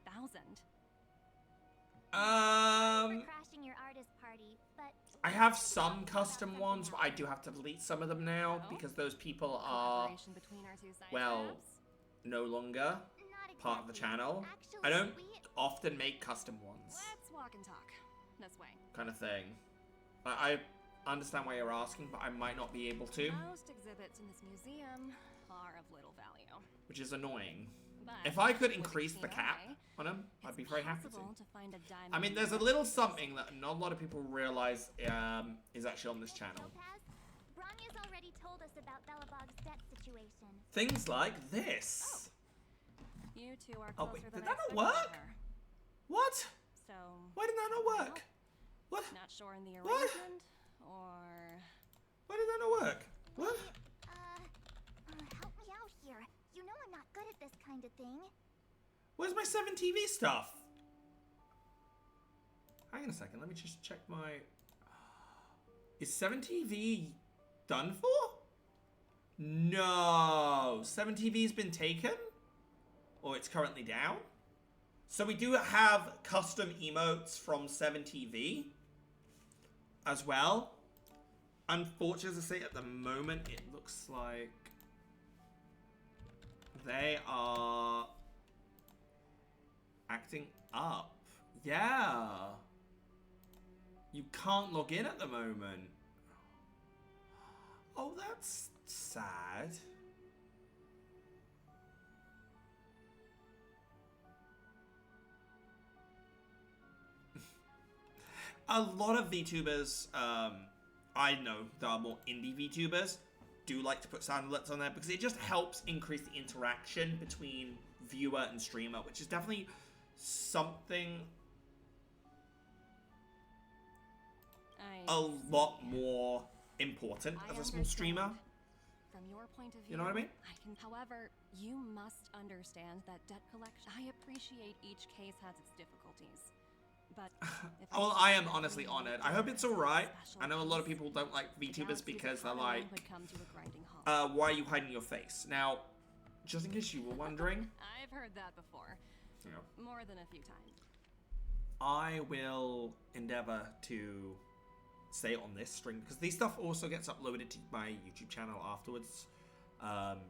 For crashing your artist party, but I have some custom ones, but I do have to delete some of them now because those people are, well, no longer part of the channel. I don't often make custom ones. Let's walk and talk. This way. Kind of thing. I understand why you're asking, but I might not be able to. Most exhibits in this museum are of little value. Which is annoying. But If I could increase the cap on them, I'd be very happy to. Find a diamond I mean, there's a little something that not a lot of people realize is actually on this channel. Branya's already told us about Belobog's debt situation. Things like this. You two are Oh, closer wait, than did I that not expected work? her. What? So Why did that not work? What? Not sure in the What? arrangement or Why did that not work? What? Where's my 7TV stuff? Hang on a second, let me just check my... Is 7TV done for? No! 7TV's been taken? Or it's currently down? So we do have custom emotes from 7TV as well. Unfortunately, as I say, at the moment, it looks like they are acting up. Yeah. You can't log in at the moment. Oh, that's sad. A lot of VTubers, I know there are more indie VTubers, do like to put sound alerts on there because it just helps increase the interaction between viewer and streamer, which is definitely something a lot more important as a small streamer. From your point of view, You know what I mean? However, you must understand that debt collection. I appreciate each case has its difficulties, but well, I am honestly honored. I hope it's alright. I know a lot of people don't like VTubers because they're like, why are you hiding your face? Now, just in case you were wondering, I've heard that before. you know, More than a few times. I will endeavor to stay on this stream because these stuff also gets uploaded to my YouTube channel afterwards,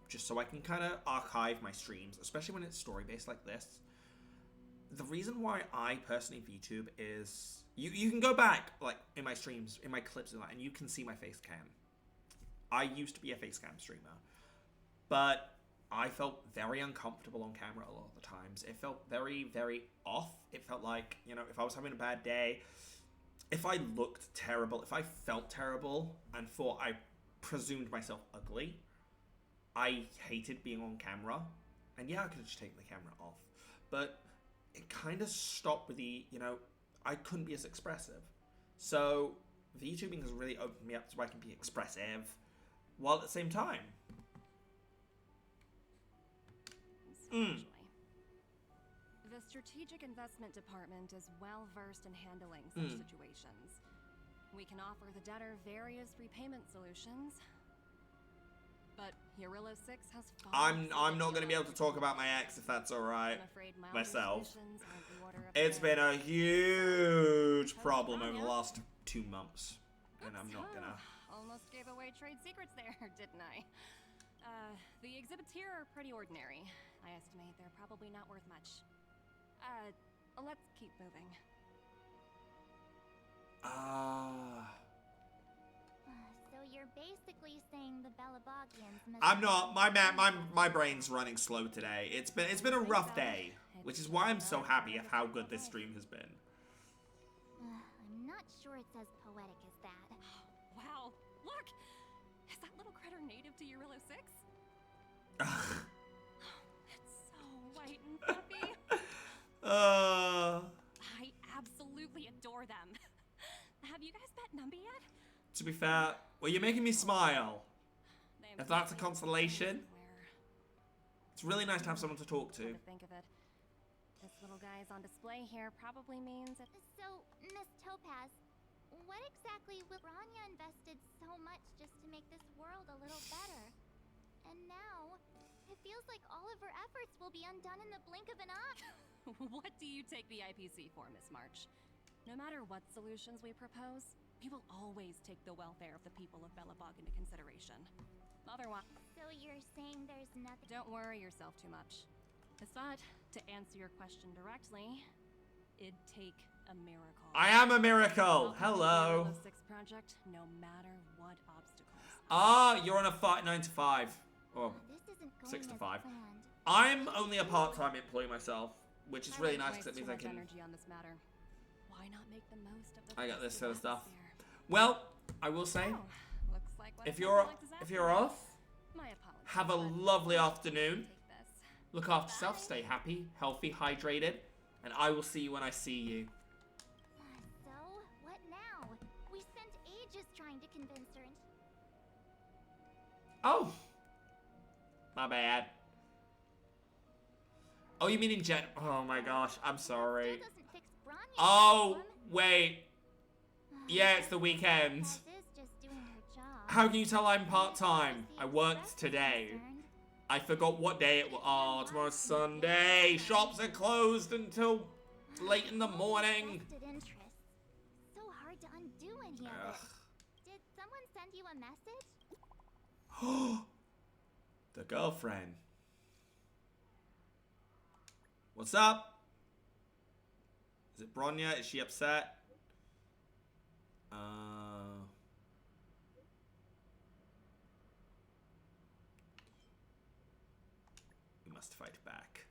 just so I can kind of archive my streams, especially when it's story-based like this. The reason why I personally VTube is you can go back like in my streams, in my clips and that, and you can see my face cam. I used to be a face cam streamer, but I felt very uncomfortable on camera a lot of the times. It felt very, very off. It felt like, you know, if I was having a bad day, if I looked terrible, if I felt terrible and thought I presumed myself ugly, I hated being on camera. And yeah, I could have just taken the camera off. But it kind of stopped with the, you know, I couldn't be as expressive. So VTubing has really opened me up so I can be expressive while at the same time. The Strategic Investment Department is well versed in handling such situations. We can offer the debtor various repayment solutions, but Hero 6 has I'm not going to be able to talk about my ex if that's alright myself. It's been a huge problem over the last 2 months, and I'm not gonna. Almost gave away trade secrets there, didn't I? The exhibits here are pretty ordinary. I estimate they're probably not worth much. Let's keep moving. So you're basically saying the Balabagians... I'm not. My brain's running slow today. It's been a rough day, which is why I'm so happy of how good this stream has been. I'm not sure it's as poetic as that. Wow, look! Is that little critter native to Eurilo 6? It's so white and fluffy. I absolutely adore them. Have you guys met Numby yet? To be fair, well, you're making me smile. If that's a consolation, it's really nice to have someone to talk to. Think of it. This little guy is on display here probably means it. So, Miss Topaz, what exactly will Rania invested so much just to make this world a little better? And now, it feels like all of her efforts will be undone in the blink of an eye. What do you take the IPC for, Miss March? No matter what solutions we propose, we will always take the welfare of the people of Belobog into consideration. Otherwise... So you're saying there's nothing... Don't worry yourself too much. But, to answer your question directly, it'd take a miracle. I am a miracle! Hello! The 6 project, no matter what obstacles. You're on a 9 to 5. Or 6 to 5. I'm only a part-time employee myself, which is really nice because it means I can... energy on this matter. Why not make the most of the I got this sort of stuff. Well, I will say, looks like if you're off, have a lovely afternoon. Look after yourself, stay happy, healthy, hydrated, and I will see you when I see you. So, what now? We spent ages trying to convince her and... Oh! My bad. Oh, you mean in gen? Oh my gosh, I'm sorry. Still doesn't fix Bronya's Oh, problem. wait. Yeah, it's the weekend. Topaz is just doing her job. How can you tell I'm part-time? I worked today. I forgot what day it was. Oh, tomorrow's Sunday. Shops are closed until late in the morning. Vested interests. So hard to undo any of it. Did someone send you a message? The girlfriend. What's up? Is it Bronya? Is she upset? We must fight back.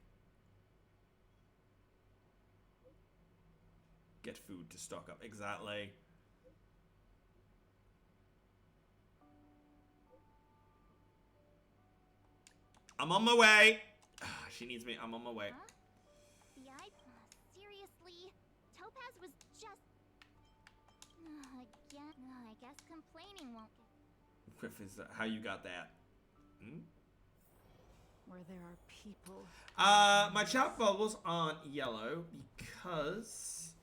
Get food to stock up. Exactly. I'm on my way. She needs me. I'm on my way. Huh? Seriously? Topaz was just... again? I guess complaining won't get... Griff, is that how you got that? Hmm? Where there are people. My chat bubbles aren't yellow because...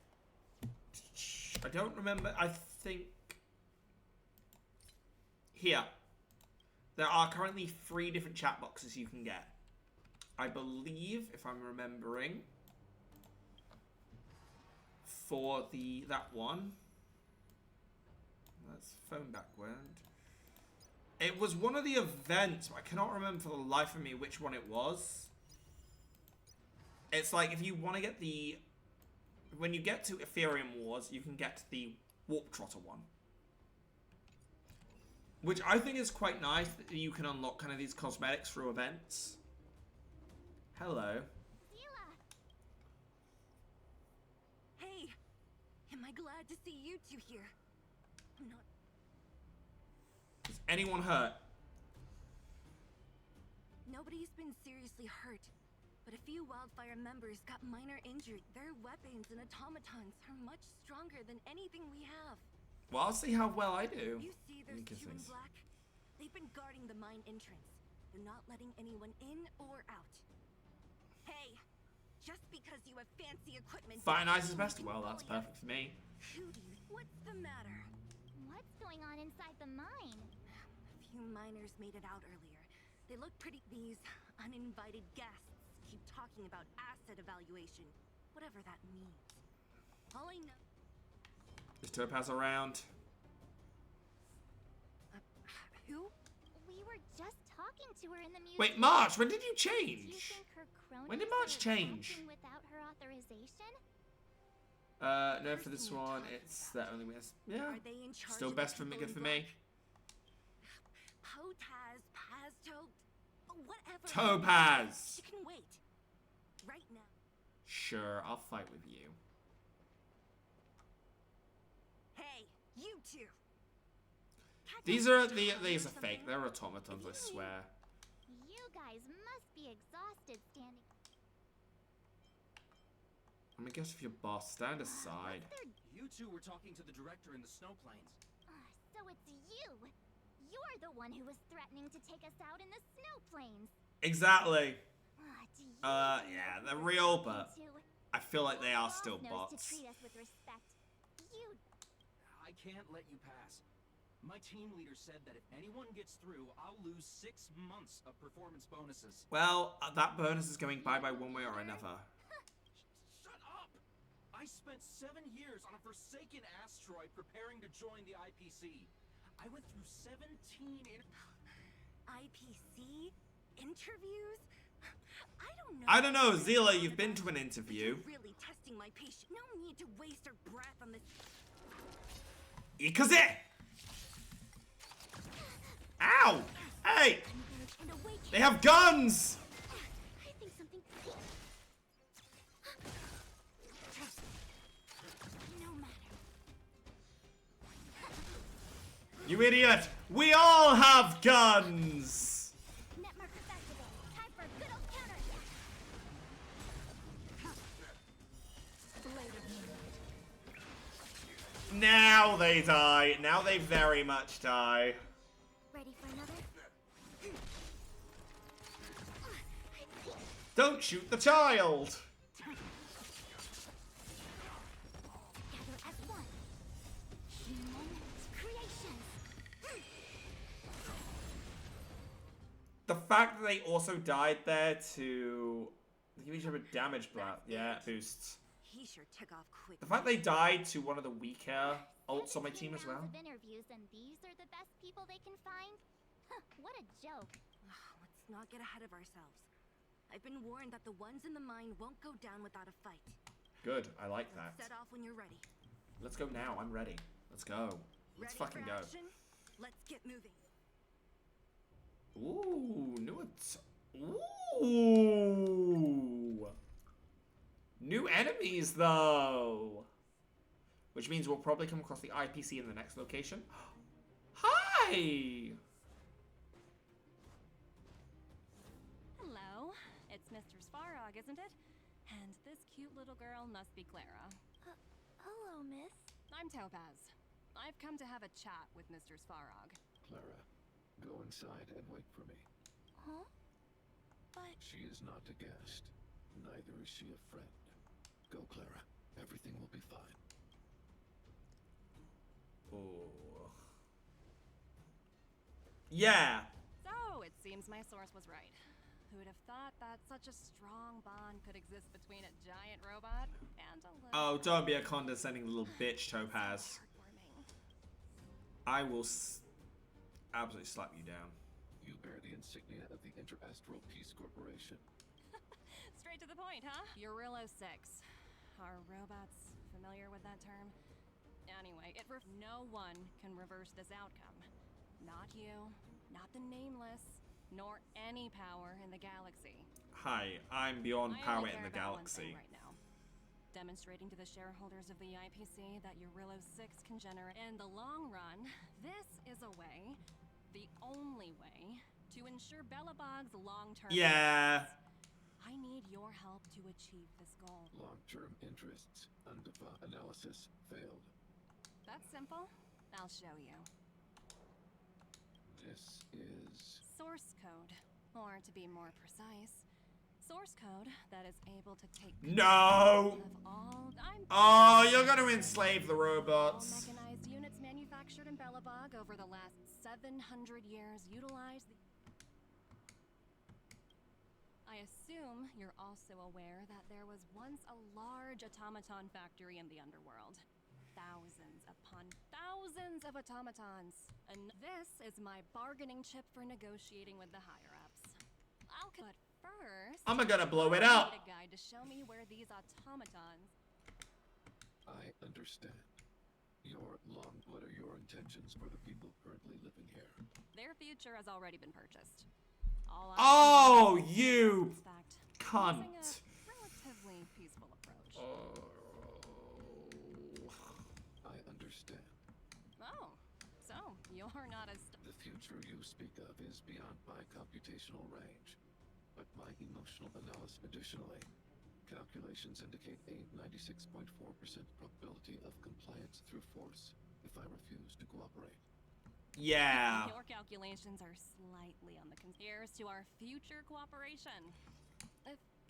I don't remember. I think... Here. There are currently 3 different chat boxes you can get. I believe, if I'm remembering, for that one. That's phone backward. It was one of the events, but I cannot remember for the life of me which one it was. It's like if you want to get the... When you get to Ethereum Wars, you can get the Warp Trotter one. Which I think is quite nice that you can unlock kind of these cosmetics through events. Hello. Hey, am I glad to see you two here? I'm not... Is anyone hurt? Nobody's been seriously hurt, but a few wildfire members got minor injury. Their weapons and automatons are much stronger than anything we have. Well, I'll see how well I do. You see those two in black? They've been guarding the mine entrance. They're not letting anyone in or out. Hey, just because you have fancy equipment... Fire Nice is best? Well, that's perfect for me. What's the matter? What's going on inside the mine? A few miners made it out earlier. They look pretty... These uninvited guests keep talking about asset evaluation. Whatever that means. All I know... Is Topaz around? Who? We were just talking to her in the museum. Wait, March, when did you Do you change? think her cronies When did March were change? acting without her authorization? No, for this one, it's that only miss. Yeah. Are they in charge Still of best the for me, people good in for me. Potaz, Pazto, whatever. Topaz! You can wait. Right now. Sure, I'll fight with you. Hey, you two. These are fake. They're automatons, I swear. You guys must be exhausted standing. I mean, I guess if you're boss, stand aside. You two were talking to the director in the snow plains. So it's you. You're the one who was threatening to take us out in the snow plains. Exactly. Do you Yeah, they're real, but I feel like they are still knows bots. to treat us with respect. You... I can't let you pass. My team leader said that if anyone gets through, I'll lose 6 months of performance bonuses. Well, that bonus is going bye-bye one way or another. Shut up! I spent 7 years on a forsaken asteroid preparing to join the IPC. I went through 17 IPC? Interviews? I don't know, Zila, you've been to an interview. Really testing my patience. No need to waste our breath on this. Ikaze! Ow! Hey! They have guns! I think something... No matter. You idiot! We all have guns! Net markers activated. Time for a good old counterattack. Now they die. Now they very much die. Ready for another? Don't shoot the child! Together as one. Human creations. The fact that they also died there to give each other damage boosts. He sure took off quick. The fact they died to one of the weaker ults on my team as well. Of interviews, and these are the best people they can find? Huh, what a joke. Let's not get ahead of ourselves. I've been warned that the ones in the mine won't go down without a fight. Good, I like that. Set off when you're ready. Let's go now, I'm ready. Let's go. Let's fucking go. Action? Let's get moving. Ooh, ooh. New enemies, though. Which means we'll probably come across the IPC in the next location. Hi! Hello, it's Mr. Svarog, isn't it? And this cute little girl must be Clara. Hello, miss. I'm Topaz. I've come to have a chat with Mr. Svarog. Clara, go inside and wait for me. Huh? But She is not a guest. Neither is she a friend. Go, Clara. Everything will be fine. Oh. Yeah. So, it seems my source was right. Who would have thought that such a strong bond could exist between a giant robot and a little... Oh, don't be a condescending little bitch, Topaz. I will absolutely slap you down. You bear the insignia of the Interastral Peace Corporation. Straight to the point, huh? Eurilo 6. Are robots familiar with that term? Anyway, no one can reverse this outcome. Not you, not the Nameless, nor any power in the galaxy. Hi, I'm beyond I power only in care the about one thing galaxy. right now. Demonstrating to the shareholders of the IPC that Eurilo 6 can generate. In the long run, this is a way, the only way, to ensure Belobog's long-term Yeah. I need your help to achieve this goal. Long-term interests. Undefa analysis failed. That's simple. I'll show you. This is... Source code. Or to be more precise, source code that is able to take No! You're gonna enslave the robots. all mechanized units manufactured in Belobog over the last 700 years utilize the... I assume you're also aware that there was once a large automaton factory in the underworld. Thousands upon thousands of automatons. And this is my bargaining chip for negotiating with the higher-ups. But first... I'm gonna blow it I up. need a guide to show me where these automatons... I understand. What are your intentions for the people currently living here? Their future has already been purchased. Oh, you cunt. Using a relatively peaceful approach. I understand. Oh, so you're not as... The future you speak of is beyond my computational range. But my emotional analysis additionally. Calculations indicate a 96.4% probability of compliance through force if I refuse to cooperate. Yeah. Your calculations are slightly on the... Here's to our future cooperation.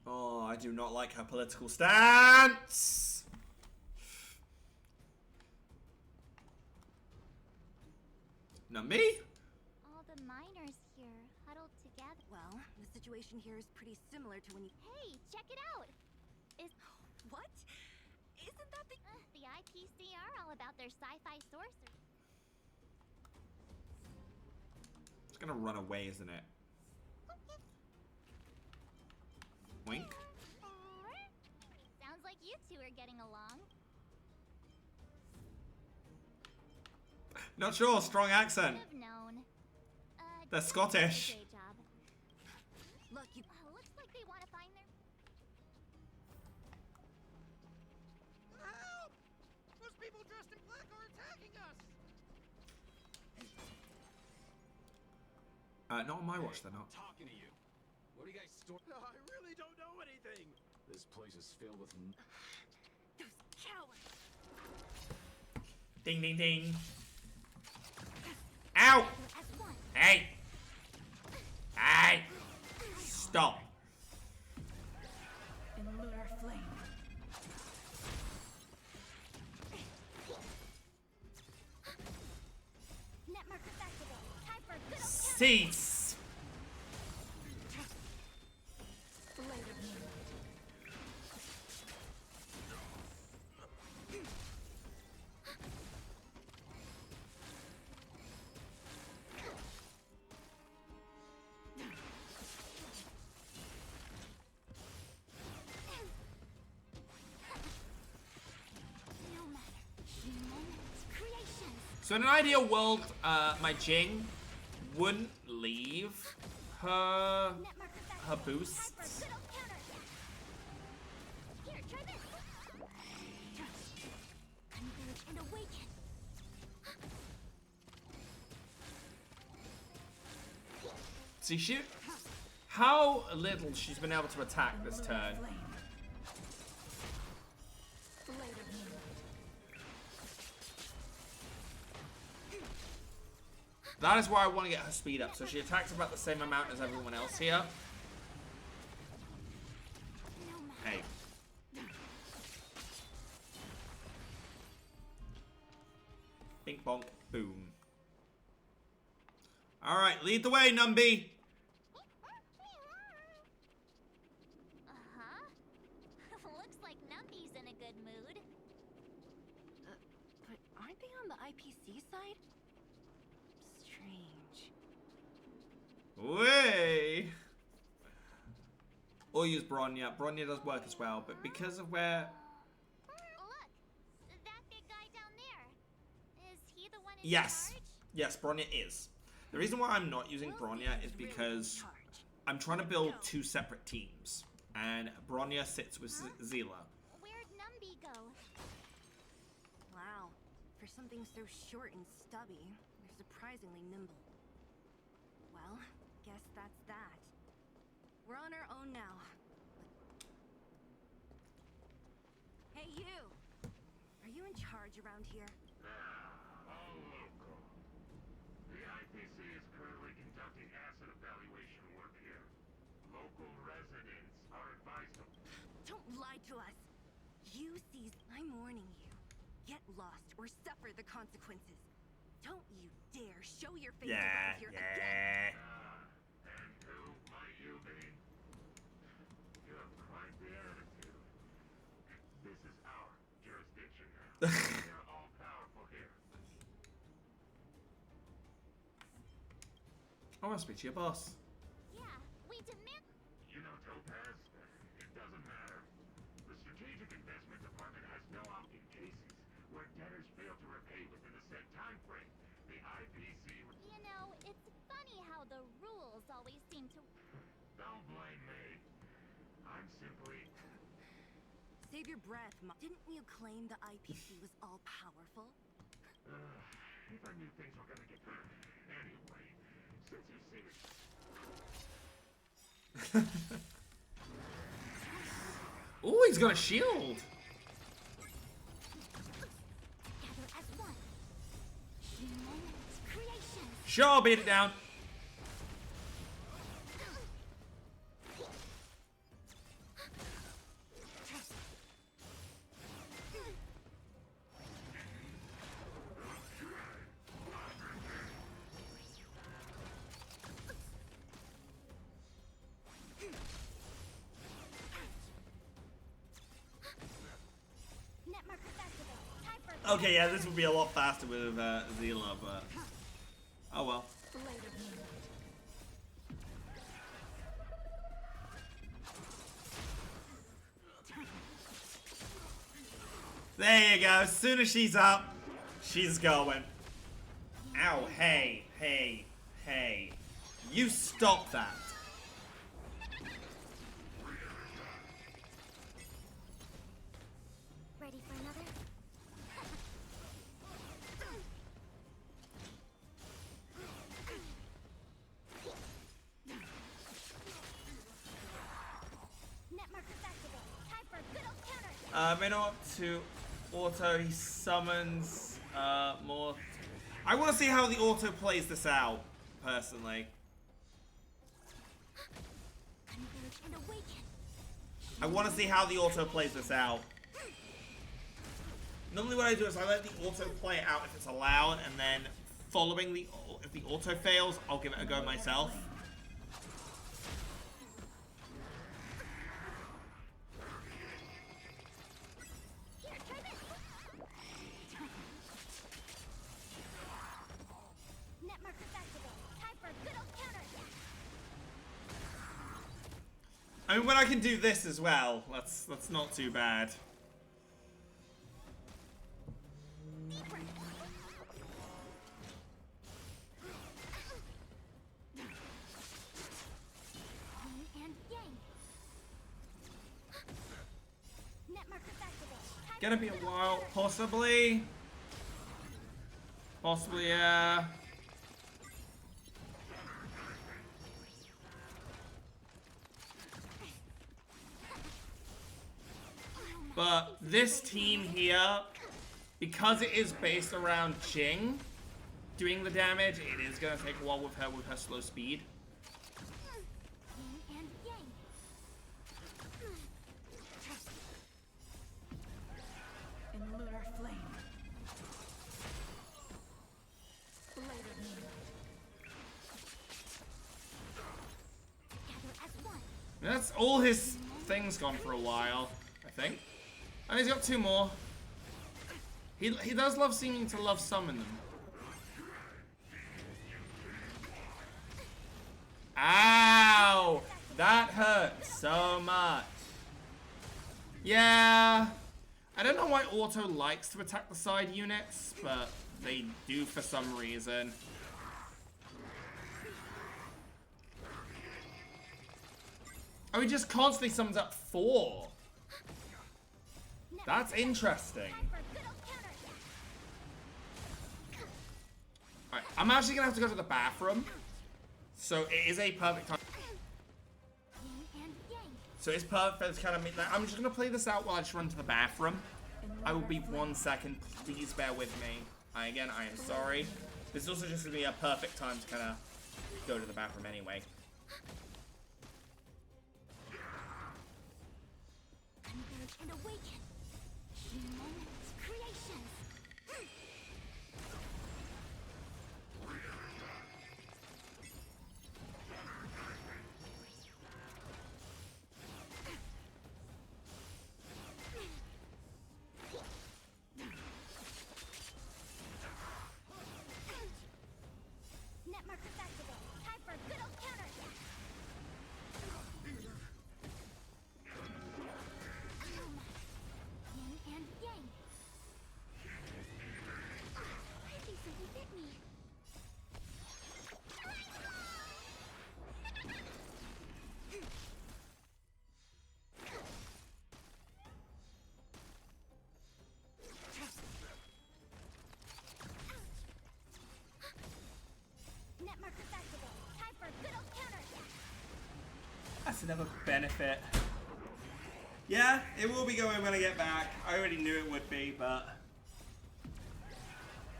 Oh, I do not like her political stance. Not me? All the miners here huddled together. Well, the situation here is pretty similar to when you... Hey, check it out! Is... What? Isn't that the... the IPC are all about their sci-fi sorcery. It's gonna run away, isn't it? Wink. Sounds like you two are getting along. Not sure. Strong accent. Should've known. They're Scottish. Great job. Look, you... looks like they want to find their... Help! Those people dressed in black are attacking us! Not on my watch, they're not. Talking to you. What do you guys store? I really don't know anything! This place is filled with... Those cowards! Ding, ding, ding. Ow! Hey! Hey! Stop. cease. So in an ideal world, my Jing wouldn't leave her boosts. See, how little she's been able to attack this turn. That is why I want to get her speed up, so she attacks about the same amount as everyone else here. Hey. Bink bonk, boom. Alright, lead the way, Numby! Looks like Numby's in a good mood. But aren't they on the IPC side? Strange. Way! Or use Bronya. Bronya does work as well, but because of where... Look! That big guy down there. Is he the one in Yes. charge? Yes, Bronya is. The reason why I'm not using Bronya is because I'm trying to build two separate teams. And Bronya sits with Zila. Where'd Numby go? Wow. For something so short and stubby, they're surprisingly nimble. Well, guess that's that. We're on our own now. Hey, you! Are you in charge around here? All local. The IPC is currently conducting asset evaluation work here. Local residents are advised to... Don't lie to us! You seize... I'm warning you. Get lost or suffer the consequences. Don't you dare show your face around here again! And who might you be? You have quite the attitude. This is our jurisdiction now. They're all powerful here. I want to speak to your boss. Yeah, we demand... You know, Topaz, it doesn't matter. The Strategic Investment Department has no out in cases where debtors fail to repay within the set time frame. The IPC... You know, it's funny how the rules always seem to... Don't blame me. I'm simply... Save your breath, Didn't you claim the IPC was all-powerful? If I knew things were gonna get... Anyway, since you see it... Ooh, he's got a shield. Together as one. Human creation. Sure, beat it down. Okay, yeah, this would be a lot faster with Zila, but oh well. There you go. As soon as she's up, she's going. Ow, hey, hey, hey. You stop that. Ready for another? Net markers activate. Time for a good old counter. May not to auto, he summons more. I want to see how the auto plays this out, personally. Converge and awaken. I want to see how the auto plays this out. Normally what I do is I let the auto play it out if it's allowed, and then following the, if the auto fails, I'll give it a go myself. I mean, when I can do this as well, that's not too bad. Gonna be a while, possibly. Possibly, yeah. But this team here, because it is based around Ching doing the damage, it is gonna take a while with her slow speed. In lunar flame. Blade of moon. That's all his things gone for a while, I think. And he's got 2 more. He does love seeming to love summon them. Ow! That hurt so much. Yeah. I don't know why Auto likes to attack the side units, but they do for some reason. Oh, he just constantly summons up 4. That's interesting. Alright, I'm actually gonna have to go to the bathroom. So it is a perfect time. So it's perfect for this kind of midnight. I'm just gonna play this out while I just run to the bathroom. I will be 1 second. Please bear with me. Again, I am sorry. This is also just gonna be a perfect time to kind of go to the bathroom anyway. And awaken human's creations. Net markers activate. Time for a good old counter. And yang. I think something bit me. Net markers activate. Time for a good old counter. That's another benefit. Yeah, it will be going when I get back. I already knew it would be, but...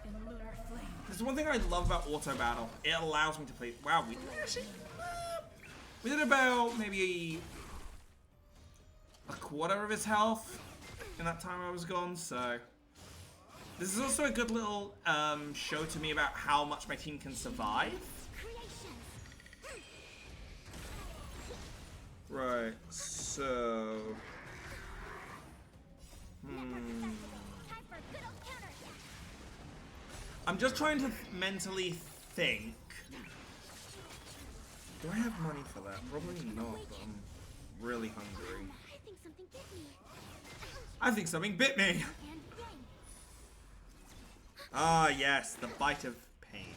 In lunar flame. There's one thing I love about auto battle. It allows me to play... Wow, we did actually... we did about maybe a quarter of his health in that time I was gone, so... This is also a good little show to me about how much my team can survive. Right, so... I'm just trying to mentally think. Do I have money for that? Probably not, but I'm really hungry. I think something bit me. I think something bit me! Ah, yes, the bite of pain.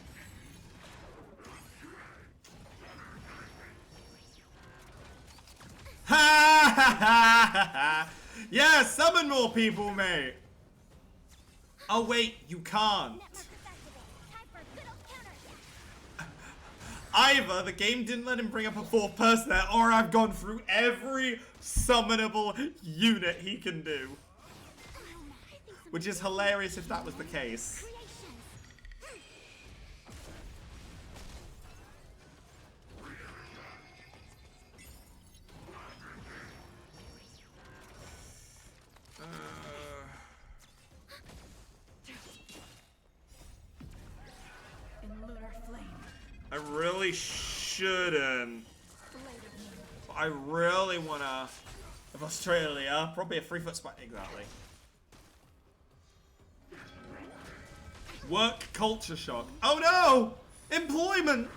Ha ha ha ha ha! Yeah, summon more people, mate! Oh wait, you can't. Either the game didn't let him bring up a 4th person there, or I've gone through every summonable unit he can do. Which is hilarious if that was the case. really shouldn't. I really wanna. If Australia, probably a 3-foot spike. Exactly. Work culture shock. Oh no! Employment!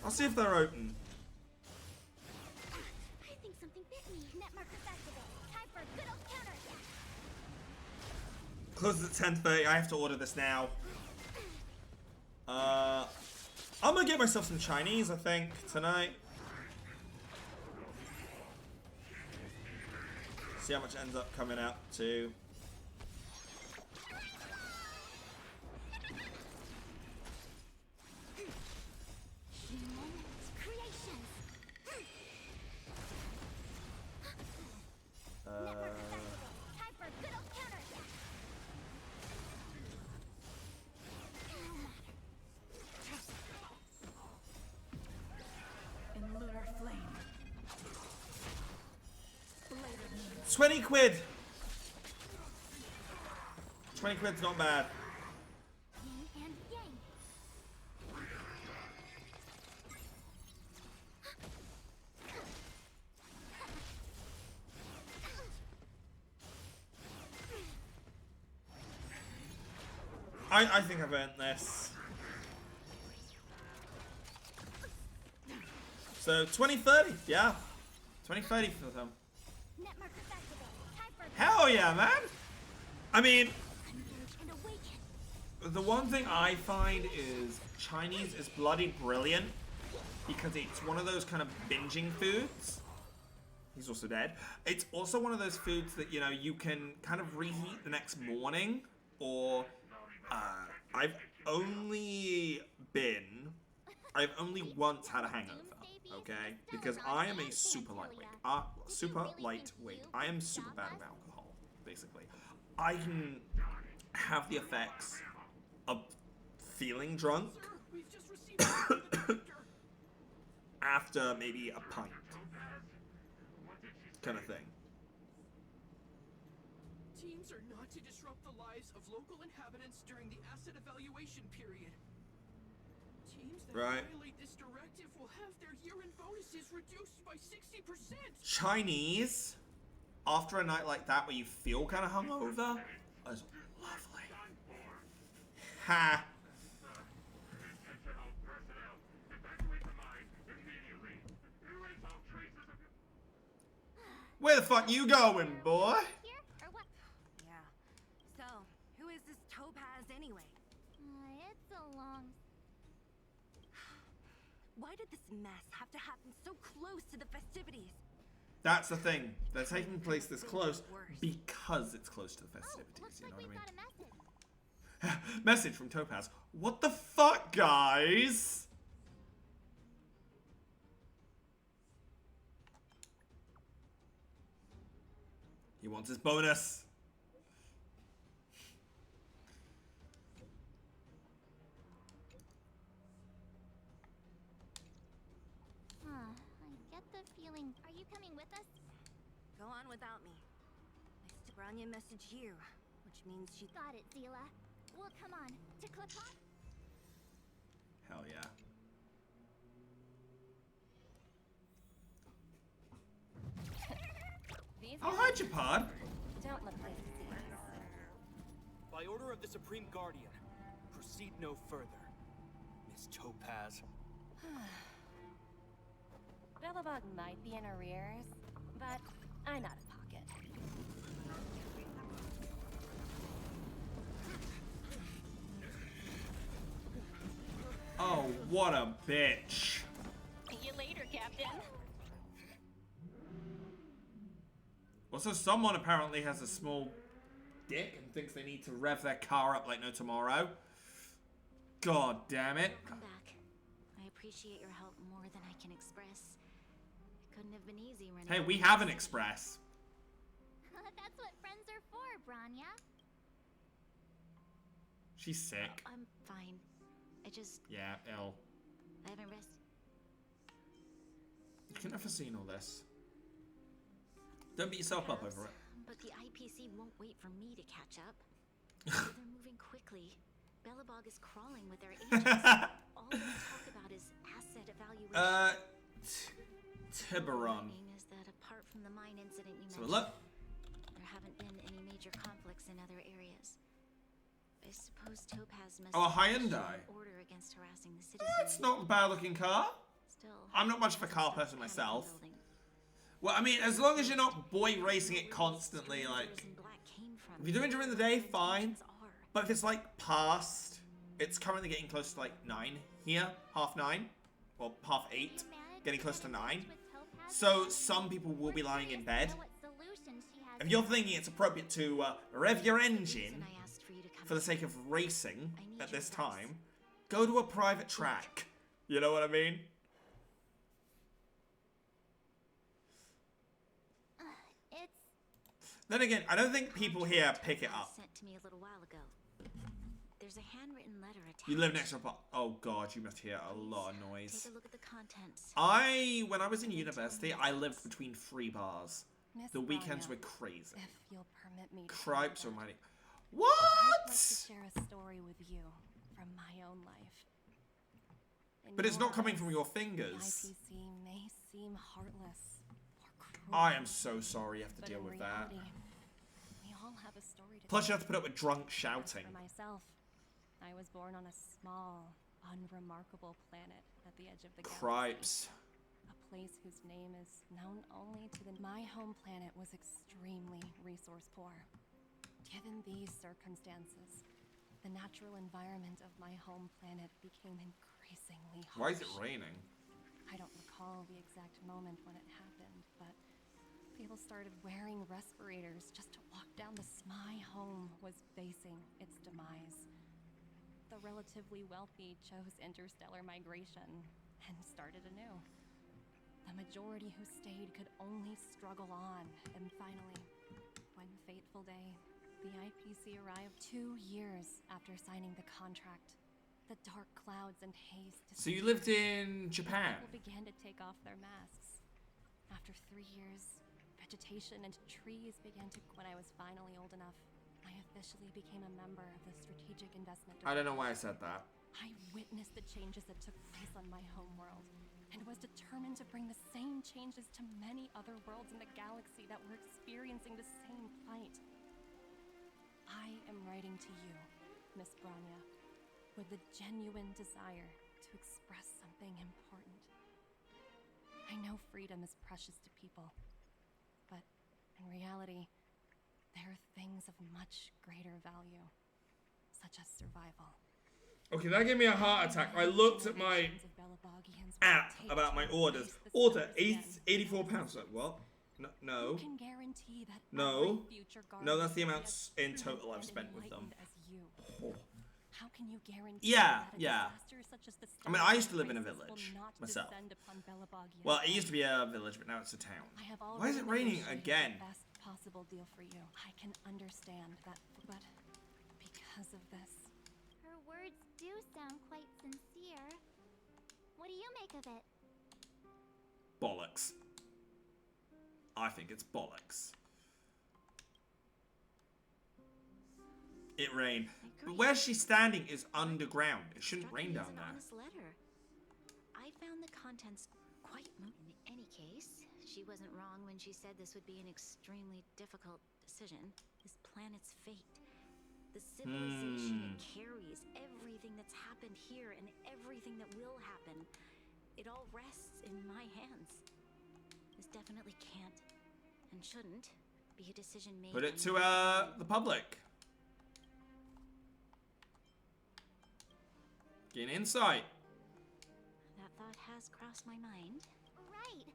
I'll see if they're open. I think something bit me. Net marker activate. Time for a good old counter attack. Closes at 10:30. I have to order this now. I'm gonna get myself some Chinese, I think, tonight. See how much ends up coming out to. In lunar flame. 20 quid! 20 quid's not bad. Yin and yang. I think I've earned this. So 2030, yeah. 2030 for them. Net marker activate. Time for Hell yeah, man! I mean, and awaken. the one thing I find is Chinese is bloody brilliant because it's one of those kind of binging foods. He's also dead. It's also one of those foods that, you know, you can kind of reheat the next morning, or I've only once had a hangover, okay? Because I am a super lightweight. I am super bad with alcohol, basically. I can have the effects of feeling drunk after maybe a pint, kind of thing. Teams are not to disrupt the lives of local inhabitants during the asset evaluation period. Teams that violate this directive will have their year-end bonuses reduced by 60%. Chinese, after a night like that where you feel kind of hungover, is lovely. Ha! Where the fuck you going, boy? Here or what? Yeah. So, who is this Topaz anyway? It's a long. Why did this mess have to happen so close to the festivities? That's the thing. They're taking place this close because it's close to the festivities. You know what I mean? Message from Topaz. What the fuck, guys? He wants his bonus. I get the feeling. Are you coming with us? Go on without me. Nice to Grania message you, which means she got it, Zila. Well, come on. To clip on? Hell yeah. Oh, hi, Japad. Don't look like By order of the Supreme Guardian, proceed no further, Miss Topaz. Billabong might be in arrears, but I'm out of pocket. Oh, what a bitch. See you later, Captain. Also, someone apparently has a small dick and thinks they need to rev their car up like no tomorrow. God damn it. Welcome back. I appreciate your help more than I can express. It couldn't have been easy running. Hey, we have an express. That's what friends are for, Branya. She's sick. I'm fine. I just... Yeah, ill. I haven't rested. You can never seen all this. Don't beat yourself up over it. But the IPC won't wait for me to catch up. They're moving quickly. Belobog is crawling with their agents. All they talk about is asset evaluation. Tiburon. Is that apart from the mine incident you So mentioned, look. there haven't been any major conflicts in other areas. I suppose Topaz must Oh, a have issued Hyundai. an order against harassing the citizens. That's not a bad looking car. Still, I'm not much of a car person myself. Well, I mean, as long as you're not boy racing it constantly, like, if you're doing it during the day, fine. But if it's like past, it's currently getting close to like 9 here, 9:30, or 8:30, getting close to 9. So some people will be lying in bed. If you're thinking it's appropriate to rev your engine for the sake of racing at this time, go to a private track. You know what I mean? Then again, I don't think people here pick it up. Sent to me a little while ago. There's a handwritten letter attached. You live next to a bar. Oh god, you must hear a lot of noise. Take a look at the contents. When I was in university, I lived between 3 bars. The weekends were crazy. If you'll permit me to Cripes almighty. I'd What? like to share a story with you from my own life. In But it's your not coming eyes, from your the fingers. IPC may seem heartless or cruel. I am so sorry you have to but deal in with that. reality, we all have a story to Plus you tell. have to put up with drunk shouting. For myself, I was born on a small, unremarkable planet at the edge of the galaxy. Cripes. A place whose name is known only to the... My home planet was extremely resource poor. Given these circumstances, the natural environment of my home planet became increasingly harsh. Why is it raining? I don't recall the exact moment when it happened, but people started wearing respirators just to walk down the... My home was facing its demise. The relatively wealthy chose interstellar migration and started anew. The majority who stayed could only struggle on, and finally, one fateful day, the IPC arrived 2 years after signing the contract. The dark clouds and haze. So you lived in Japan? People began to take off their masks. After 3 years, vegetation and trees began to... When I was finally old enough, I officially became a member of the Strategic Investment I don't know why I said that. I witnessed the changes that took place on my homeworld, and was determined to bring the same changes to many other worlds in the galaxy that were experiencing the same plight. I am writing to you, Miss Branya, with the genuine desire to express something important. I know freedom is precious to people, but in reality, there are things of much greater value, such as survival. Okay, that gave me a heart attack. I looked at my app about my orders. Order, £84. Like, what? No. No. No, that's the amounts in total I've spent with them. Oh. How can you guarantee Yeah, that a yeah. disaster such as the I mean, I used to Stellar live in a crisis will village not myself. descend upon Belabogians? Well, it used to be a village, but now it's a town. I have Why is it already raining negotiated again? the best possible deal for you. I can understand that, but because of this, Her words do sound quite sincere. What do you make of it? Bollocks. I think it's bollocks. It rained. But where she's standing is underground. It shouldn't rain down there. Honest letter. I found the contents quite in any case. She wasn't wrong when she said this would be an extremely difficult decision. This planet's fate. The civilization it carries, everything that's happened here and everything that will happen. It all rests in my hands. This definitely can't and shouldn't be a decision made. Put it to the public. Gain insight. That thought has crossed my mind. Right.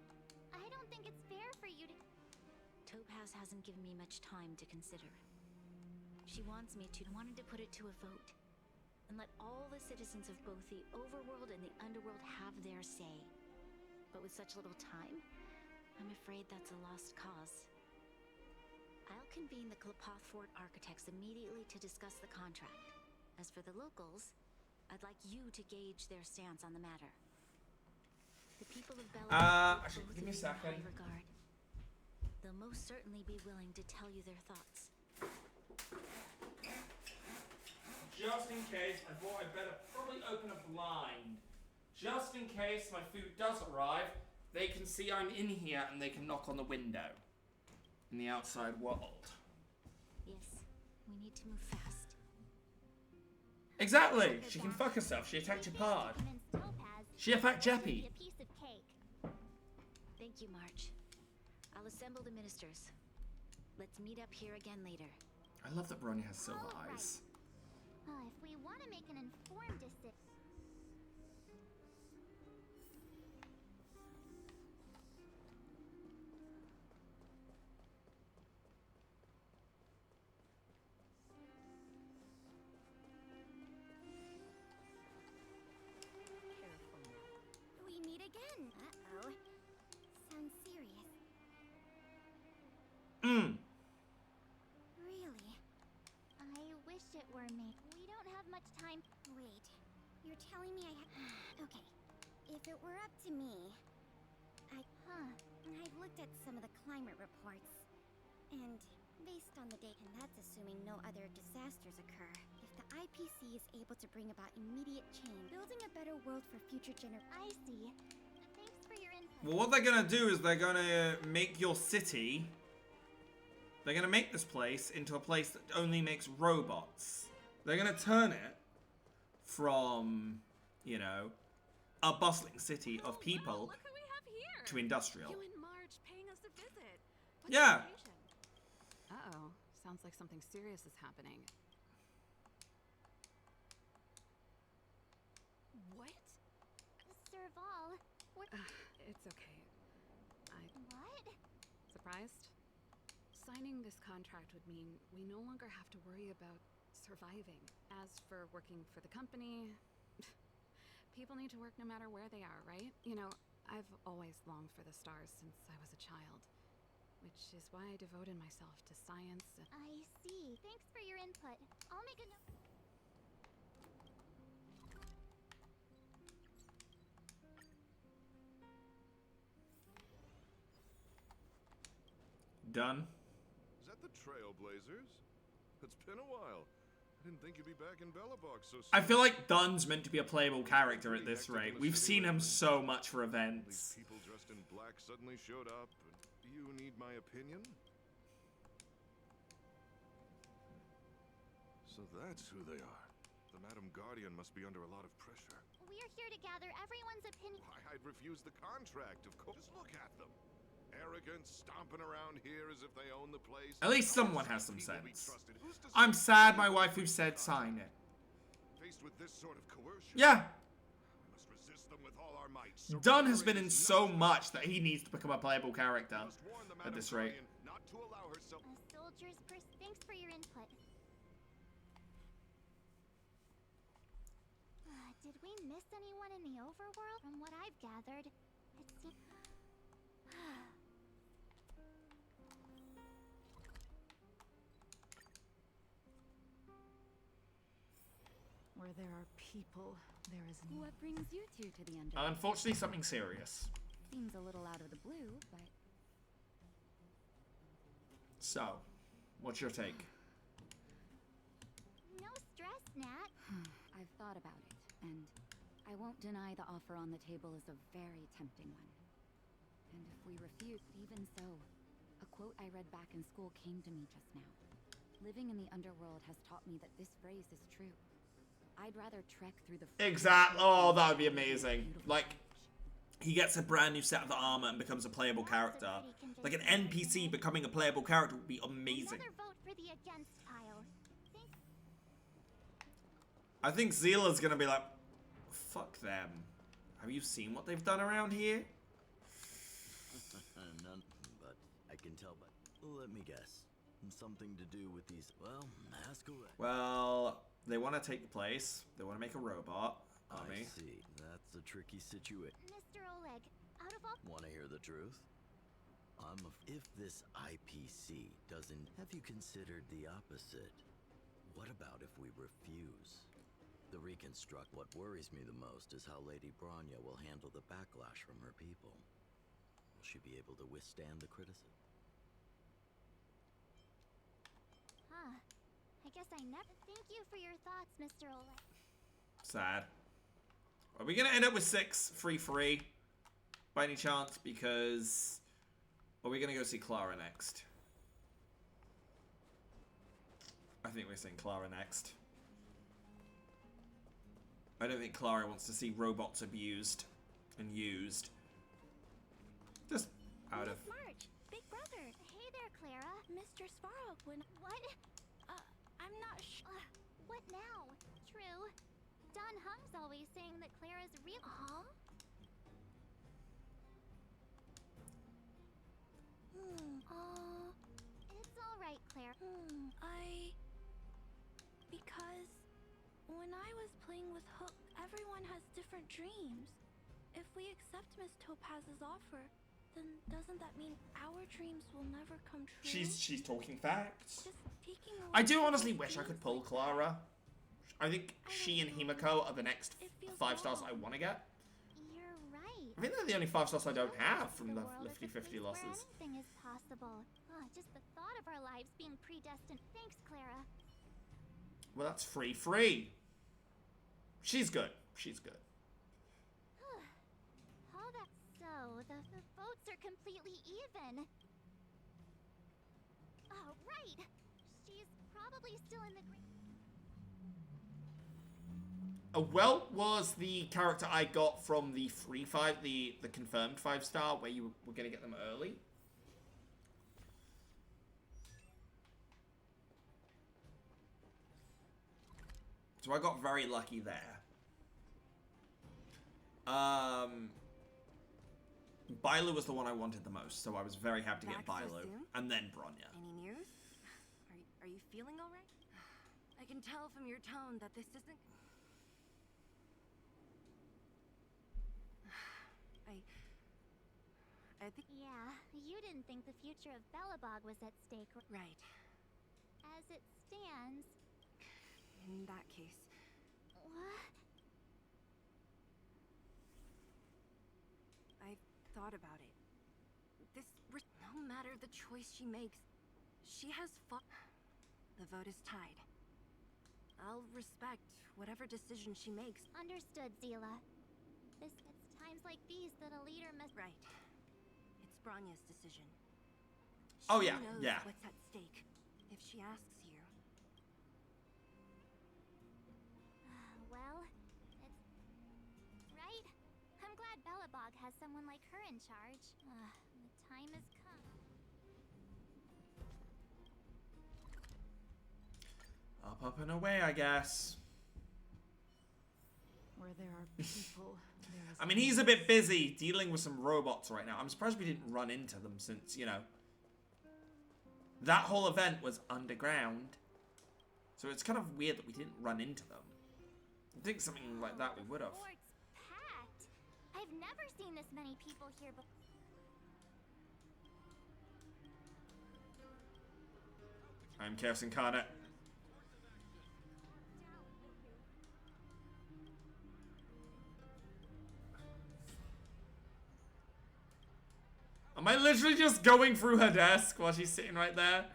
I don't think it's fair for you to... Topaz hasn't given me much time to consider. She wanted to put it to a vote. And let all the citizens of both the overworld and the underworld have their say. But with such little time, I'm afraid that's a lost cause. I'll convene the Klapoth Fort architects immediately to discuss the contract. As for the locals, I'd like you to gauge their stance on the matter. The people of Bella actually, give me a second. Regard. They'll most certainly be willing to tell you their thoughts. just in case, I thought I'd better probably open a blind. Just in case my food does arrive, they can see I'm in here and they can knock on the window in the outside world. Yes, we need to move fast. Exactly! She can fuck herself. She attacked Japard. She attacked Jeppy. Thank you, March. I'll assemble the ministers. Let's meet up here again later. I love that Bronya has silver eyes. If we want to make an informed decision. We meet again. Uh-oh. Sounds serious. Really? I wish it were me. We don't have much time. Wait. You're telling me I Okay. If it were up to me, I've looked at some of the climate reports. And based on the data, and that's assuming no other disasters occur. If the IPC is able to bring about immediate change, building a better world for future generations. I see. Thanks for your input. Well, what they're gonna do is they're gonna make your city. They're gonna make this place into a place that only makes robots. They're gonna turn it from, you know, a bustling city of people to industrial. You and Marge paying us a visit. What's Yeah. the occasion? Uh-oh. Sounds like something serious is happening. What? Serval, what? It's okay. What? Surprised? Signing this contract would mean we no longer have to worry about surviving. As for working for the company, people need to work no matter where they are, right? You know, I've always longed for the stars since I was a child, which is why I devoted myself to science. I see. Thanks for your input. I'll make a note. Done. Is that the Trailblazers? It's been a while. I didn't think you'd be back in Bellabox so soon. I feel like Dunn's meant to be a playable character at this rate. We've seen him so much for events. These people dressed in black suddenly showed up. Do you need my opinion? So that's who they are. The Madam Guardian must be under a lot of pressure. We're here to gather everyone's opinion. Why, I'd refuse the contract, of course. Just look at them. Arrogant, stomping around here as if they own the place. At least someone has some sense. I'm sad my wife who said sign it. Faced with this sort of coercion, Yeah. we must resist them with all our might. Dunn has been in so much that he needs to become a playable character at this rate. Not to allow herself. A soldier's thanks for your input. Did we miss anyone in the overworld? From what I've gathered, it seems... Where there are people, there is no... What brings you two to the under? Unfortunately, something serious. Seems a little out of the blue, but... So, what's your take? No stress, Nat. I've thought about it, and I won't deny the offer on the table is a very tempting one. And if we refuse, even so, a quote I read back in school came to me just now. Living in the underworld has taught me that this phrase is true. I'd rather trek through the... Exactly. Oh, that would be amazing. Like, he gets a brand new set of armor and becomes a playable character. Like, an NPC becoming a playable character would be amazing. Another vote for the against pile. I think Zila's gonna be like, fuck them. Have you seen what they've done around here? None, but I can tell, but let me guess. Something to do with these, well, ask away. Well, they want to take the place. They want to make a robot army. I see. That's a tricky situation. Mr. Oleg, out of all... Want to hear the truth? If this IPC doesn't... Have you considered the opposite? What about if we refuse? The reconstruct, what worries me the most is how Lady Bronya will handle the backlash from her people. Will she be able to withstand the criticism? Huh. I I guess I never. Thank you for your thoughts, Mr. Ole. Sad. Are we gonna end up with 6 free by any chance? Because are we gonna go see Clara next? I think we're seeing Clara next. I don't think Clara wants to see robots abused and used. Just out of... March, big brother. Hey there, Clara. Mr. Svarog, when... What? I'm not sure. What now? True. Don Hung's always saying that Clara's real. Huh? It's all right, Clara. Because when I was playing with Hook, everyone has different dreams. If we accept Miss Topaz's offer, then doesn't that mean our dreams will never come true? She's talking facts. Just taking away I do honestly wish I could pull Clara. I think she and Himiko are the next 5 stars I want to get. You're right. I think they're the only 5 stars I don't have from the 50-50 losses. Where anything is possible. Just the thought of our lives being predestined. Thanks, Clara. Well, that's free. She's good. She's good. All that. So, the votes are completely even. Oh, right. She's probably still in the green. Well was the character I got from the free 5, the confirmed 5-star, where you were going to get them early. So I got very lucky there. Bailu was the one I wanted the most, so I was very happy to get Bailu. And then Bronya. Any news? Are you feeling all right? I can tell from your tone that this isn't... I think... Yeah, you didn't think the future of Belobog was at stake. Right. As it stands... In that case... What? I've thought about it. No matter the choice she makes, she has fought. The vote is tied. I'll respect whatever decision she makes. Understood, Zila. It's times like these that a leader must... Right. It's Bronya's decision. Oh, yeah, She knows yeah. what's at stake. If she asks you... Well, it's... Right? I'm glad Belobog has someone like her in charge. The time has come. Up and away, I guess. Where there are people, there is... I mean, he's a bit busy dealing with some robots right now. I'm surprised we didn't run into them since, you know, that whole event was underground. So it's kind of weird that we didn't run into them. I think something like that we would have. Fort's packed. I've never seen this many people here before. I'm Chaos Incarnate. Am I literally just going through her desk while she's sitting right there?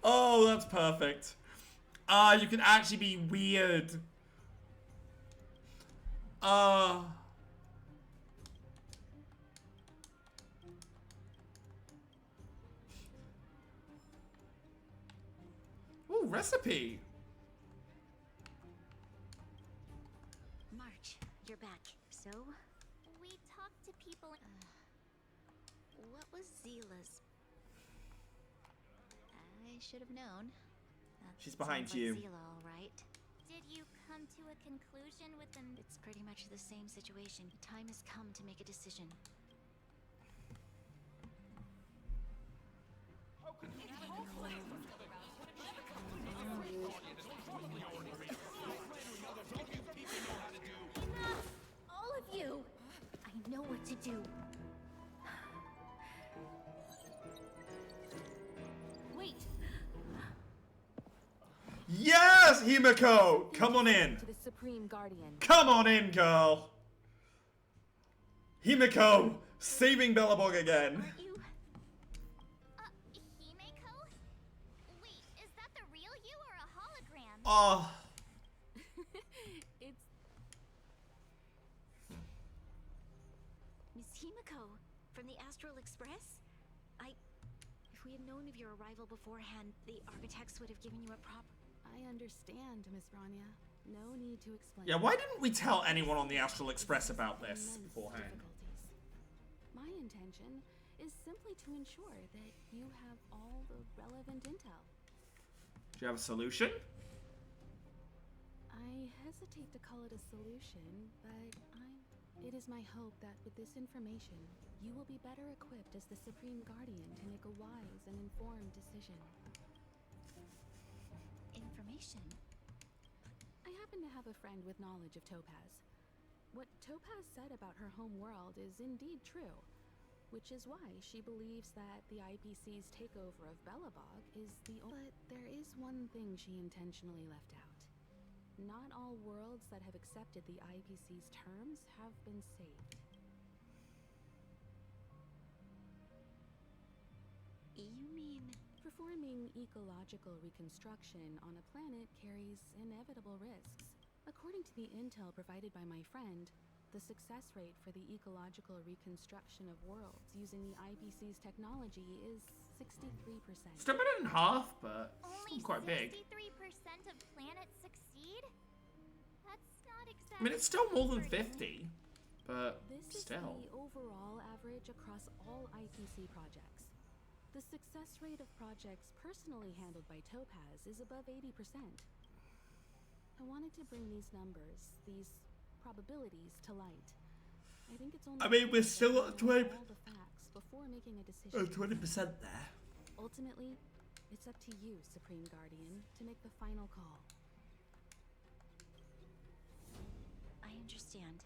Oh, that's perfect. You can actually be weird. Ooh, recipe. March, you're back. So, We talked to people... what was Zila's? I should have known. That She's behind sounds you. like Zila, all right. Did you come to a conclusion with them? It's pretty much the same situation. The time has come to make a decision. Enough! All of you! I know what to do. Yes, Himiko! Come on in. To the Supreme Guardian. Come on in, girl. Himiko, saving Bellabog again. Aren't you? Himeko? Wait, is that the real you or a hologram? Oh. It's Miss Himiko from the Astral Express? If we had known of your arrival beforehand, the architects would have given you a proper... I understand, Miss Bronya. No need to explain. Yeah, why didn't we tell anyone on the Astral Express about this beforehand? My intention is simply to ensure that you have all the relevant intel. Do you have a solution? I hesitate to call it a solution, but it is my hope that with this information, you will be better equipped as the Supreme Guardian to make a wise and informed decision. Information? I happen to have a friend with knowledge of Topaz. What Topaz said about her home world is indeed true, which is why she believes that the IPC's takeover of Bellabog is the only... But there is one thing she intentionally left out. Not all worlds that have accepted the IPC's terms have been saved. You mean... Performing ecological reconstruction on a planet carries inevitable risks. According to the intel provided by my friend, the success rate for the ecological reconstruction of worlds using the IPC's technology is 63%. Still better than half, but Only still quite big. 63% of planets succeed? That's not exactly... I mean, it's still more than 50, but This still. is the overall average across all IPC projects. The success rate of projects personally handled by Topaz is above 80%. I wanted to bring these numbers, these probabilities, to light. I think it's only... I mean, we're still at 20... all the facts before making a decision. 20% there. Ultimately, it's up to you, Supreme Guardian, to make the final call. I understand.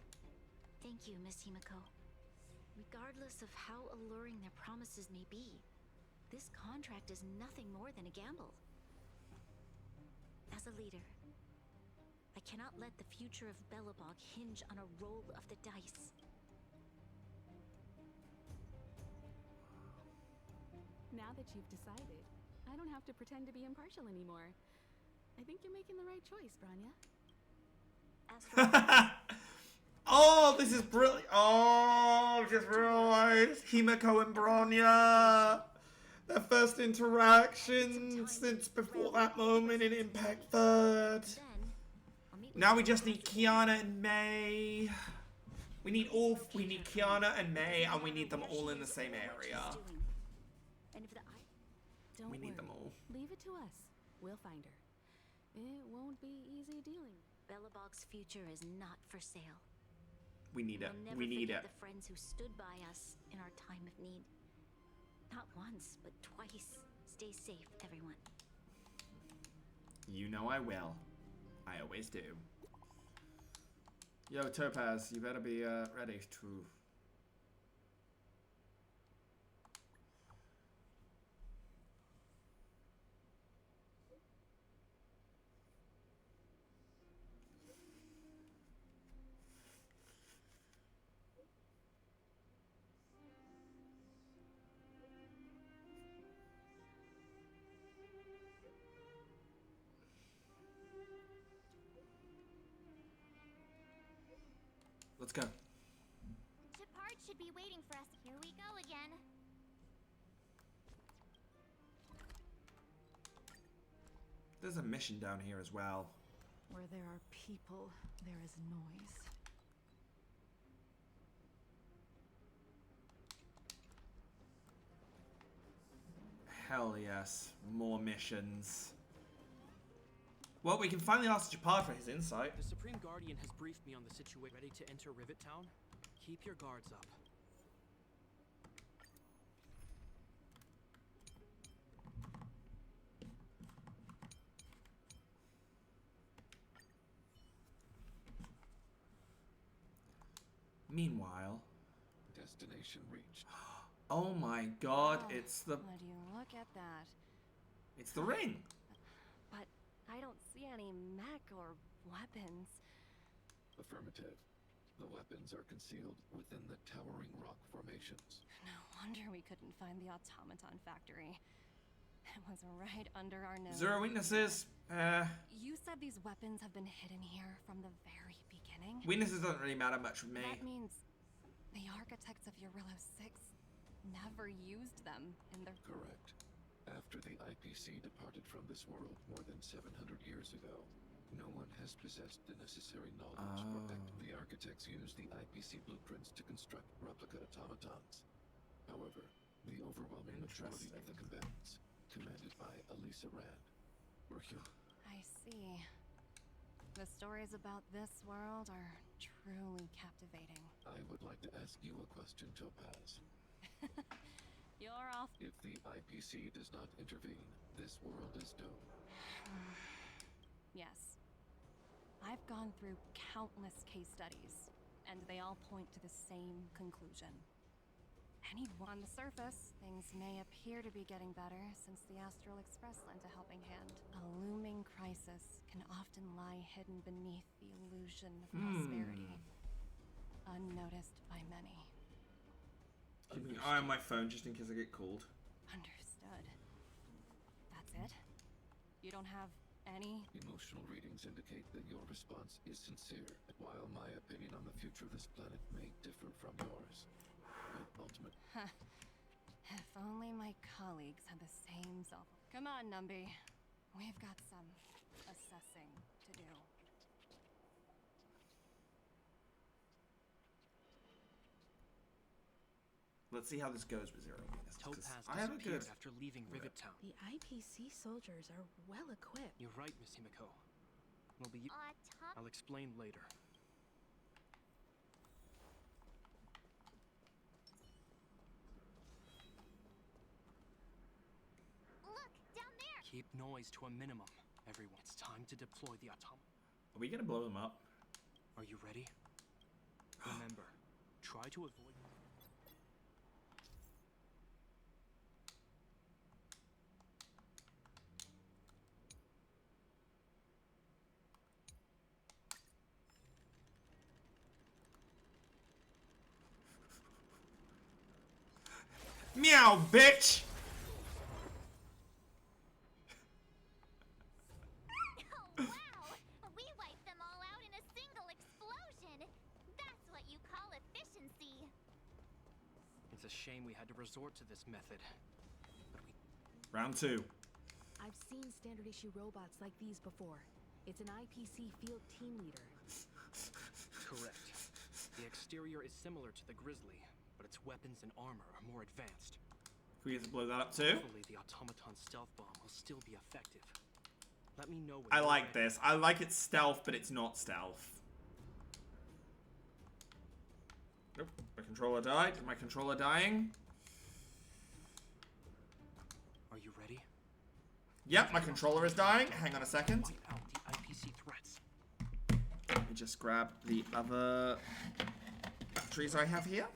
Thank you, Miss Himiko. Regardless of how alluring their promises may be, this contract is nothing more than a gamble. As a leader, I cannot let the future of Bellabog hinge on a roll of the dice. Now that you've decided, I don't have to pretend to be impartial anymore. I think you're making the right choice, Bronya. Oh, this is brilliant. Oh, I just realized. Himiko and Bronya. Their first interaction since before that moment in Impact Third. Now we just need Kiana and May. We need Kiana and May, and we need them all in the same area. Don't We need worry. them all. Leave it to us. We'll find her. It won't be easy dealing. Bellabog's future is not for sale. We need it. We'll never We need forget it. the friends who stood by us in our time of need. Not once, but twice. Stay safe, everyone. You know I will. I always do. Yo, Topaz, you better be ready to... Let's go. Shepard should be waiting for us. Here we go again. There's a mission down here as well. Where there are people, there is noise. Hell yes. More missions. Well, we can finally ask Shepard for his insight. The Supreme Guardian has briefed me on the situation. Ready to enter Rivet Town? Keep your guards up. Meanwhile... Destination reached. Oh my god, Wow. it's the... Would you look at that? It's the ring! But I I don't see any mech or weapons. Affirmative. The weapons are concealed within the towering rock formations. No wonder we couldn't find the automaton factory. It was right under our nose. 0 weaknesses. You said these weapons have been hidden here from the very beginning? Weaknesses doesn't really matter much with me. That means the architects of Eurilo 6 never used them in their... Correct. After the IPC departed from this world more than 700 years ago, no one has possessed the necessary knowledge or the architects used the IPC blueprints to construct replica automatons. However, the overwhelming majority of the combatants, commanded by Elisa Rand, were human. I see. The stories about this world are truly captivating. I would like to ask you a question, Topaz. You're off. If the IPC does not intervene, this world is doomed. Yes. I've gone through countless case studies, and they all point to the same conclusion. On the surface, things may appear to be getting better since the Astral Express lent a helping hand. A looming crisis can often lie hidden beneath the illusion of prosperity, unnoticed by many. Keeping an eye on my phone just in case I get called. Understood. That's it? You don't have any? Emotional readings indicate that your response is sincere, while my opinion on the future of this planet may differ from yours. Ultimate. If only my colleagues had the same self. Come on, Numby. We've got some assessing to do. Let's see how this goes with 0 weaknesses. Topaz I have a disappeared good. after leaving Rivet Town. The IPC soldiers are well equipped. You're right, Miss Himiko. We'll be. I'll explain later. Look, down there! Keep noise to a minimum, everyone. It's time to deploy the automaton. Are we gonna blow them up? Are you ready? Remember, try to avoid. Meow, bitch! Oh, wow! We wiped them all out in a single explosion! That's what you call efficiency! It's a shame we had to resort to this method. But we... Round 2. I've seen standard issue robots like these before. It's an IPC field team leader. Correct. The exterior is similar to the Grizzly, but its weapons and armor are more advanced. Can we get to blow that up too? Hopefully the automaton stealth bomb will still be effective. Let me know when I like this. I like its stealth, but it's not stealth. Nope. My controller died. Is my controller dying? Are you ready? Yep, my controller is dying. Hang on a second. Wipe out the IPC threats. Let me just grab the other batteries I have here.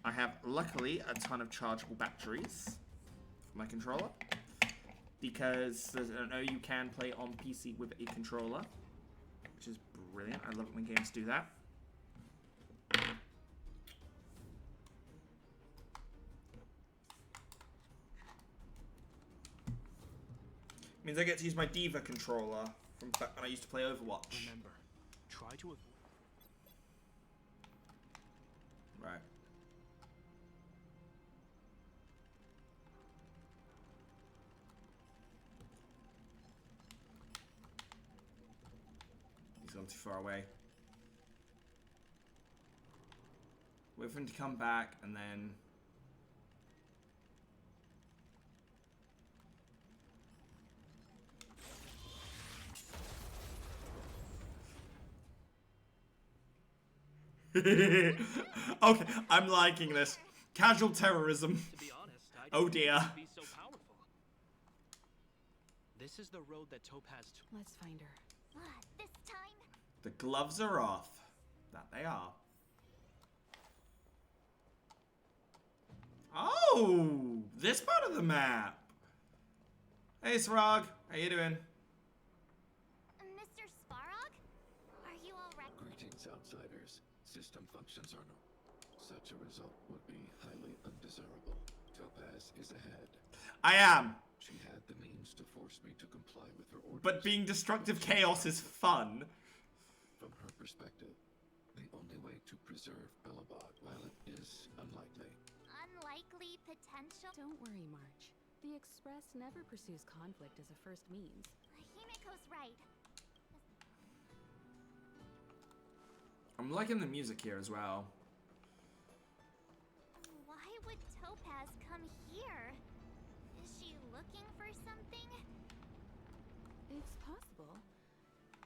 I have, luckily, a ton of chargeable batteries for my controller. Because, as I don't know, you can play on PC with a controller. Which is brilliant. I love it when games do that. Means I get to use my Diva controller from back when I used to play Overwatch. Remember, try to avoid... Right. He's gone too far away. Wait for him to come back and then... Okay, I'm liking this. Casual terrorism. To be honest, I Oh dear. didn't be so powerful. This is the road that Topaz took. Let's find her. This time, The gloves are off. That they are. Oh, this part of the map. Hey, Srog. How you doing? against outsiders. System functions are no. Such a result would be highly undesirable. Topaz is ahead. I am. She had the means to force me to comply with her orders. But being destructive chaos is fun. From her perspective, the only way to preserve Bellabog, while it is unlikely. Unlikely potential? Don't worry, March. The Express never pursues conflict as a first means. Himiko's right. I'm liking the music here as well. Why would Topaz come here? Is she looking for something? It's possible.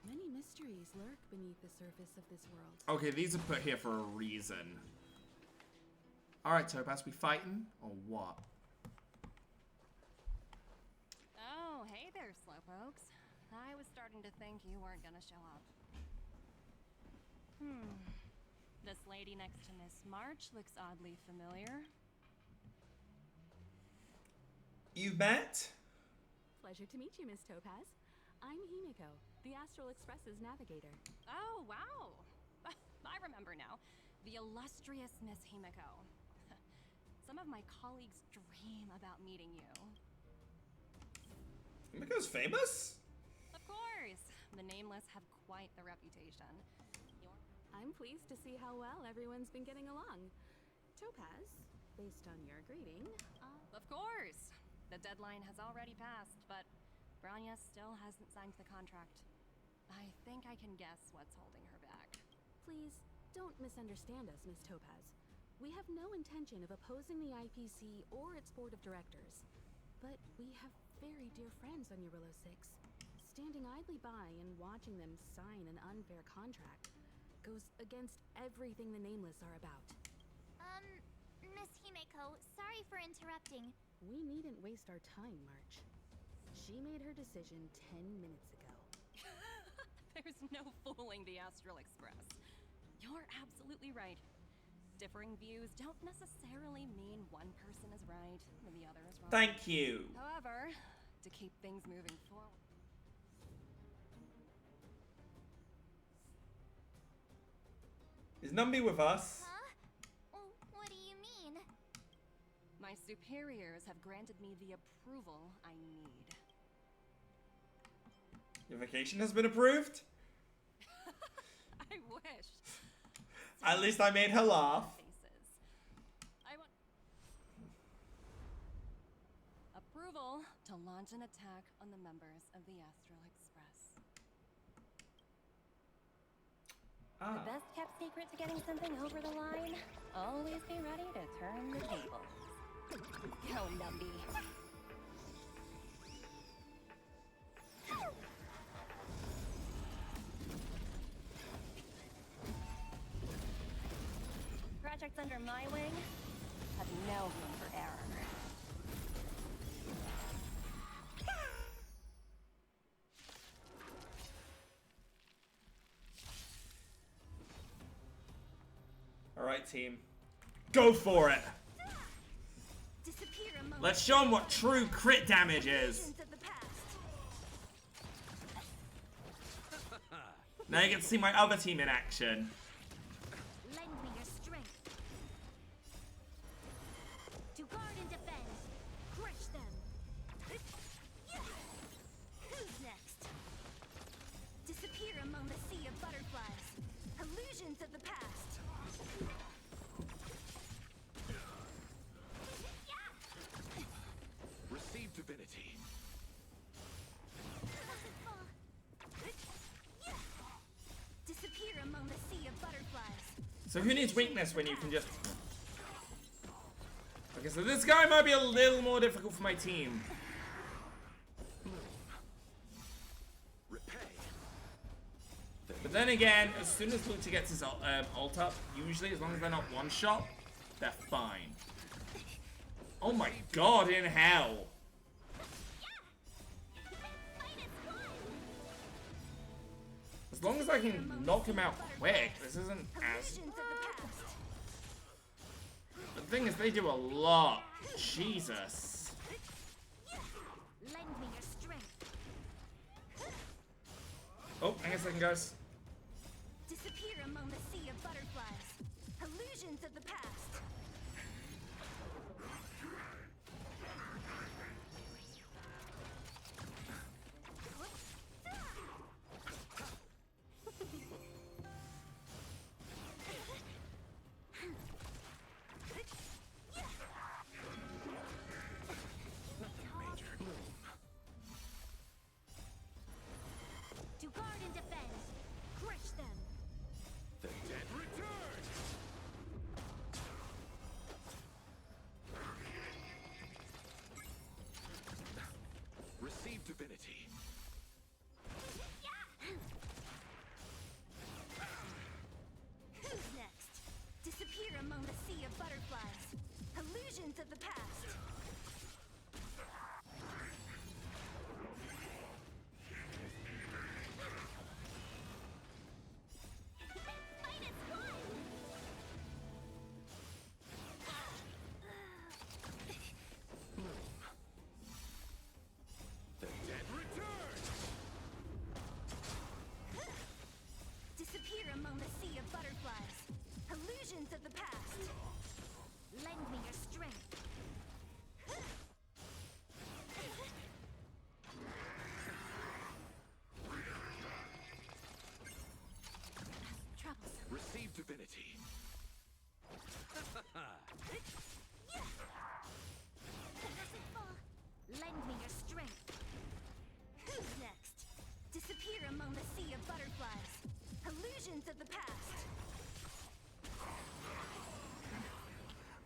Many mysteries lurk beneath the surface of this world. Okay, these are put here for a reason. Alright, Topaz, we fighting or what? Oh, hey there, slowpokes. I was starting to think you weren't gonna show up. This lady next to Miss March looks oddly familiar. You've met? Pleasure to meet you, Miss Topaz. I'm Himiko, the Astral Express's navigator. Oh, wow. I remember now. The illustrious Miss Himiko. Some of my colleagues dream about meeting you. Himiko's famous? Of course. The Nameless have quite the reputation. I'm pleased to see how well everyone's been getting along. Topaz, based on your greeting. Of course. The deadline has already passed, but Bronya still hasn't signed the contract. I think I can guess what's holding her back. Please, don't misunderstand us, Miss Topaz. We have no intention of opposing the IPC or its board of directors. But we have very dear friends on Eurillo 6. Standing idly by and watching them sign an unfair contract goes against everything the Nameless are about. Miss Himiko, sorry for interrupting. We needn't waste our time, March. She made her decision 10 minutes ago. There's no fooling the Astral Express. You're absolutely right. Differing views don't necessarily mean one person is right and the other is wrong. Thank you. However, to keep things moving forward... Is Numby with us? Huh? What do you mean? My superiors have granted me the approval I need. Your vacation has been approved? I wish. At least I made her laugh. I want approval to launch an attack on the members of the Astral Express. Ah. The best kept secret to getting something over the line? Always be ready to turn the tables. Go, Numby. Projects under my wing have no room for error. Alright, team. Go for it! Let's show them what true crit damage is! Now you get to see my other team in action. Lend me your strength. To guard and defend. Crush them. Who's next? Disappear among the sea of butterflies. Illusions of the past. Receive divinity. Disappear among the sea of butterflies. So who needs weakness when you can just... Okay, so this guy might be a little more difficult for my team. But then again, as soon as Lucha gets his ult up, usually, as long as they're not one-shot, they're fine. Oh my god, in hell! As long as I can knock him out quick, this isn't as... The thing is, they do a lot. Jesus. Lend me your strength. Oh, hang on a second, guys. Disappear among the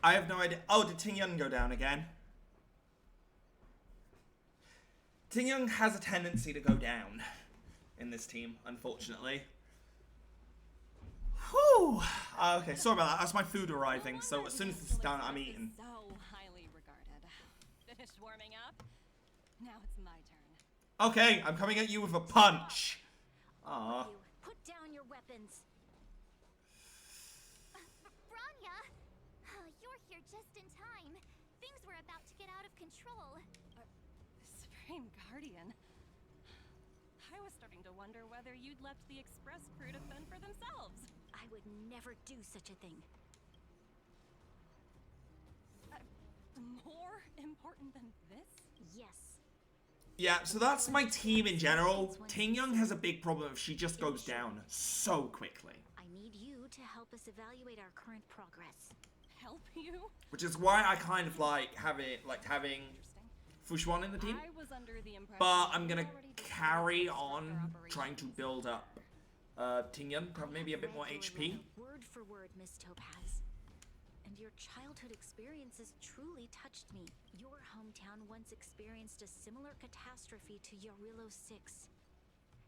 I have no idea. Oh, did Ting Yun go down again? Ting Yun has a tendency to go down in this team, unfortunately. Whew. Okay, sorry about that. That's my food arriving. So as soon as it's done, I'm eating. So highly regarded. Finished warming up? Now it's my turn. Okay, I'm coming at you with a punch. Aww. Put down your weapons. Bronya! You're here just in time. Things were about to get out of control. Supreme Guardian. I was starting to wonder whether you'd left the Express crew to fend for themselves. I would never do such a thing. More important than this? Yes. Yeah, so that's my team in general. Ting Yun has a big problem if she just goes down so quickly. I need you to help us evaluate our current progress. Help you? Which is why I kind of like having Fushuan in the team. I was under the impression But I'm gonna carry on trying to build up Ting Yun, have maybe a bit more HP. Word for word, Miss Topaz. And your childhood experiences truly touched me. Your hometown once experienced a similar catastrophe to Yorillo 6.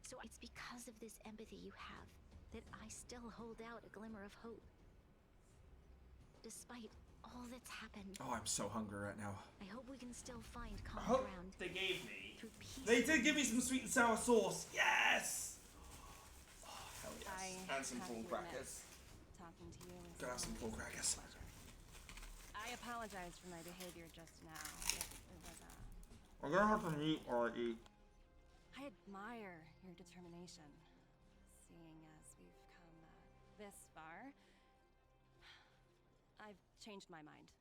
So it's because of this empathy you have that I still hold out a glimmer of hope. Despite all that's happened. Oh, I'm so hungry right now. I hope we can still find I common hope ground. they gave me. They did give me some sweet and sour sauce. Yes! Oh, hell yes. And some prawn crackers. Talking to you is Gotta have some prawn crackers. I apologize for my behavior just now. It was I'm gonna have some meat while I eat. I admire your determination. Seeing as we've come this far, I've changed my mind.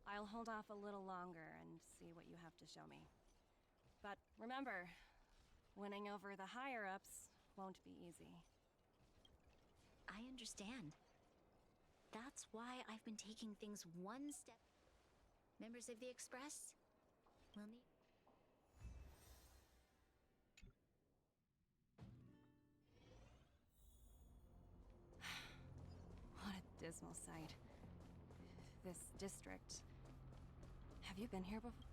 I'll hold off a little longer and see what you have to show me. But remember, winning over the higher-ups won't be easy. I understand. That's why I've been taking things one step. Members of the Express will need... What a dismal sight. This district. Have you been here before?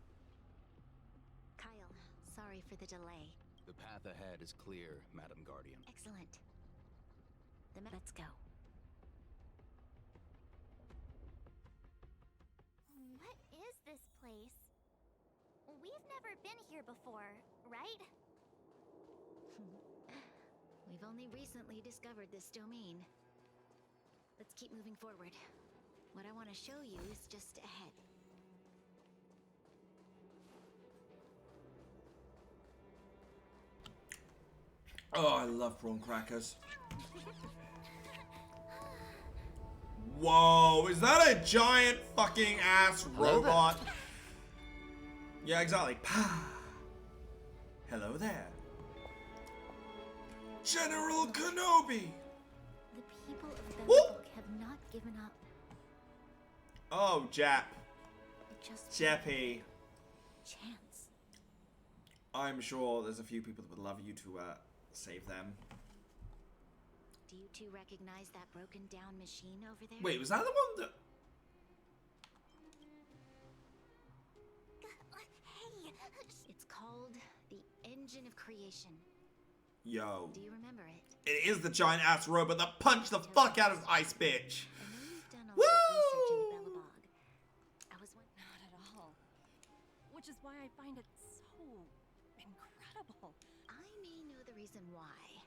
Kyle, sorry for the delay. The path ahead is clear, Madam Guardian. Excellent. Let's go. What is this place? We've never been here before, right? We've only recently discovered this domain. Let's keep moving forward. What I want to show you is just ahead. Oh, I love prawn crackers. Whoa, is that a giant fucking ass robot? Yeah, exactly. Hello there. General Kenobi! The people of Belobog have not given up. Oh, Jap. Just Jappy. chance. I'm sure there's a few people that would love you to save them. Do you two recognize that broken down machine over there? Wait, was that the one that... It's called the Engine of Creation. Yo. Do you remember it? It is the giant ass robot that punched the fuck out of Ice Bitch. I know you've done a Woo! lot of research into Belobog. I was Not at all. Which is why I find it so incredible. I may know the reason why.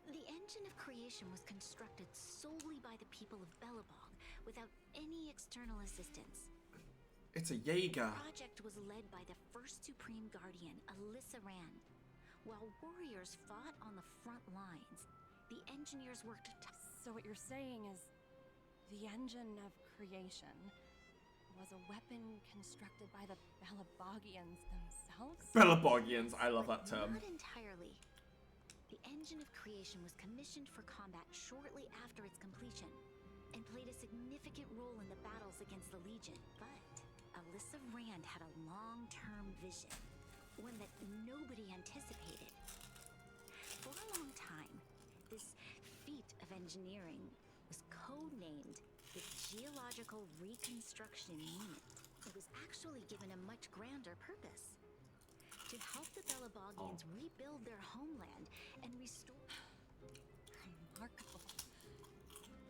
The Engine of Creation was constructed solely by the people of Belobog, without any external assistance. It's a Jaeger. The project was led by the first Supreme Guardian, Alyssa Rand. While warriors fought on the front lines, the engineers worked So what you're saying is the Engine of Creation was a weapon constructed by the Belabogians themselves? Belabogians, I love that term. Not entirely. The Engine of Creation was commissioned for combat shortly after its completion, and played a significant role in the battles against the Legion. But Alyssa Rand had a long-term vision, one that nobody anticipated. For a long time, this feat of engineering was codenamed the Geological Reconstruction Unit. It was actually given a much grander purpose. To help the Belabogians rebuild their homeland and restore... Remarkable.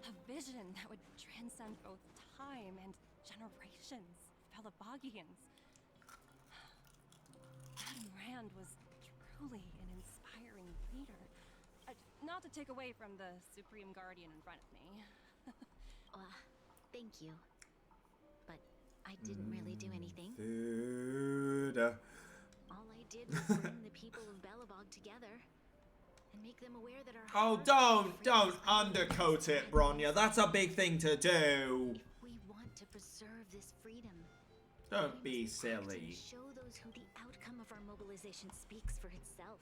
A vision that would transcend both time and generations of Belabogians. Madame Rand was truly an inspiring leader. Not to take away from the Supreme Guardian in front of me. Thank you. But I didn't really do anything. Food. All I did was bring the people of Belobog together and make them aware that our Oh, don't undercoat it, Bronya. That's a big thing to do. If we want to preserve this freedom, Don't be silly. show those who the outcome of our mobilization speaks for itself.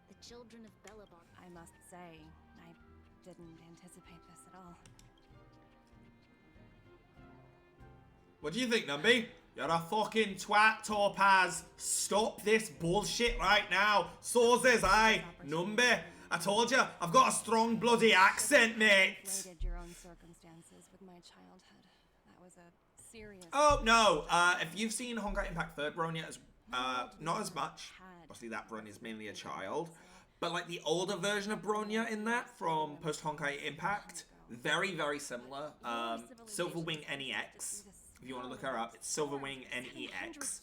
The children of Belobog. I must say, I didn't anticipate this at all. What do you think, Numby? You're a fucking twat, Topaz. Stop this bullshit right now. So's is I, Numby. I told you, I've got a strong bloody accent, mate. Inflated your own circumstances with my childhood. That was a serious... Oh, no. If you've seen Honkai Impact 3rd, Bronya, not as much. Obviously, that Bronya is mainly a child. But, like, the older version of Bronya in that from post-Honkai Impact, very, very similar. Silverwing NEX. If you want to look her up, it's Silverwing NEX.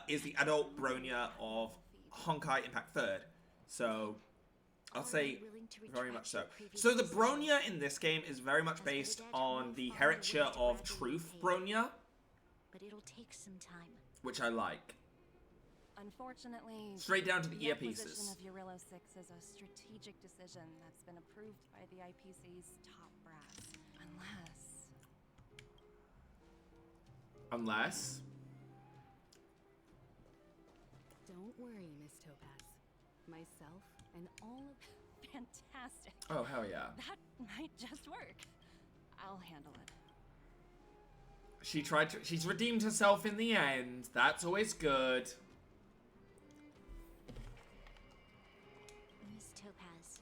Is the adult Bronya of Honkai Impact 3rd. So, I'll say very much so. So the Bronya in this game is very much based on the Heritage of Truth Bronya. But it'll take some time. Which I like. Unfortunately, straight down to the acquisition earpieces. of Eurilo 6 is a strategic decision that's been approved by the IPC's top brass. Unless... Don't worry, Miss Topaz. Myself and all of... Fantastic. Oh, hell yeah. That might just work. I'll handle it. She's redeemed herself in the end. That's always good. Miss Topaz.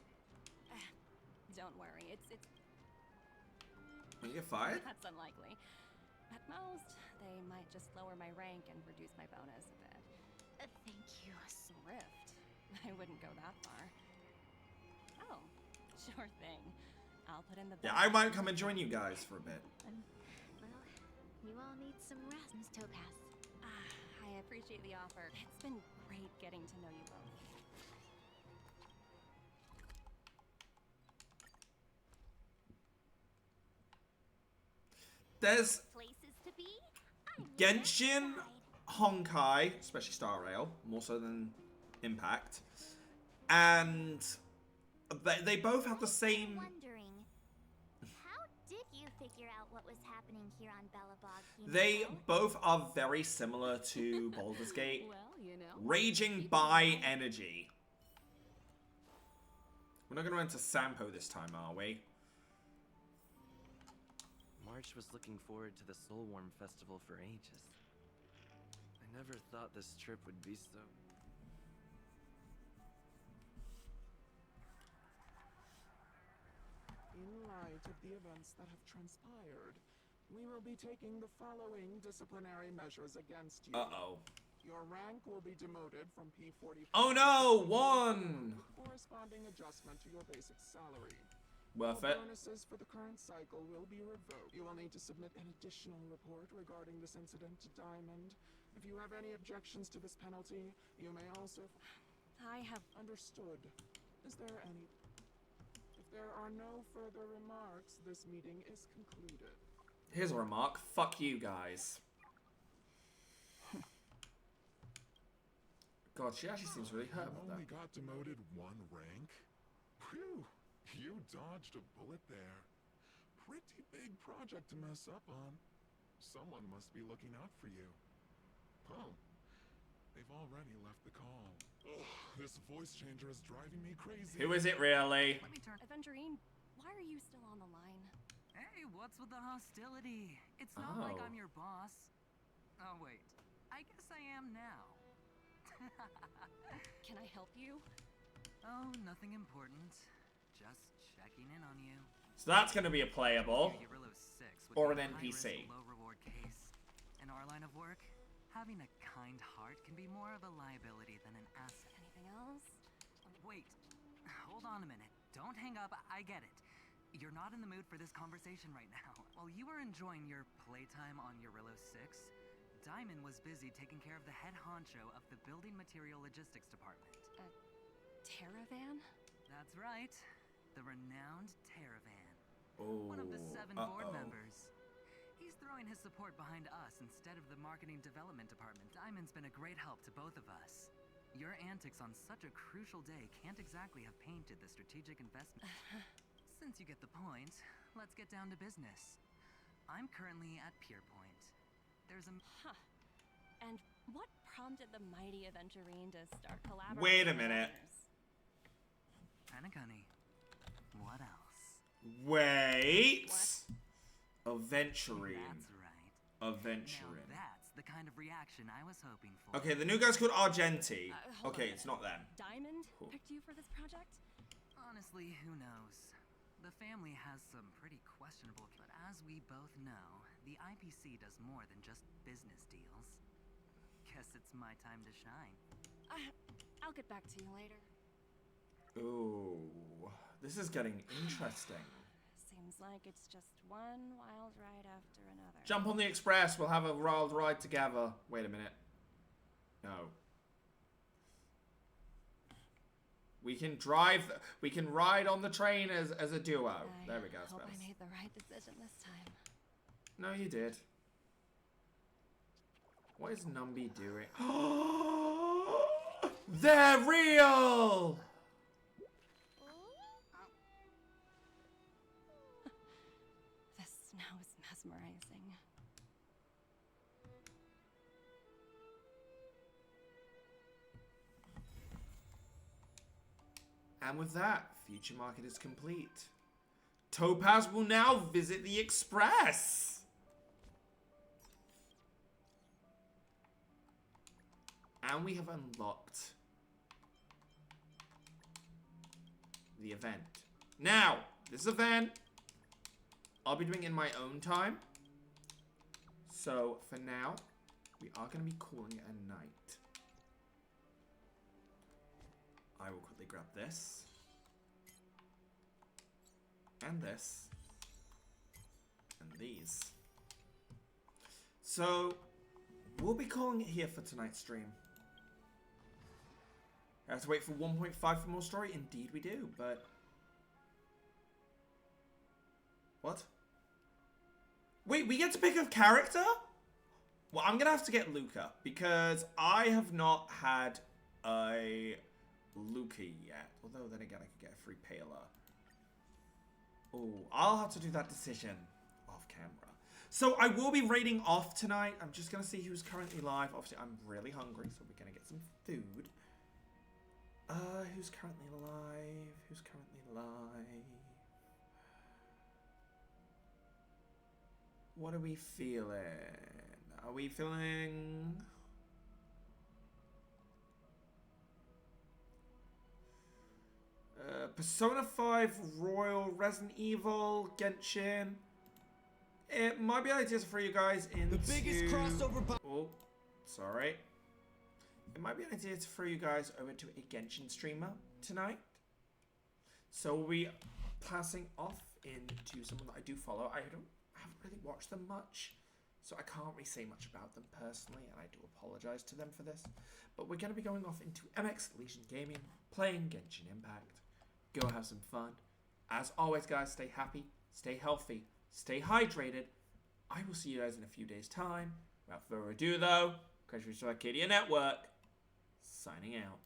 Don't worry, it's... Will you get fired? That's unlikely. At most, they might just lower my rank and reduce my bonus a bit. Thank you. Rift. I wouldn't go that far. Oh, sure thing. I'll put in the... Yeah, I might come and join you guys for a bit. Well, you all need some rest, Miss Topaz. I appreciate the offer. It's been great getting to know you both. There's Places to be? Genshin, Honkai, especially Star Rail, more so than Impact, and they both have the same... Wondering, how did you figure out what was happening here on Belobog? They both are very similar to Baldur's Gate. Well, you know. Raging by energy. We're not going to enter Sampo this time, are we? March was looking forward to the Soulworm Festival for ages. I never thought this trip would be so... In light of the events that have transpired, we will be taking the following disciplinary measures against you. Uh-oh. Your rank will be demoted from P45. Oh no! One! Corresponding adjustment to your basic salary. Worth All it. bonuses for the current cycle will be revoked. You will need to submit an additional report regarding this incident to Diamond. If you have any objections to this penalty, you may also... I have... Understood. Is there any... If there are no further remarks, this meeting is concluded. Here's a remark. Fuck you guys. God, she actually seems really hurt about Only that. got demoted one rank? Phew, you dodged a bullet there. Pretty big project to mess up on. Someone must be looking out for you. Oh, they've already left the call. Ugh, this voice changer is driving me crazy. Who is it really? Let me turn... Aventurine, why are you still on the line? Hey, what's with the hostility? It's not like Oh. I'm your boss. Oh, wait. I guess I am now. Can I help you? Oh, nothing important. Just checking in on you. So that's going to be a playable. Eurillo 6 would Or be an a high-risk, NPC. low-reward case. In our line of work, having a kind heart can be more of a liability than an asset. Anything else? Wait, hold on a minute. Don't hang up, I get it. You're not in the mood for this conversation right now. While you were enjoying your playtime on Eurillo 6, Diamond was busy taking care of the head honcho of the Building Material Logistics Department. Terravan? That's right. The renowned Terravan. Oh, One of the 7 board members. He's throwing his support behind us instead of the Marketing Development Department. Diamond's been a great help to both of us. Your antics on such a crucial day can't exactly have painted the strategic investment. Since you get the point, let's get down to business. I'm currently at Pier Point. There's a... Huh. And what prompted the mighty Aventurine to start collaborating? Wait a minute. Penacunny. What else? Wait. Aventurine. That's right. Aventurine. Now that's the kind of reaction I was hoping for. Okay, the new guy's called Argenti. Okay, it's not them. Diamond Cool. picked you for this project? Honestly, who knows? The family has some pretty questionable... But as we both know, the IPC does more than just business deals. Guess it's my time to shine. I'll get back to you later. Ooh, this is getting interesting. Seems like it's just one wild ride after another. Jump on the express. We'll have a wild ride together. Wait a minute. No. We can drive. We can ride on the train as a duo. There we go. I hope I made the right decision this time. No, you did. What is Numby doing? They're real! This snow is mesmerizing. And with that, Future Market is complete. Topaz will now visit the Express. And we have unlocked the event. Now, this event, I'll be doing in my own time. So, for now, we are going to be calling it a night. I will quickly grab this. And this. And these. So, we'll be calling it here for tonight's stream. I have to wait for 1.5 for more story? Indeed we do, but... What? Wait, we get to pick a character? Well, I'm gonna have to get Luca, because I have not had a Luca yet. Although, then again, I could get a free Paler. Oh, I'll have to do that decision off camera. So, I will be raiding off tonight. I'm just gonna see who's currently live. Obviously, I'm really hungry, so we're gonna get some food. Who's currently live? Who's currently live? What are we feeling? Are we feeling... Persona 5, Royal, Resident Evil, Genshin. It might be ideas for you guys into... The biggest crossover... Oh, sorry. It might be an idea to throw you guys over to a Genshin streamer tonight. So we'll be passing off into someone that I do follow. I haven't really watched them much, so I can't really say much about them personally, and I do apologize to them for this. But we're going to be going off into MX Legion Gaming, playing Genshin Impact. Go have some fun. As always, guys, stay happy, stay healthy, stay hydrated. I will see you guys in a few days' time. Without further ado, though, Crash Arcadia Network, signing out.